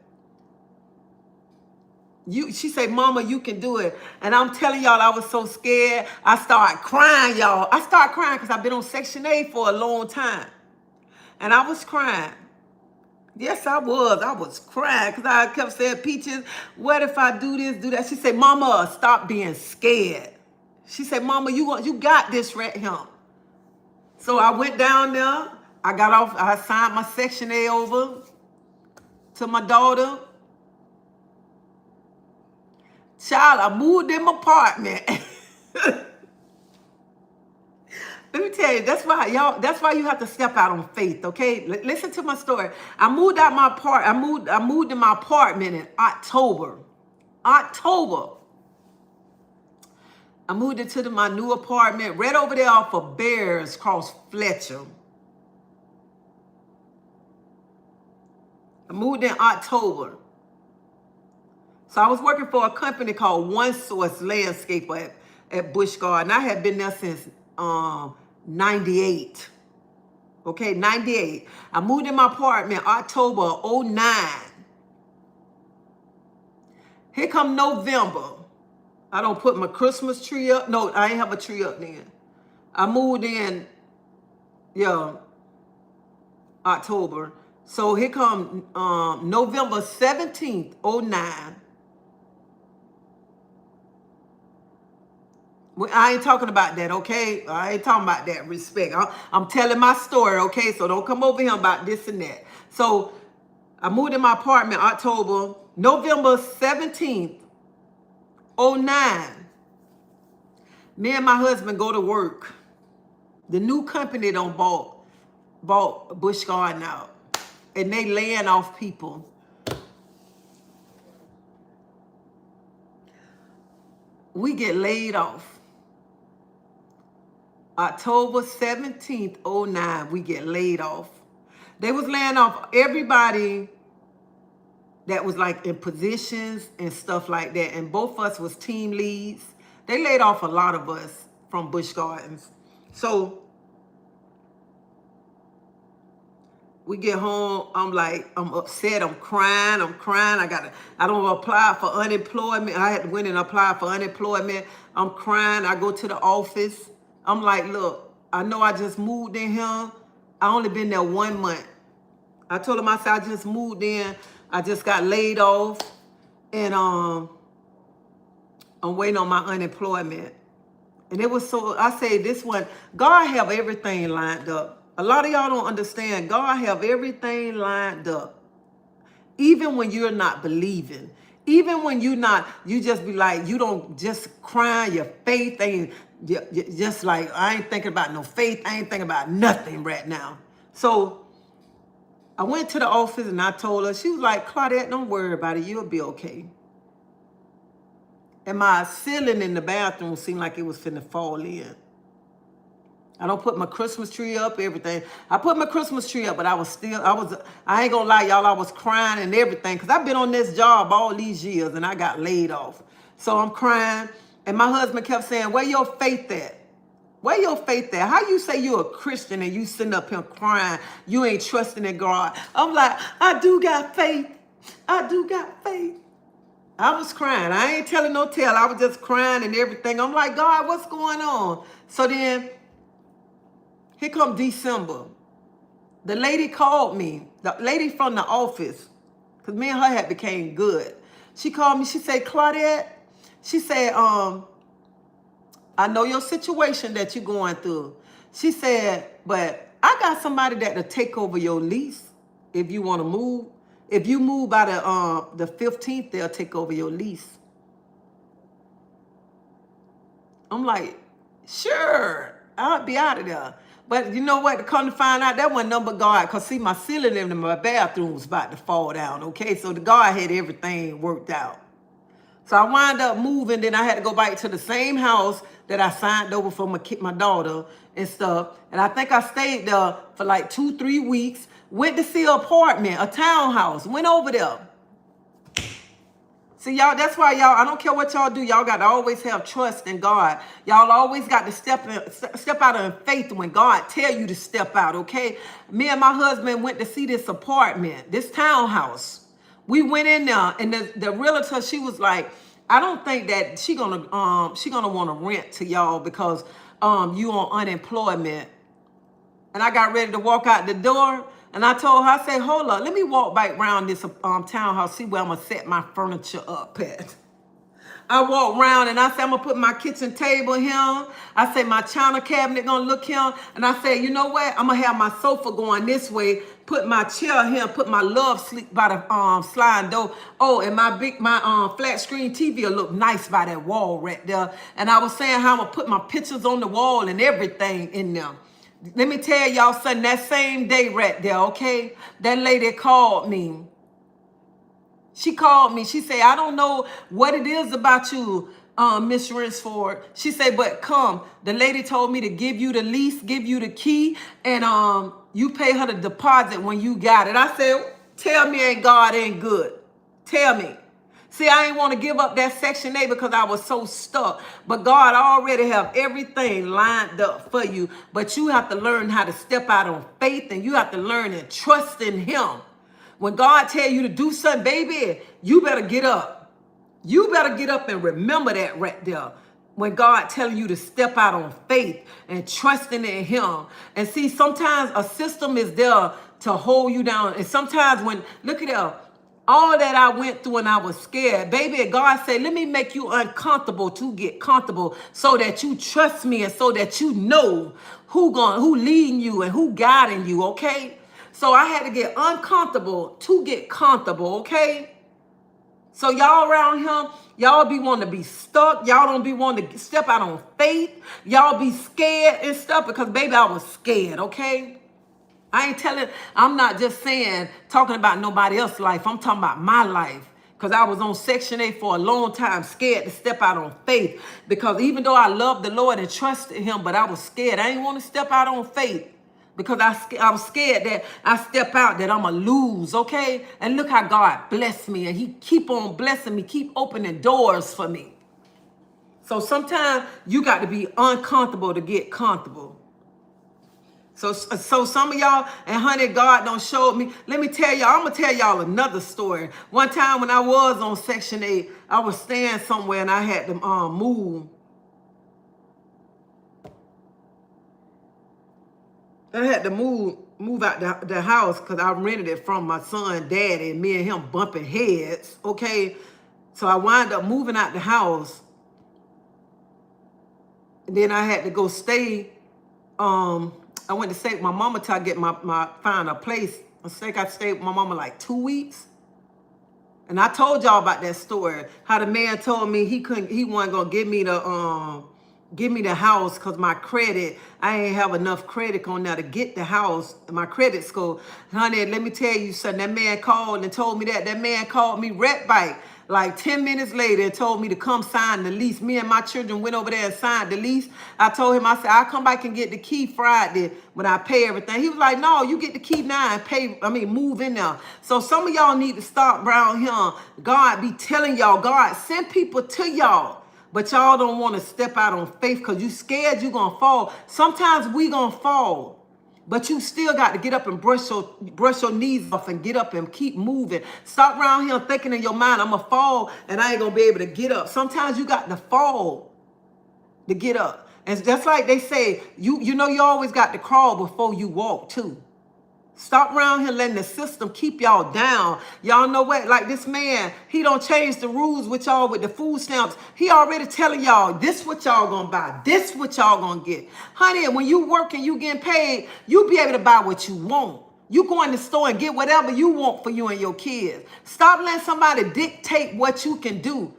She said, Mama, you can do it. And I'm telling y'all, I was so scared. I started crying, y'all. I started crying because I've been on Section 8 for a long time. And I was crying. Yes, I was. I was crying because I kept saying, Peaches, what if I do this, do that? She said, Mama, stop being scared. She said, Mama, you got this right here. So I went down there. I got off. I signed my Section 8 over to my daughter. Child, I moved in my apartment. Let me tell you, that's why you have to step out on faith, okay? Listen to my story. I moved out my apartment. I moved in my apartment in October. I moved into my new apartment right over there off of Bears Cross Fletcher. I moved in October. So I was working for a company called One Source Landscaper at Busch Garden. I had been there since 98. Okay, 98. I moved in my apartment October 09. Here come November. I don't put my Christmas tree up. No, I ain't have a tree up then. I moved in, October. So here come November 17th, 09. I ain't talking about that, okay? I ain't talking about that. Respect. I'm telling my story, okay? So don't come over here about this and that. So I moved in my apartment November 17th, 09. Me and my husband go to work. The new company done bought Busch Garden out. And they laying off people. We get laid off. October 17th, 09, we get laid off. They was laying off everybody that was like in positions and stuff like that. And both of us was team leads. They laid off a lot of us from Busch Gardens. So we get home, I'm upset, I'm crying. I don't apply for unemployment. I had to went and apply for unemployment. I'm crying. I go to the office. I'm like, look, I know I just moved in here. I only been there 1 month. I told him, I said, I just moved in. I just got laid off. And I'm waiting on my unemployment. And it was so, I say this one, God have everything lined up. A lot of y'all don't understand. God have everything lined up. Even when you're not believing. Even when you just be like, you don't just crying, your faith ain't, just like, I ain't thinking about no faith. I ain't thinking about nothing right now. So I went to the office and I told her, she was like, Claudette, don't worry about it. You'll be okay. And my ceiling in the bathroom seemed like it was finna fall in. I don't put my Christmas tree up, everything. I put my Christmas tree up, but I ain't gonna lie, y'all, I was crying and everything because I've been on this job all these years and I got laid off. So I'm crying. And my husband kept saying, where your faith at? Where your faith at? How you say you're a Christian and you sitting up here crying, you ain't trusting in God? I'm like, I do got faith. I do got faith. I was crying. I ain't telling no tale. I was just crying and everything. I'm like, God, what's going on? So then, here come December. The lady called me. The lady from the office, because me and her had became good. She called me. She said, Claudette, she said, I know your situation that you're going through. She said, but I got somebody that will take over your lease if you want to move. If you move by the 15th, they'll take over your lease. I'm like, sure, I'll be out of there. But you know what? To come to find out, that wasn't number God. Because see, my ceiling in my bathroom was about to fall down, okay? So the God had everything worked out. So I wound up moving. Then I had to go back to the same house that I signed over for my daughter and stuff. And I think I stayed there for like 2-3 weeks. Went to see an apartment, a townhouse. Went over there. See, y'all, that's why y'all, I don't care what y'all do. Y'all got to always have trust in God. Y'all always got to step out in faith when God tell you to step out, okay? Me and my husband went to see this apartment, this townhouse. We went in there, and the realtor, she was like, I don't think that she gonna want to rent to y'all because you on unemployment. And I got ready to walk out the door. And I told her, I said, hold up, let me walk back around this townhouse, see where I'm going to set my furniture up at. I walked around and I said, I'm going to put my kitchen table here. I said, my china cabinet going to look here. And I said, you know what? I'm going to have my sofa going this way, put my chair here, put my love sleep by the sliding door. Oh, and my flat screen TV will look nice by that wall right there. And I was saying how I'm going to put my pictures on the wall and everything in there. Let me tell y'all something, that same day right there, okay? That lady called me. She called me. She said, I don't know what it is about you, Miss Rinsford. She said, but come. The lady told me to give you the lease, give you the key, and you pay her the deposit when you got it. I said, tell me ain't God ain't good. Tell me. See, I ain't want to give up that Section 8 because I was so stuck. But God already have everything lined up for you. But you have to learn how to step out on faith, and you have to learn and trust in him. When God tell you to do something, baby, you better get up. You better get up and remember that right there. When God telling you to step out on faith and trusting in him. And see, sometimes a system is there to hold you down. And sometimes when, look at that, all that I went through and I was scared. Baby, God said, let me make you uncomfortable to get comfortable so that you trust me and so that you know who leading you and who guiding you, okay? So I had to get uncomfortable to get comfortable, okay? So y'all around him, y'all be wanting to be stuck. Y'all don't be wanting to step out on faith. Y'all be scared and stuff because, baby, I was scared, okay? I'm not just talking about nobody else's life. I'm talking about my life. Because I was on Section 8 for a long time, scared to step out on faith. Because even though I loved the Lord and trusted him, but I was scared. I didn't want to step out on faith. Because I was scared that I step out, that I'm going to lose, okay? And look how God blessed me. And he keep on blessing me, keep opening doors for me. So sometimes you got to be uncomfortable to get comfortable. So some of y'all, and honey, God don't show me. Let me tell y'all, I'm going to tell y'all another story. One time when I was on Section 8, I was staying somewhere and I had to move. I had to move out the house because I rented it from my son, daddy, and me and him bumping heads, okay? So I wound up moving out the house. And then I had to go stay, I went to stay with my mama till I get find a place. I think I stayed with my mama like 2 weeks. And I told y'all about that story. How the man told me he wasn't gonna give me the house because my credit, I ain't have enough credit on there to get the house, my credit score. Honey, let me tell you something. That man called and told me that. That man called me right back like 10 minutes later and told me to come sign the lease. Me and my children went over there and signed the lease. I told him, I said, I'll come back and get the key Friday when I pay everything. He was like, no, you get the key now and move in there. So some of y'all need to stop around here. God be telling y'all, God send people to y'all. But y'all don't want to step out on faith because you scared you're going to fall. Sometimes we going to fall. But you still got to get up and brush your knees off and get up and keep moving. Stop around here thinking in your mind, I'm going to fall and I ain't going to be able to get up. Sometimes you got to fall to get up. And just like they say, you know you always got to crawl before you walk too. Stop around here letting the system keep y'all down. Y'all know what? Like this man, he don't change the rules with y'all with the food stamps. He already telling y'all, this what y'all gonna buy. This what y'all gonna get. Honey, when you work and you getting paid, you be able to buy what you want. You go in the store and get whatever you want for you and your kids. Stop letting somebody dictate what you can do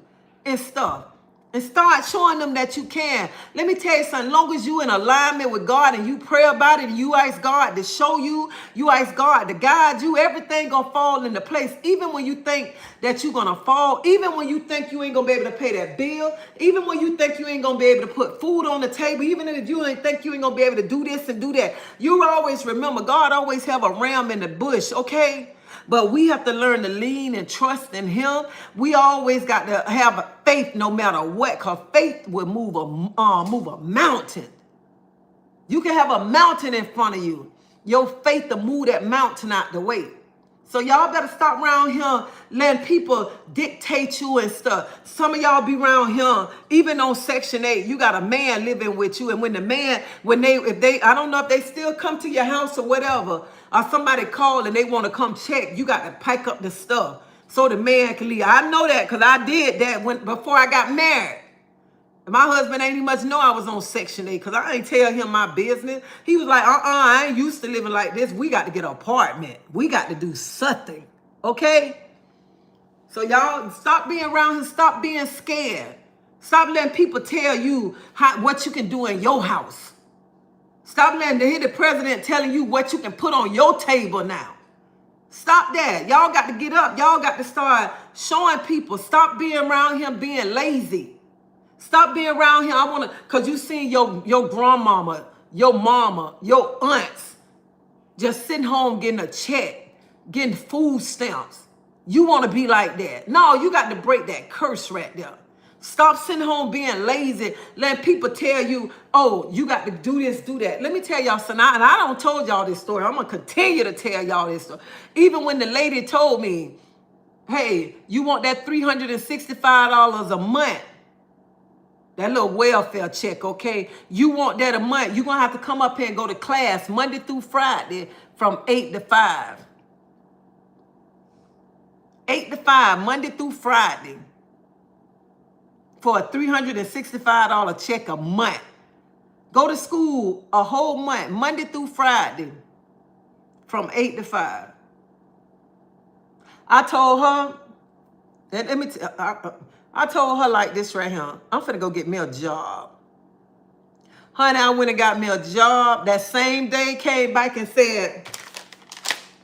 and stuff. And start showing them that you can. Let me tell you something. As long as you in alignment with God and you pray about it, and you ask God to show you, you ask God to guide you, everything gonna fall into place. Even when you think that you're gonna fall, even when you think you ain't gonna be able to pay that bill, even when you think you ain't gonna be able to put food on the table, even if you ain't think you ain't gonna be able to do this and do that, you always remember God always have a ram in the bush, okay? But we have to learn to lean and trust in him. We always got to have faith no matter what, because faith will move a mountain. You can have a mountain in front of you. Your faith to move that mountain out the way. So y'all better stop around here letting people dictate you and stuff. Some of y'all be around here, even on Section 8, you got a man living with you. And when the man, I don't know if they still come to your house or whatever, or somebody call and they want to come check, you got to pack up the stuff so the man can leave. I know that because I did that before I got married. My husband ain't even much know I was on Section 8 because I ain't tell him my business. He was like, I ain't used to living like this. We got to get an apartment. We got to do something, okay? So y'all stop being around here. Stop being scared. Stop letting people tell you what you can do in your house. Stop letting to hear the president telling you what you can put on your table now. Stop that. Y'all got to get up. Y'all got to start showing people. Stop being around him being lazy. Stop being around here. Because you seen your grandmama, your mama, your aunts just sitting home getting a check, getting food stamps. You want to be like that. No, you got to break that curse right there. Stop sitting home being lazy, letting people tell you, oh, you got to do this, do that. Let me tell y'all something, and I don't told y'all this story. I'm going to continue to tell y'all this story. Even when the lady told me, hey, you want that $365 a month, that little welfare check, okay? You want that a month. You're going to have to come up here and go to class Monday through Friday from 8 to 5. 8 to 5, Monday through Friday, for a $365 check a month. Go to school a whole month, Monday through Friday, from 8 to 5. I told her, I told her like this right here. I'm finna go get me a job. Honey, I went and got me a job. That same day came back and said,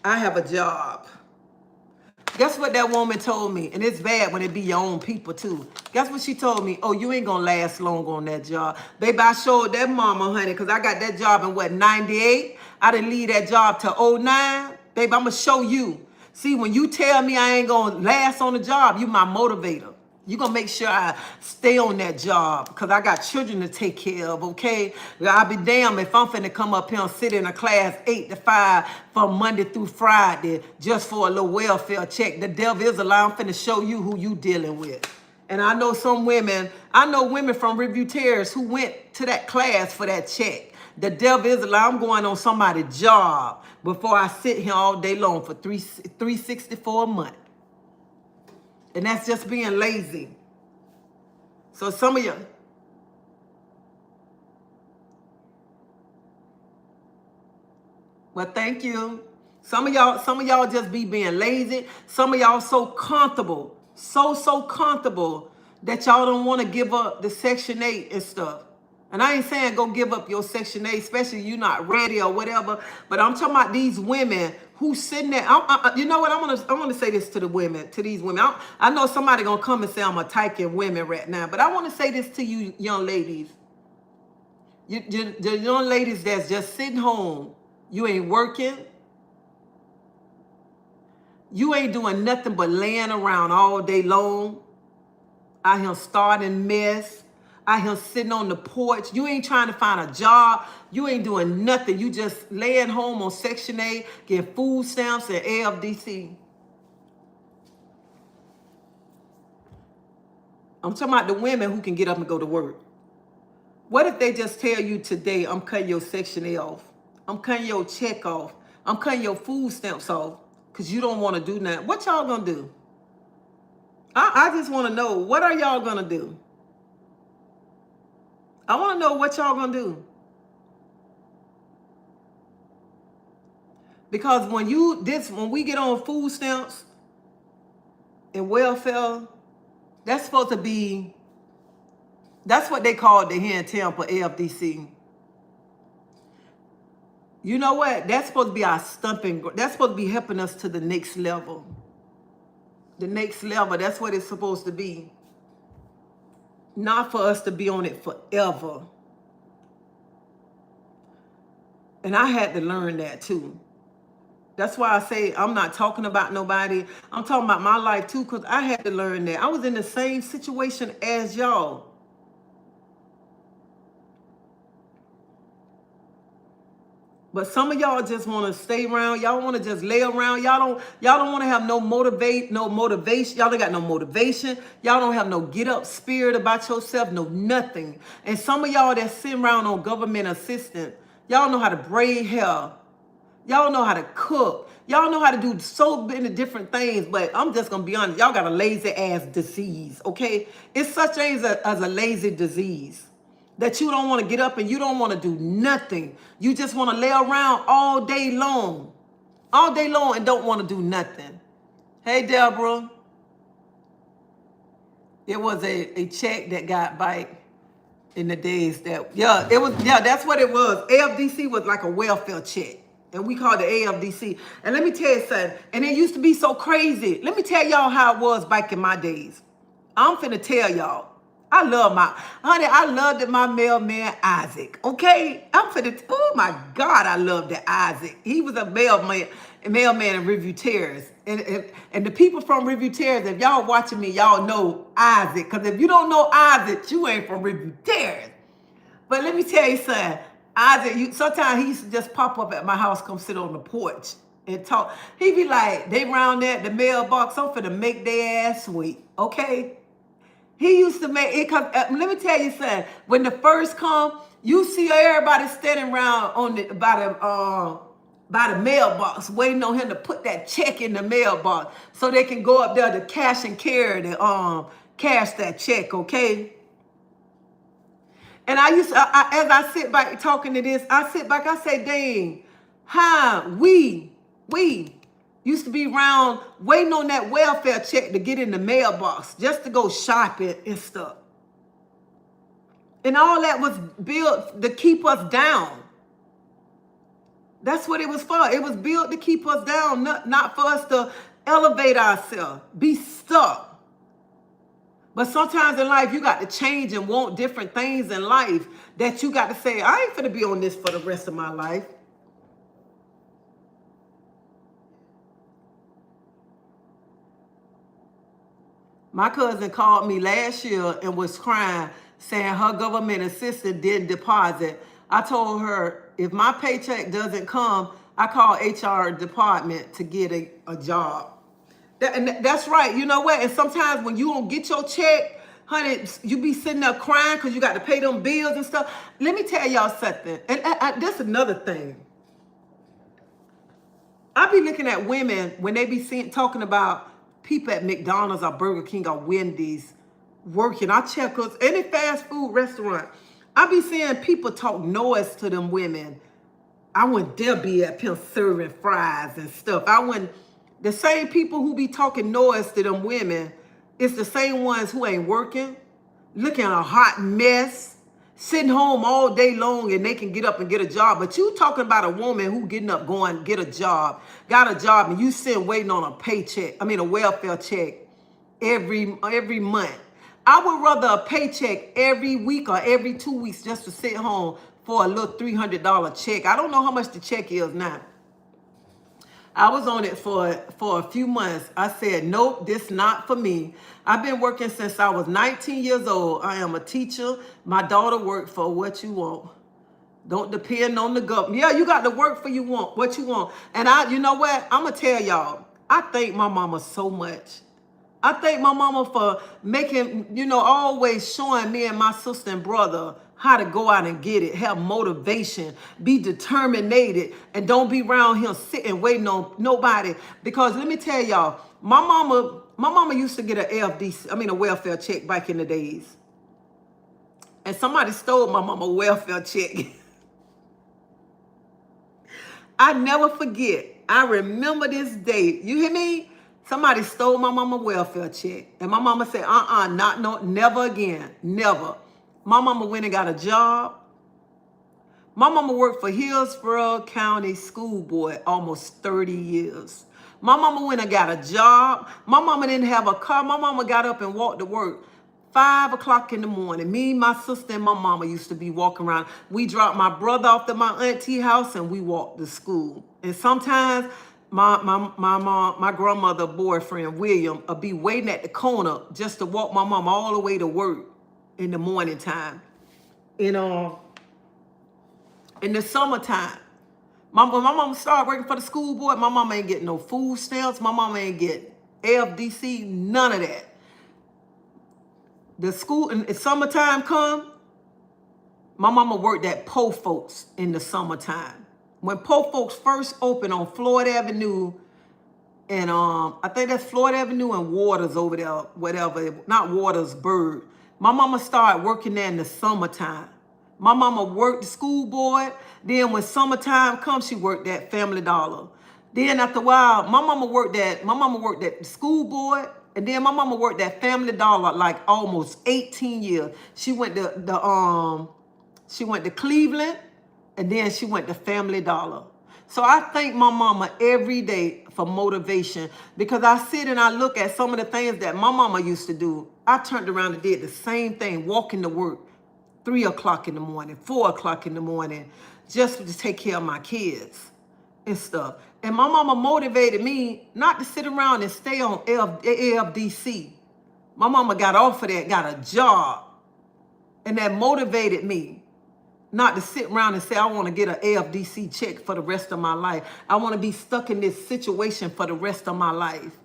I have a job. Guess what that woman told me? And it's bad when it be your own people too. Guess what she told me? Oh, you ain't gonna last long on that job. Baby, I showed that mama, honey, because I got that job in what, 98? I didn't leave that job till 09. Baby, I'm gonna show you. See, when you tell me I ain't gonna last on the job, you my motivator. You're going to make sure I stay on that job because I got children to take care of, okay? I'll be damned if I'm finna come up here and sit in a class 8 to 5 from Monday through Friday just for a little welfare check. The devil is a lie. I'm finna show you who you dealing with. And I know women from Review Terrace who went to that class for that check. The devil is a lie. I'm going on somebody's job before I sit here all day long for $364 a month. And that's just being lazy. So some of you, well, thank you. Some of y'all just be being lazy. Some of y'all so comfortable, so comfortable that y'all don't want to give up the Section 8 and stuff. And I ain't saying go give up your Section 8, especially you're not ready or whatever. But I'm talking about these women who sitting there. You know what? I want to say this to the women, to these women. I know somebody gonna come and say I'm attacking women right now, but I want to say this to you, young ladies. The young ladies that's just sitting home. You ain't working. You ain't doing nothing but laying around all day long. Out here starting mess. out here sitting on the porch. You ain't trying to find a job. You ain't doing nothing. You just laying home on Section 8, getting food stamps and AFDC. I'm talking about the women who can get up and go to work. What if they just tell you today, I'm cutting your Section 8 off. I'm cutting your check off. I'm cutting your food stamps off because you don't want to do nothing. What y'all going to do? I just want to know, what are y'all going to do? I want to know what y'all going to do. Because when we get on food stamps and welfare, that's supposed to be, that's what they call it here in Tampa, AFDC. You know what? That's supposed to be our stumping. That's supposed to be helping us to the next level. The next level, that's what it's supposed to be. Not for us to be on it forever. And I had to learn that too. That's why I say I'm not talking about nobody. I'm talking about my life too, because I had to learn that. I was in the same situation as y'all. But some of y'all just want to stay around. Y'all want to just lay around. Y'all don't want to have no motivation. Y'all don't got no motivation. Y'all don't have no get up spirit about yourself, no nothing. And some of y'all that sit around on government assistance, y'all know how to braid hair. Y'all know how to cook. Y'all know how to do so many different things. But I'm just going to be honest. Y'all got a lazy ass disease, okay? It's such things as a lazy disease. That you don't want to get up and you don't want to do nothing. You just want to lay around all day long. All day long and don't want to do nothing. Hey, Deborah. It was a check that got bite in the days that, that's what it was. AFDC was like a welfare check. And we called it AFDC. And let me tell you something. And it used to be so crazy. Let me tell y'all how it was back in my days. I'm finna tell y'all. I loved my mailman Isaac. Okay, oh my God, I loved that Isaac. He was a mailman in Riverview Terrace, and the people from Riverview Terrace, if y'all watching me, y'all know Isaac. Because if you don't know Isaac, you ain't from Riverview Terrace. But let me tell you something, Isaac. Sometimes he used to just pop up at my house, come sit on the porch and talk. He be like, they round there at the mailbox. I'm finna make their ass wait. Okay. He used to make it come. Let me tell you something. When the first come, you see everybody standing around by the mailbox, waiting on him to put that check in the mailbox, so they can go up there to cash and carry the cash that check. Okay. And I used to, as I sit back talking to this, I sit back. I say, dang, how we used to be around waiting on that welfare check to get in the mailbox just to go shopping and stuff. And all that was built to keep us down. That's what it was for. It was built to keep us down, not for us to elevate ourselves, be stuck. But sometimes in life, you got to change and want different things in life that you got to say, I ain't finna be on this for the rest of my life. My cousin called me last year and was crying, saying her government assistant didn't deposit. I told her, if my paycheck doesn't come, I call HR department to get a job. That's right. You know what? And sometimes when you don't get your check, honey, you be sitting there crying because you got to pay them bills and stuff. Let me tell y'all something. And that's another thing. I be looking at women when they be talking about people at McDonald's or Burger King or Wendy's working. I check us any fast food restaurant. I be seeing people talk noise to them women. I wouldn't dare be at them serving fries and stuff. The same people who be talking noise to them women, it's the same ones who ain't working, looking a hot mess, sitting home all day long and they can get up and get a job. But you talking about a woman who getting up, going, get a job, got a job, and you sitting waiting on a welfare check every month. I would rather a paycheck every week or every 2 weeks just to sit home for a little $300 check. I don't know how much the check is now. I was on it for a few months. I said, nope, this not for me. I've been working since I was 19 years old. I am a teacher. My daughter worked for what you want. Don't depend on the government. Yeah, you got to work for what you want. And you know what? I'm going to tell y'all, I thank my mama so much. I thank my mama for making, always showing me and my sister and brother how to go out and get it, have motivation, be determined, and don't be around here sitting waiting on nobody. Because let me tell y'all, my mama used to get a welfare check back in the days. And somebody stole my mama welfare check. I never forget. I remember this day. You hear me? Somebody stole my mama welfare check. And my mama said, never again. Never. My mama went and got a job. My mama worked for Hillsborough County School Board almost 30 years. My mama went and got a job. My mama didn't have a car. My mama got up and walked to work. 5 o'clock in the morning. Me, my sister, and my mama used to be walking around. We dropped my brother off to my auntie house and we walked to school. And sometimes my grandmother boyfriend, William, would be waiting at the corner just to walk my mama all the way to work in the morning time. In the summertime. When my mama started working for the school board, my mama ain't getting no food stamps. My mama ain't getting FDC, none of that. The school, in summertime come, my mama worked at Po Folks in the summertime. When Po Folks first opened on Floyd Avenue, and I think that's Floyd Avenue and Waters over there, whatever, not Waters, Bird. My mama started working there in the summertime. My mama worked the school board. Then when summertime comes, she worked at Family Dollar. Then after a while, my mama worked at the school board. And then my mama worked at Family Dollar like almost 18 years. She went to Cleveland, and then she went to Family Dollar. So I thank my mama every day for motivation, because I sit and I look at some of the things that my mama used to do. I turned around and did the same thing, walking to work 3 o'clock in the morning, 4 o'clock in the morning, just to take care of my kids and stuff. And my mama motivated me not to sit around and stay on AFDC. My mama got off of that, got a job. And that motivated me not to sit around and say, I want to get an AFDC check for the rest of my life. I want to be stuck in this situation for the rest of my life.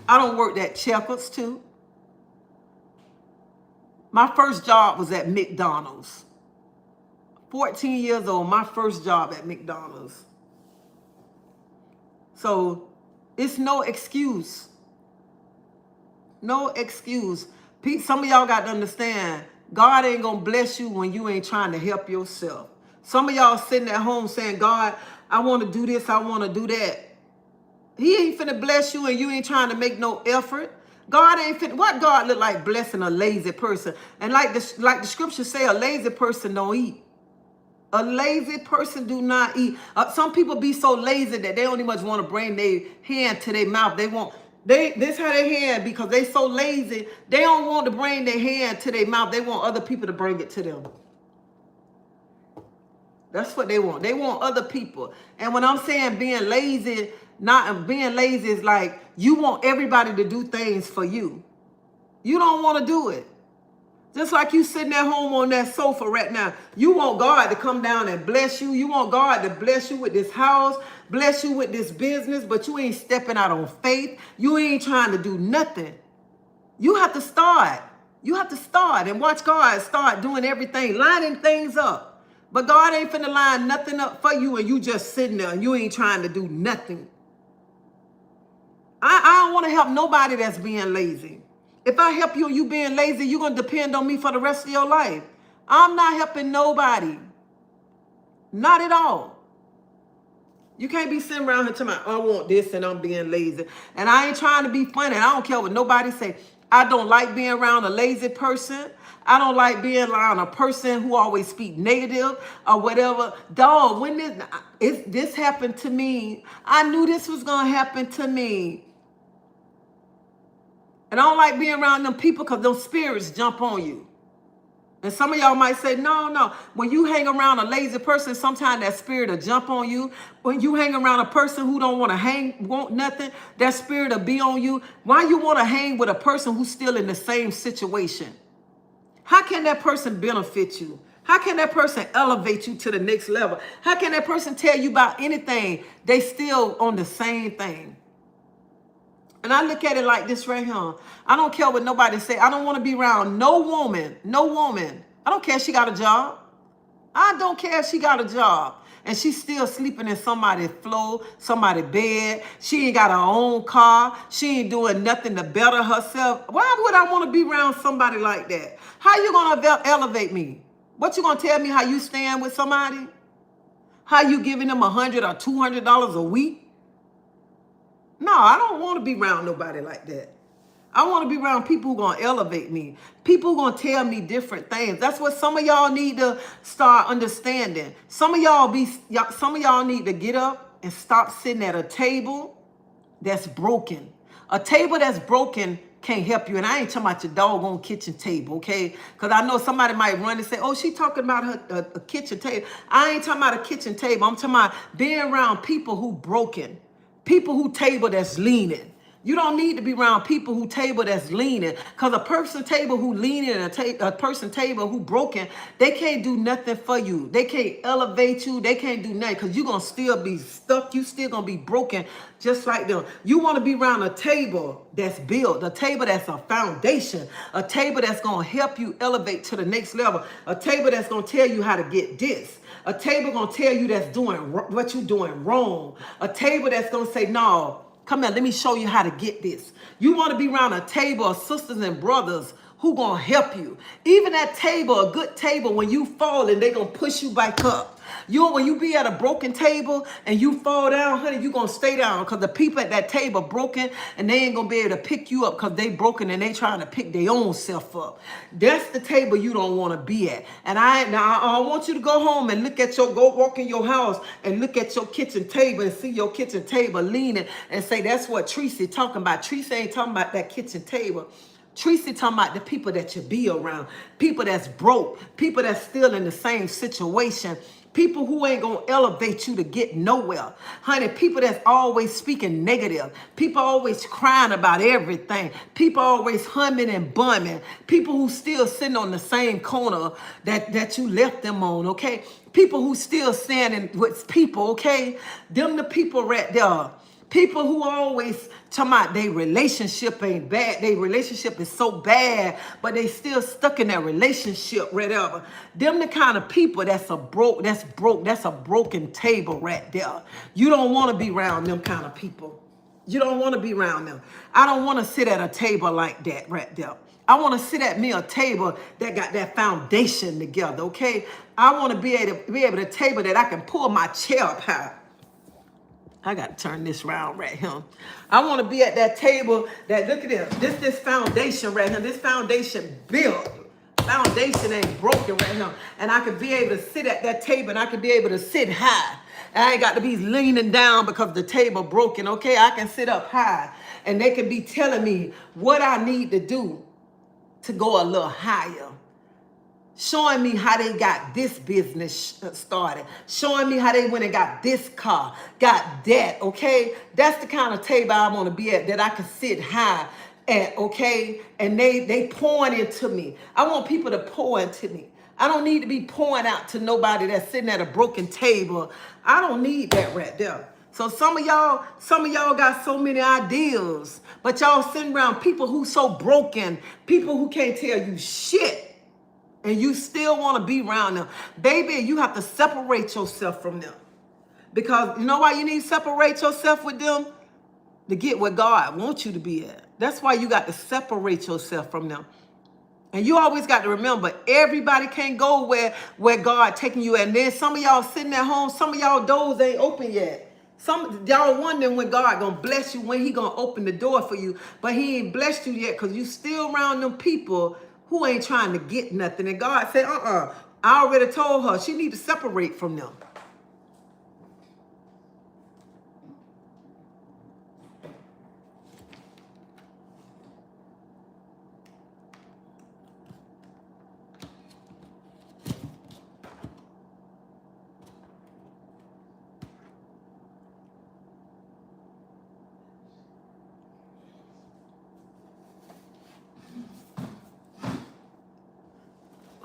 I don't work at Checkers too. My first job was at McDonald's. 14 years old, my first job at McDonald's. So it's no excuse. No excuse. Some of y'all got to understand, God ain't going to bless you when you ain't trying to help yourself. Some of y'all sitting at home saying, God, I want to do this, I want to do that. He ain't finna bless you and you ain't trying to make no effort. God ain't finna. What God look like blessing a lazy person? And like the scriptures say, a lazy person don't eat. A lazy person do not eat. Some people be so lazy that they don't even much want to bring their hand to their mouth. This how their hand, because they so lazy, they don't want to bring their hand to their mouth. They want other people to bring it to them. That's what they want. They want other people. And when I'm saying being lazy, not being lazy is like you want everybody to do things for you. You don't want to do it. Just like you sitting at home on that sofa right now. You want God to come down and bless you. You want God to bless you with this house, bless you with this business, but you ain't stepping out on faith. You ain't trying to do nothing. You have to start. You have to start and watch God start doing everything, lining things up. But God ain't finna line nothing up for you and you just sitting there and you ain't trying to do nothing. I don't want to help nobody that's being lazy. If I help you and you being lazy, you're going to depend on me for the rest of your life. I'm not helping nobody. Not at all. You can't be sitting around here telling me, I want this and I'm being lazy. And I ain't trying to be funny. I don't care what nobody say. I don't like being around a lazy person. I don't like being around a person who always speak negative or whatever. Dog, when this happened to me, I knew this was going to happen to me. And I don't like being around them people because those spirits jump on you. And some of y'all might say, no, no. When you hang around a lazy person, sometimes that spirit will jump on you. When you hang around a person who don't want to want nothing, that spirit will be on you. Why you want to hang with a person who's still in the same situation? How can that person benefit you? How can that person elevate you to the next level? How can that person tell you about anything? They still on the same thing. And I look at it like this right here. I don't care what nobody say. I don't want to be around no woman. No woman. I don't care if she got a job. I don't care if she got a job. And she's still sleeping in somebody's floor, somebody's bed. She ain't got her own car. She ain't doing nothing to better herself. Why would I want to be around somebody like that? How you going to elevate me? What you going to tell me how you stand with somebody? How you giving them $100 or $200 a week? No, I don't want to be around nobody like that. I want to be around people who going to elevate me. People who going to tell me different things. That's what some of y'all need to start understanding. Some of y'all need to get up and stop sitting at a table that's broken. A table that's broken can't help you. And I ain't talking about your doggone kitchen table, okay? Because I know somebody might run and say, oh, she talking about a kitchen table. I ain't talking about a kitchen table. I'm talking about being around people who broken. People who table that's leaning. You don't need to be around people who table that's leaning. Because a person table who leaning and a person table who broken, they can't do nothing for you. They can't elevate you. They can't do nothing because you're going to still be stuck. You still going to be broken just like them. You want to be around a table that's built, a table that's a foundation, a table that's going to help you elevate to the next level, a table that's going to tell you how to get this. A table going to tell you that's doing what you're doing wrong. A table that's going to say, no, come here, let me show you how to get this. You want to be around a table of sisters and brothers who going to help you. Even that table, a good table, when you fall and they going to push you back up. When you be at a broken table and you fall down, honey, you going to stay down because the people at that table broken and they ain't going to be able to pick you up because they broken and they trying to pick their own self up. That's the table you don't want to be at. And I want you to go home and go walk in your house and look at your kitchen table and see your kitchen table leaning and say, that's what Treasie talking about. Treasie ain't talking about that kitchen table. Treasie talking about the people that you be around, people that's broke, people that's still in the same situation, people who ain't gonna elevate you to get nowhere. Honey, people that's always speaking negative, people always crying about everything, people always humming and bumming, people who still sitting on the same corner that you left them on, okay? People who still standing with people, okay? Them the people right there. People who always talking about their relationship ain't bad. Their relationship is so bad, but they still stuck in that relationship, whatever. Them the kind of people that's a broken table right there. You don't want to be around them kind of people. You don't want to be around them. I don't want to sit at a table like that right there. I want to sit at me a table that got that foundation together, okay? I want to be able to a table that I can pull my chair up high. I got to turn this round right here. I want to be at that table that, look at this foundation right here. This foundation built. Foundation ain't broken right here. And I could be able to sit at that table and I could be able to sit high. I ain't got to be leaning down because the table broken, okay? I can sit up high and they can be telling me what I need to do to go a little higher. Showing me how they got this business started. Showing me how they went and got this car, got that, okay? That's the kind of table I want to be at, that I can sit high at, okay? And they pouring into me. I want people to pour into me. I don't need to be pouring out to nobody that's sitting at a broken table. I don't need that right there. So some of y'all got so many ideas, but y'all sitting around people who so broken, people who can't tell you shit. And you still want to be around them. Baby, you have to separate yourself from them. Because you know why you need to separate yourself with them? To get where God wants you to be at. That's why you got to separate yourself from them. And you always got to remember, everybody can't go where God taking you at. And then some of y'all sitting at home, some of y'all doors ain't open yet. Some y'all wondering when God gonna bless you, when he gonna open the door for you. But he ain't blessed you yet because you still around them people who ain't trying to get nothing. And God said, I already told her she need to separate from them.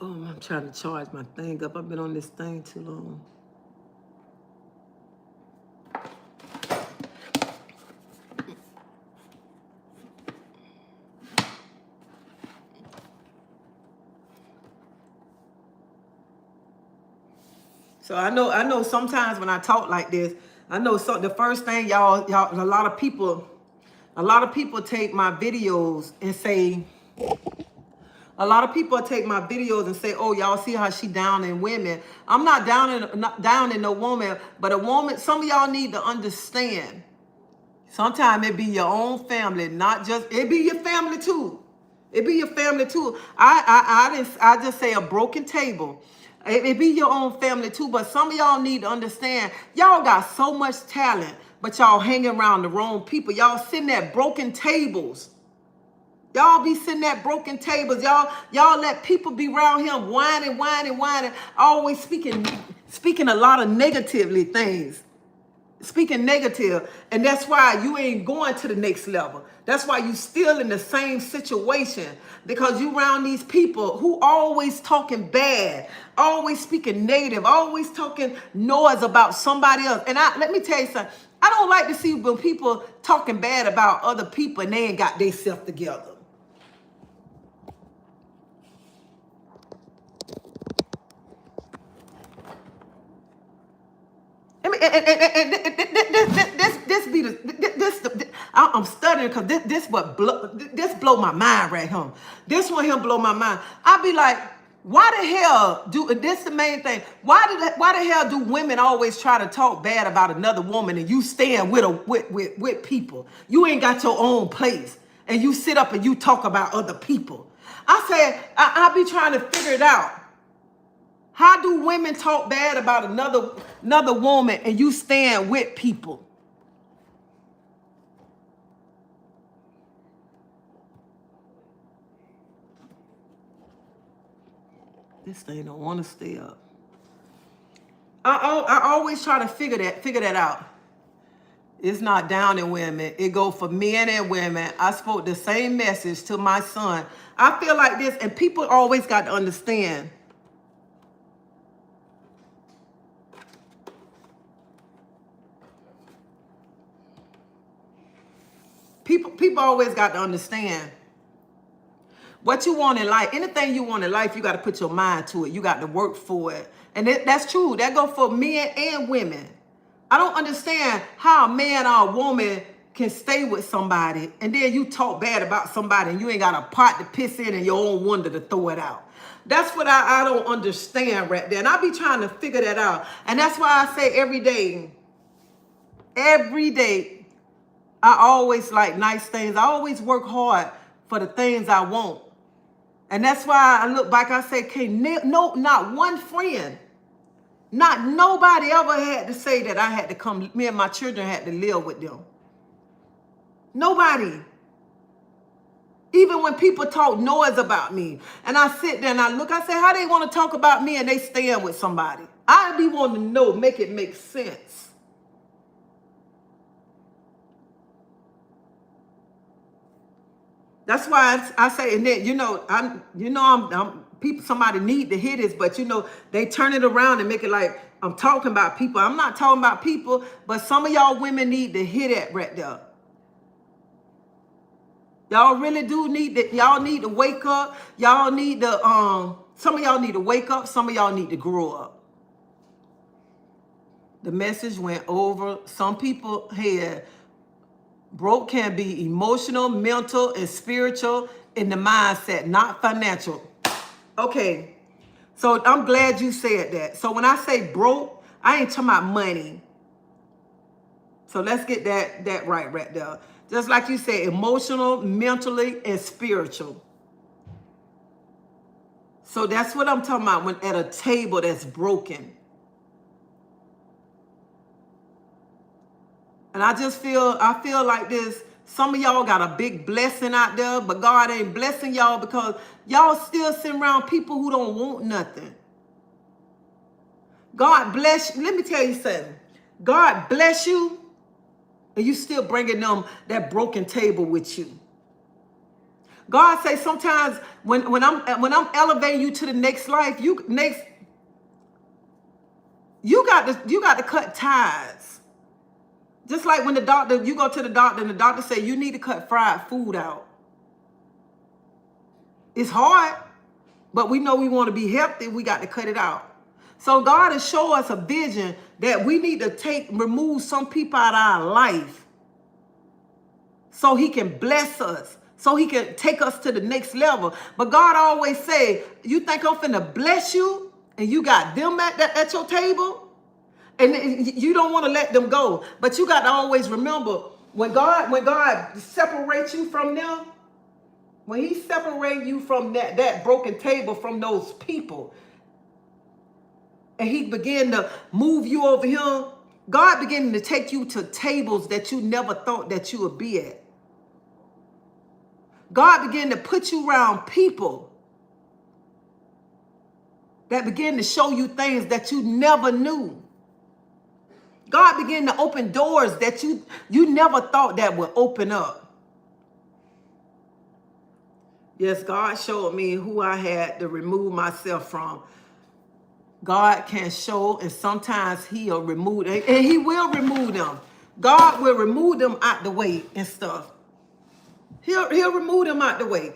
Oh, I'm trying to charge my thing up. I've been on this thing too long. So I know sometimes when I talk like this, I know the first thing y'all, a lot of people take my videos and say, a lot of people take my videos and say, oh, y'all see how she down in women. I'm not down in no woman, but a woman, some of y'all need to understand. Sometimes it be your own family, not just, it be your family too. It be your family too. I just say a broken table. It be your own family too, but some of y'all need to understand, y'all got so much talent, but y'all hanging around the wrong people. Y'all sitting at broken tables. Y'all be sitting at broken tables. Y'all let people be around him whining, always speaking a lot of negatively things. Speaking negative, and that's why you ain't going to the next level. That's why you still in the same situation, because you around these people who always talking bad, always speaking negative, always talking noise about somebody else. And let me tell you something. I don't like to see when people talking bad about other people and they ain't got their self together. I mean, I'm studying because this blow my mind right here. This one here blow my mind. I be like, why the hell do this? The main thing. Why the hell do women always try to talk bad about another woman and you stand with people? You ain't got your own place and you sit up and you talk about other people. I said I be trying to figure it out. How do women talk bad about another woman and you stand with people? This thing don't want to stay up. I always try to figure that out. It's not down in women. It go for men and women. I spoke the same message to my son. I feel like this, and people always got to understand. People always got to understand what you want in life. Anything you want in life, you got to put your mind to it. You got to work for it. And that's true. That go for men and women. I don't understand how a man or a woman can stay with somebody and then you talk bad about somebody and you ain't got a pot to piss in and your own wonder to throw it out. That's what I don't understand right there. And I be trying to figure that out. And that's why I say every day, I always like nice things. I always work hard for the things I want. And that's why I look back, I say, not one friend, not nobody ever had to say that I had to come, me and my children had to live with them. Nobody. Even when people talk noise about me, and I sit there and I look, I say, how they want to talk about me and they stand with somebody? I be wanting to know, make it make sense. That's why I say, and then, people, somebody need to hear this, but they turn it around and make it like I'm talking about people. I'm not talking about people, but some of y'all women need to hear that right there. Y'all really do need to, y'all need to wake up. Y'all need to, some of y'all need to wake up. Some of y'all need to grow up. The message went over some people's head. Broke can be emotional, mental, and spiritual in the mindset, not financial. Okay, so I'm glad you said that. So when I say broke, I ain't talking about money. So let's get that right there. Just like you said, emotional, mentally, and spiritual. So that's what I'm talking about when at a table that's broken. And I feel like this. Some of y'all got a big blessing out there, but God ain't blessing y'all because y'all still sitting around people who don't want nothing. God bless you. Let me tell you something. God bless you, and you still bringing them that broken table with you. God say sometimes when I'm elevating you to the next life, you got to cut ties. Just like when you go to the doctor and the doctor say you need to cut fried food out. It's hard, but we know we want to be healthy. We got to cut it out. So God has shown us a vision that we need to remove some people out of our life so he can bless us, so he can take us to the next level. But God always say, you think I'm finna bless you and you got them at your table? And you don't want to let them go. But you got to always remember, when God separates you from them, when he separates you from that broken table, from those people, and he began to move you over here, God began to take you to tables that you never thought that you would be at. God began to put you around people that began to show you things that you never knew. God began to open doors that you never thought that would open up. Yes, God showed me who I had to remove myself from. God can show, and sometimes he'll remove them, and he will remove them. God will remove them out the way and stuff. He'll remove them out the way.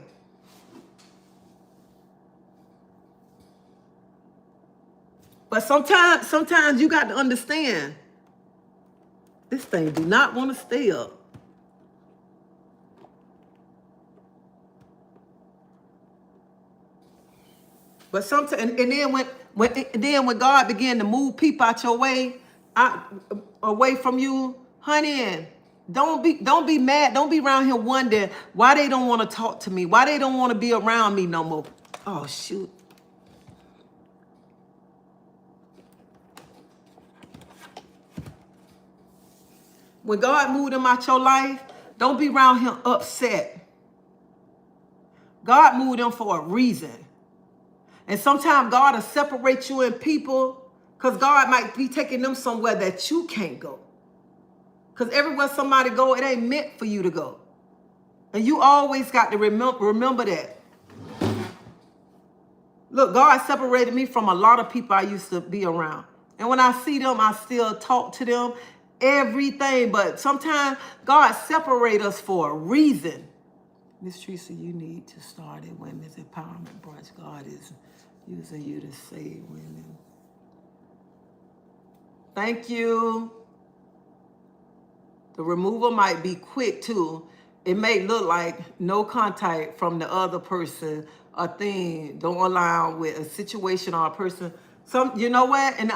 But sometimes you got to understand, this thing do not want to stay up. But sometimes, and then when God began to move people out your way, away from you, honey, don't be mad. Don't be around here wondering why they don't want to talk to me, why they don't want to be around me no more. Oh shoot. When God moved them out your life, don't be around him upset. God moved them for a reason. And sometimes God will separate you and people because God might be taking them somewhere that you can't go. Because everywhere somebody go, it ain't meant for you to go. And you always got to remember that. Look, God separated me from a lot of people I used to be around. And when I see them, I still talk to them, everything. But sometimes God separates us for a reason. Miss Treasie, you need to start a women's empowerment brunch. God is using you to save women. Thank you. The removal might be quick too. It may look like no contact from the other person, a thing. Don't allow with a situation or a person. You know what? And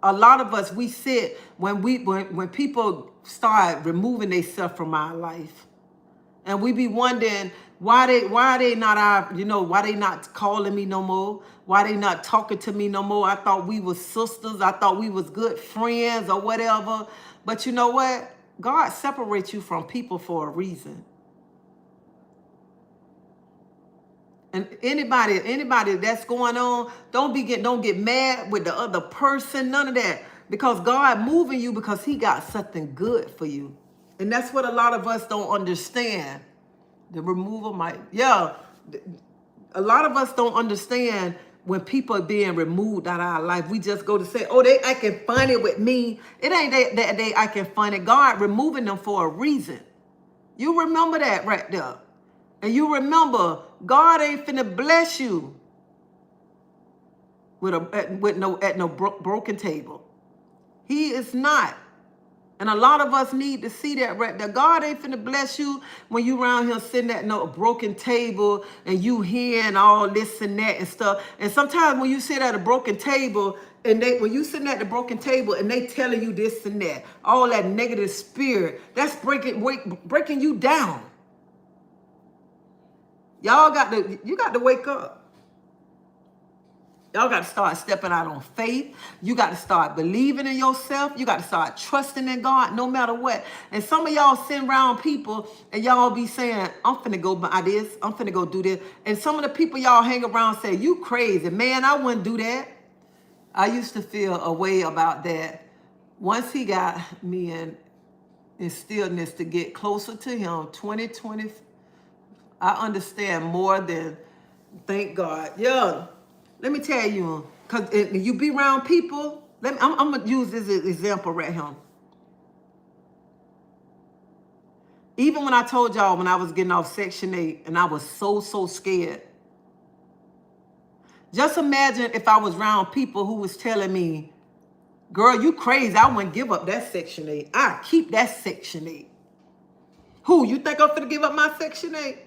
a lot of us, we sit when people start removing themselves from our life. And we be wondering why they not calling me no more? Why they not talking to me no more? I thought we was sisters. I thought we was good friends or whatever. But you know what? God separates you from people for a reason. And anybody that's going on, don't get mad with the other person, none of that. Because God moving you because he got something good for you. And that's what a lot of us don't understand. The removal might, a lot of us don't understand when people are being removed out of our life. We just go to say, oh, they acting funny with me. It ain't that they acting funny. God removing them for a reason. You remember that right there. And you remember, God ain't finna bless you at no broken table. He is not. And a lot of us need to see that right there. God ain't finna bless you when you around here sitting at no broken table and you hearing all this and that and stuff. And sometimes when you sit at a broken table and when you sitting at the broken table and they telling you this and that, all that negative spirit, that's breaking you down. You got to wake up. Y'all got to start stepping out on faith. You got to start believing in yourself. You got to start trusting in God no matter what. And some of y'all sitting around people and y'all be saying, I'm finna go buy this. I'm finna go do this. And some of the people y'all hang around say, you crazy. Man, I wouldn't do that. I used to feel a way about that. Once he got me in stillness to get closer to him, I understand more than, thank God. Yeah, let me tell you, because you be around people, I'm going to use this example right here. Even when I told y'all when I was getting off Section 8 and I was so scared. Just imagine if I was around people who was telling me, girl, you crazy. I wouldn't give up that Section 8. I keep that Section 8. Who, you think I'm finna give up my Section 8?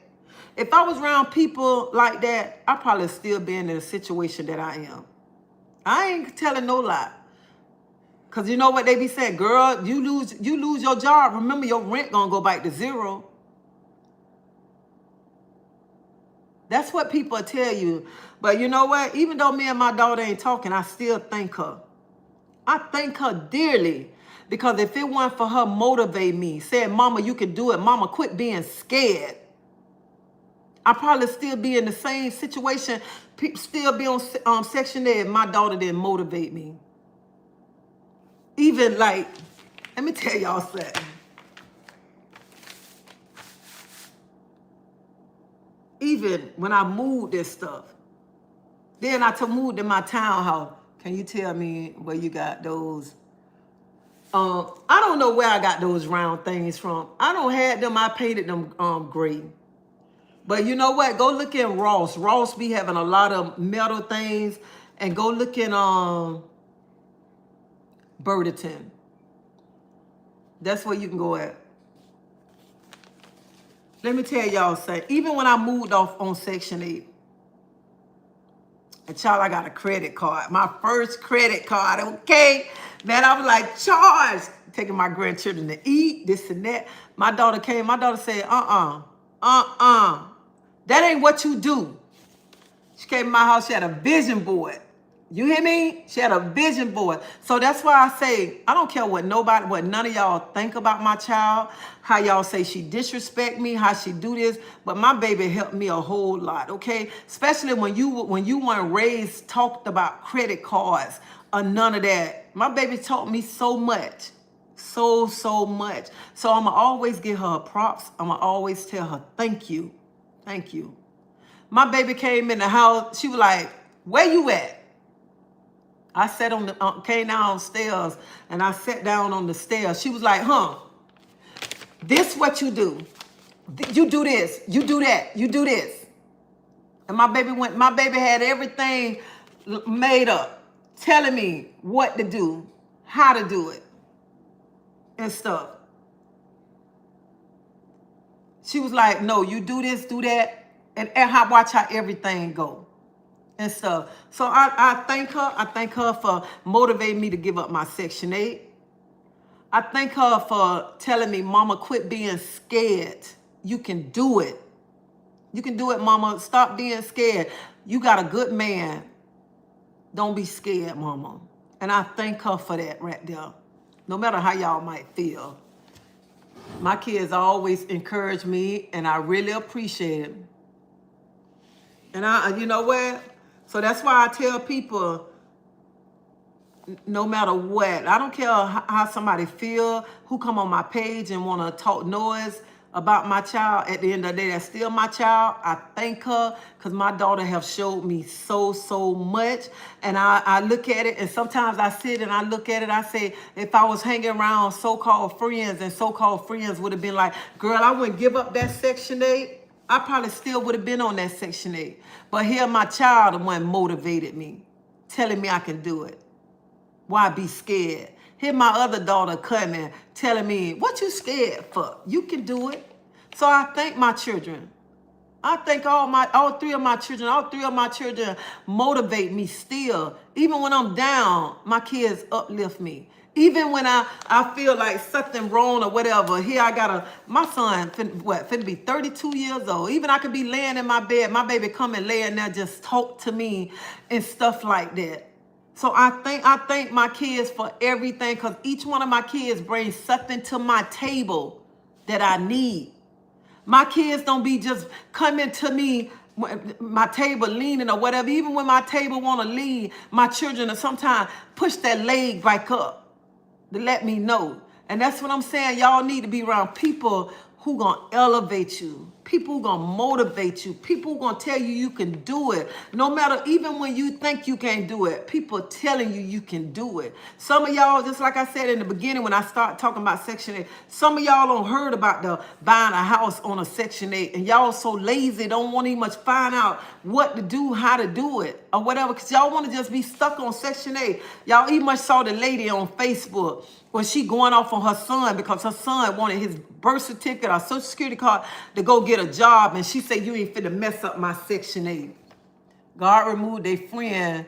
If I was around people like that, I'd probably still be in the situation that I am. I ain't telling no lie. Because you know what they be saying? Girl, you lose your job. Remember, your rent gonna go back to zero. That's what people tell you. But you know what? Even though me and my daughter ain't talking, I still thank her. I thank her dearly. Because if it weren't for her motivate me, saying, Mama, you can do it. Mama, quit being scared. I'd probably still be in the same situation. Still be on Section 8 if my daughter didn't motivate me. Even like, let me tell y'all something. Even when I moved this stuff, then I moved in my townhouse. Can you tell me where you got those? I don't know where I got those round things from. I don't have them. I painted them gray. But you know what? Go look in Ross. Ross be having a lot of metal things. And go look in Burlington. That's where you can go at. Let me tell y'all something. Even when I moved off on Section 8, and child, I got a credit card. My first credit card, okay? Man, I was like, charged. Taking my grandchildren to eat, this and that. My daughter came. My daughter said, that ain't what you do. She came to my house. She had a vision board. You hear me? She had a vision board. So that's why I say, I don't care what none of y'all think about my child, how y'all say she disrespect me, how she do this, but my baby helped me a whole lot, okay? Especially when you weren't raised, talked about credit cards or none of that. My baby taught me so much. So much. So I'm going to always give her props. I'm going to always tell her, thank you. Thank you. My baby came in the house. She was like, where you at? I sat on the, came downstairs and I sat down on the stairs. She was like, this what you do. You do this, you do that, you do this. And my baby had everything made up, telling me what to do, how to do it, and stuff. She was like, no, you do this, do that, and watch how everything go. And stuff. So I thank her. I thank her for motivating me to give up my Section 8. I thank her for telling me, Mama, quit being scared. You can do it. You can do it, Mama. Stop being scared. You got a good man. Don't be scared, Mama. And I thank her for that right there. No matter how y'all might feel. My kids always encourage me, and I really appreciate it. And you know what? So that's why I tell people, no matter what, I don't care how somebody feel, who come on my page and want to talk noise about my child. At the end of the day, that's still my child. I thank her because my daughter have showed me so much. And I look at it, and sometimes I sit and I look at it. I say, if I was hanging around so-called friends, and so-called friends would have been like, girl, I wouldn't give up that Section 8. I probably still would have been on that Section 8. But here my child, the one motivated me, telling me I can do it. Why be scared? Here my other daughter coming, telling me, what you scared for? You can do it. So I thank my children. I thank all three of my children. All three of my children motivate me still. Even when I'm down, my kids uplift me. Even when I feel like something wrong or whatever, here I got my son, finna be 32 years old. Even I could be laying in my bed, my baby come and lay in there, just talk to me and stuff like that. So I thank my kids for everything, because each one of my kids brings something to my table that I need. My kids don't be just coming to me, my table leaning or whatever. Even when my table want to lean, my children sometimes push that leg back up to let me know. And that's what I'm saying. Y'all need to be around people who gonna elevate you. People gonna motivate you. People gonna tell you you can do it. No matter, even when you think you can't do it, people telling you can do it. Some of y'all, just like I said in the beginning when I start talking about Section 8, some of y'all don't heard about the buying a house on a Section 8, and y'all so lazy, don't want to even much find out what to do, how to do it, or whatever, because y'all want to just be stuck on Section 8. Y'all even much saw the lady on Facebook when she going off on her son because her son wanted his birth certificate or social security card to go get a job, and she said, you ain't finna mess up my Section 8. God removed a friend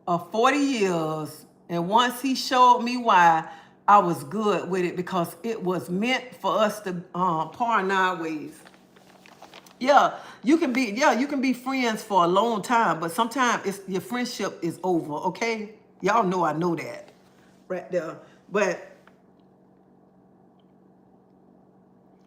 of 40 years, and once he showed me why, I was good with it because it was meant for us to part in our ways. You can be friends for a long time, but sometimes your friendship is over, okay? Y'all know I know that right there. But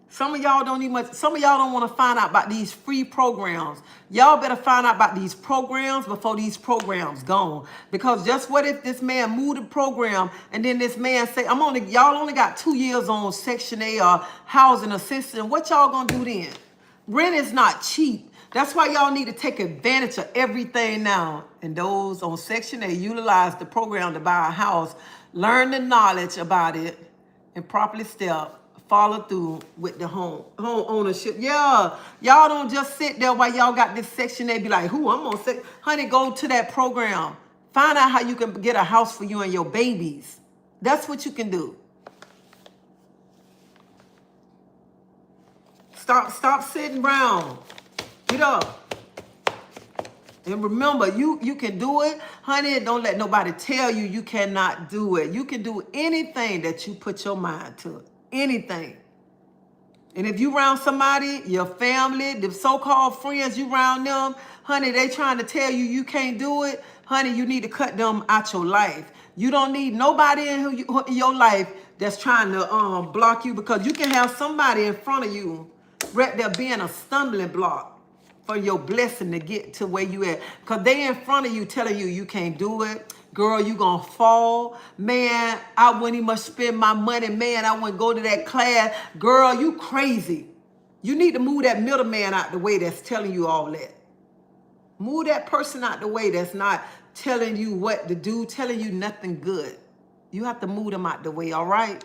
some of y'all don't want to find out about these free programs. Y'all better find out about these programs before these programs gone. Because just what if this man moved the program and then this man say, y'all only got 2 years on Section 8 or housing assistance. What y'all gonna do then? Rent is not cheap. That's why y'all need to take advantage of everything now. And those on Section 8 utilize the program to buy a house, learn the knowledge about it, and properly follow through with the home ownership. Yeah, y'all don't just sit there while y'all got this Section 8 be like, who I'm gonna say, honey, go to that program. Find out how you can get a house for you and your babies. That's what you can do. Stop sitting around. Get up. And remember, you can do it. Honey, don't let nobody tell you you cannot do it. You can do anything that you put your mind to. Anything. And if you around somebody, your family, the so-called friends, you around them, honey, they trying to tell you you can't do it, honey, you need to cut them out your life. You don't need nobody in your life that's trying to block you, because you can have somebody in front of you right there being a stumbling block for your blessing to get to where you at. Because they in front of you telling you you can't do it. Girl, you gonna fall. Man, I wouldn't even spend my money. Man, I wouldn't go to that class. Girl, you crazy. You need to move that middleman out the way that's telling you all that. Move that person out the way that's not telling you what to do, telling you nothing good. You have to move them out the way, all right?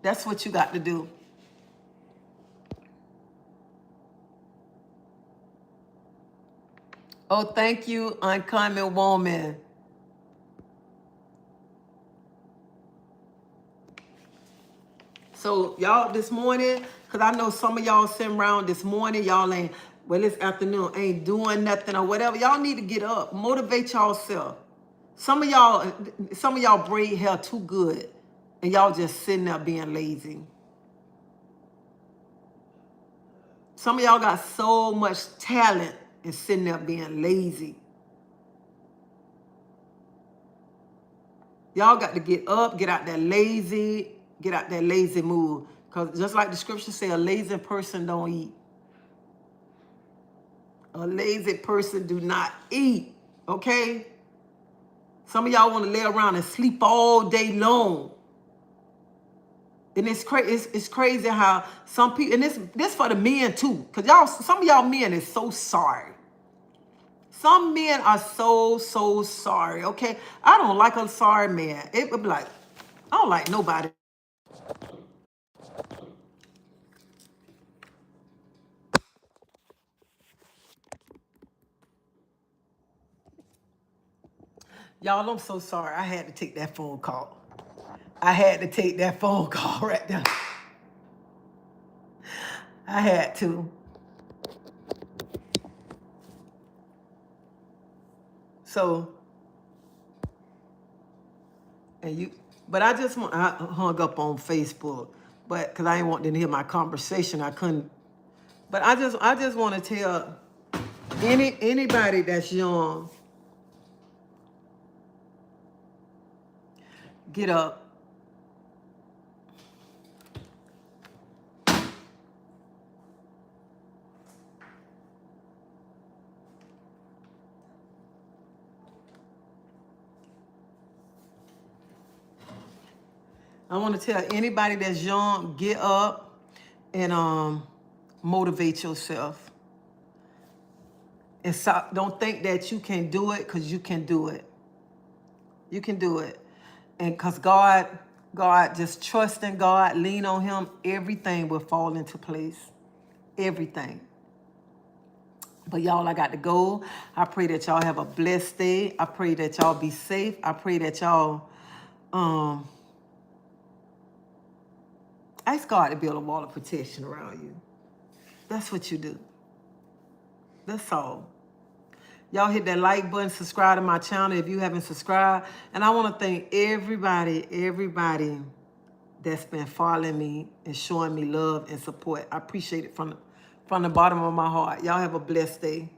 That's what you got to do. Oh, thank you, Uncommon Woman. So y'all this morning, because I know some of y'all sitting around this morning, y'all ain't, well, this afternoon ain't doing nothing or whatever. Y'all need to get up, motivate y'allself. Some of y'all braid hair too good, and y'all just sitting there being lazy. Some of y'all got so much talent and sitting there being lazy. Y'all got to get up, get out that lazy mood. Because just like the scripture say, a lazy person don't eat. A lazy person do not eat, okay? Some of y'all want to lay around and sleep all day long. And it's crazy how some people, and this for the men too, because some of y'all men is so sorry. Some men are so sorry, okay? I don't like a sorry man. It would be like, I don't like nobody. Y'all, I'm so sorry. I had to take that phone call. I had to take that phone call right there. I had to. So, but I hung up on Facebook, but because I didn't want them to hear my conversation, I couldn't. But I just want to tell anybody that's young, get up. I want to tell anybody that's young, get up and motivate yourself. And so, don't think that you can do it, because you can do it. You can do it. And because God, just trust in God, lean on him, everything will fall into place. Everything. But y'all, I got to go. I pray that y'all have a blessed day. I pray that y'all be safe. I pray that y'all ask God to build a wall of protection around you. That's what you do. That's all. Y'all hit that like button, subscribe to my channel if you haven't subscribed. And I want to thank everybody that's been following me and showing me love and support. I appreciate it from the bottom of my heart. Y'all have a blessed day.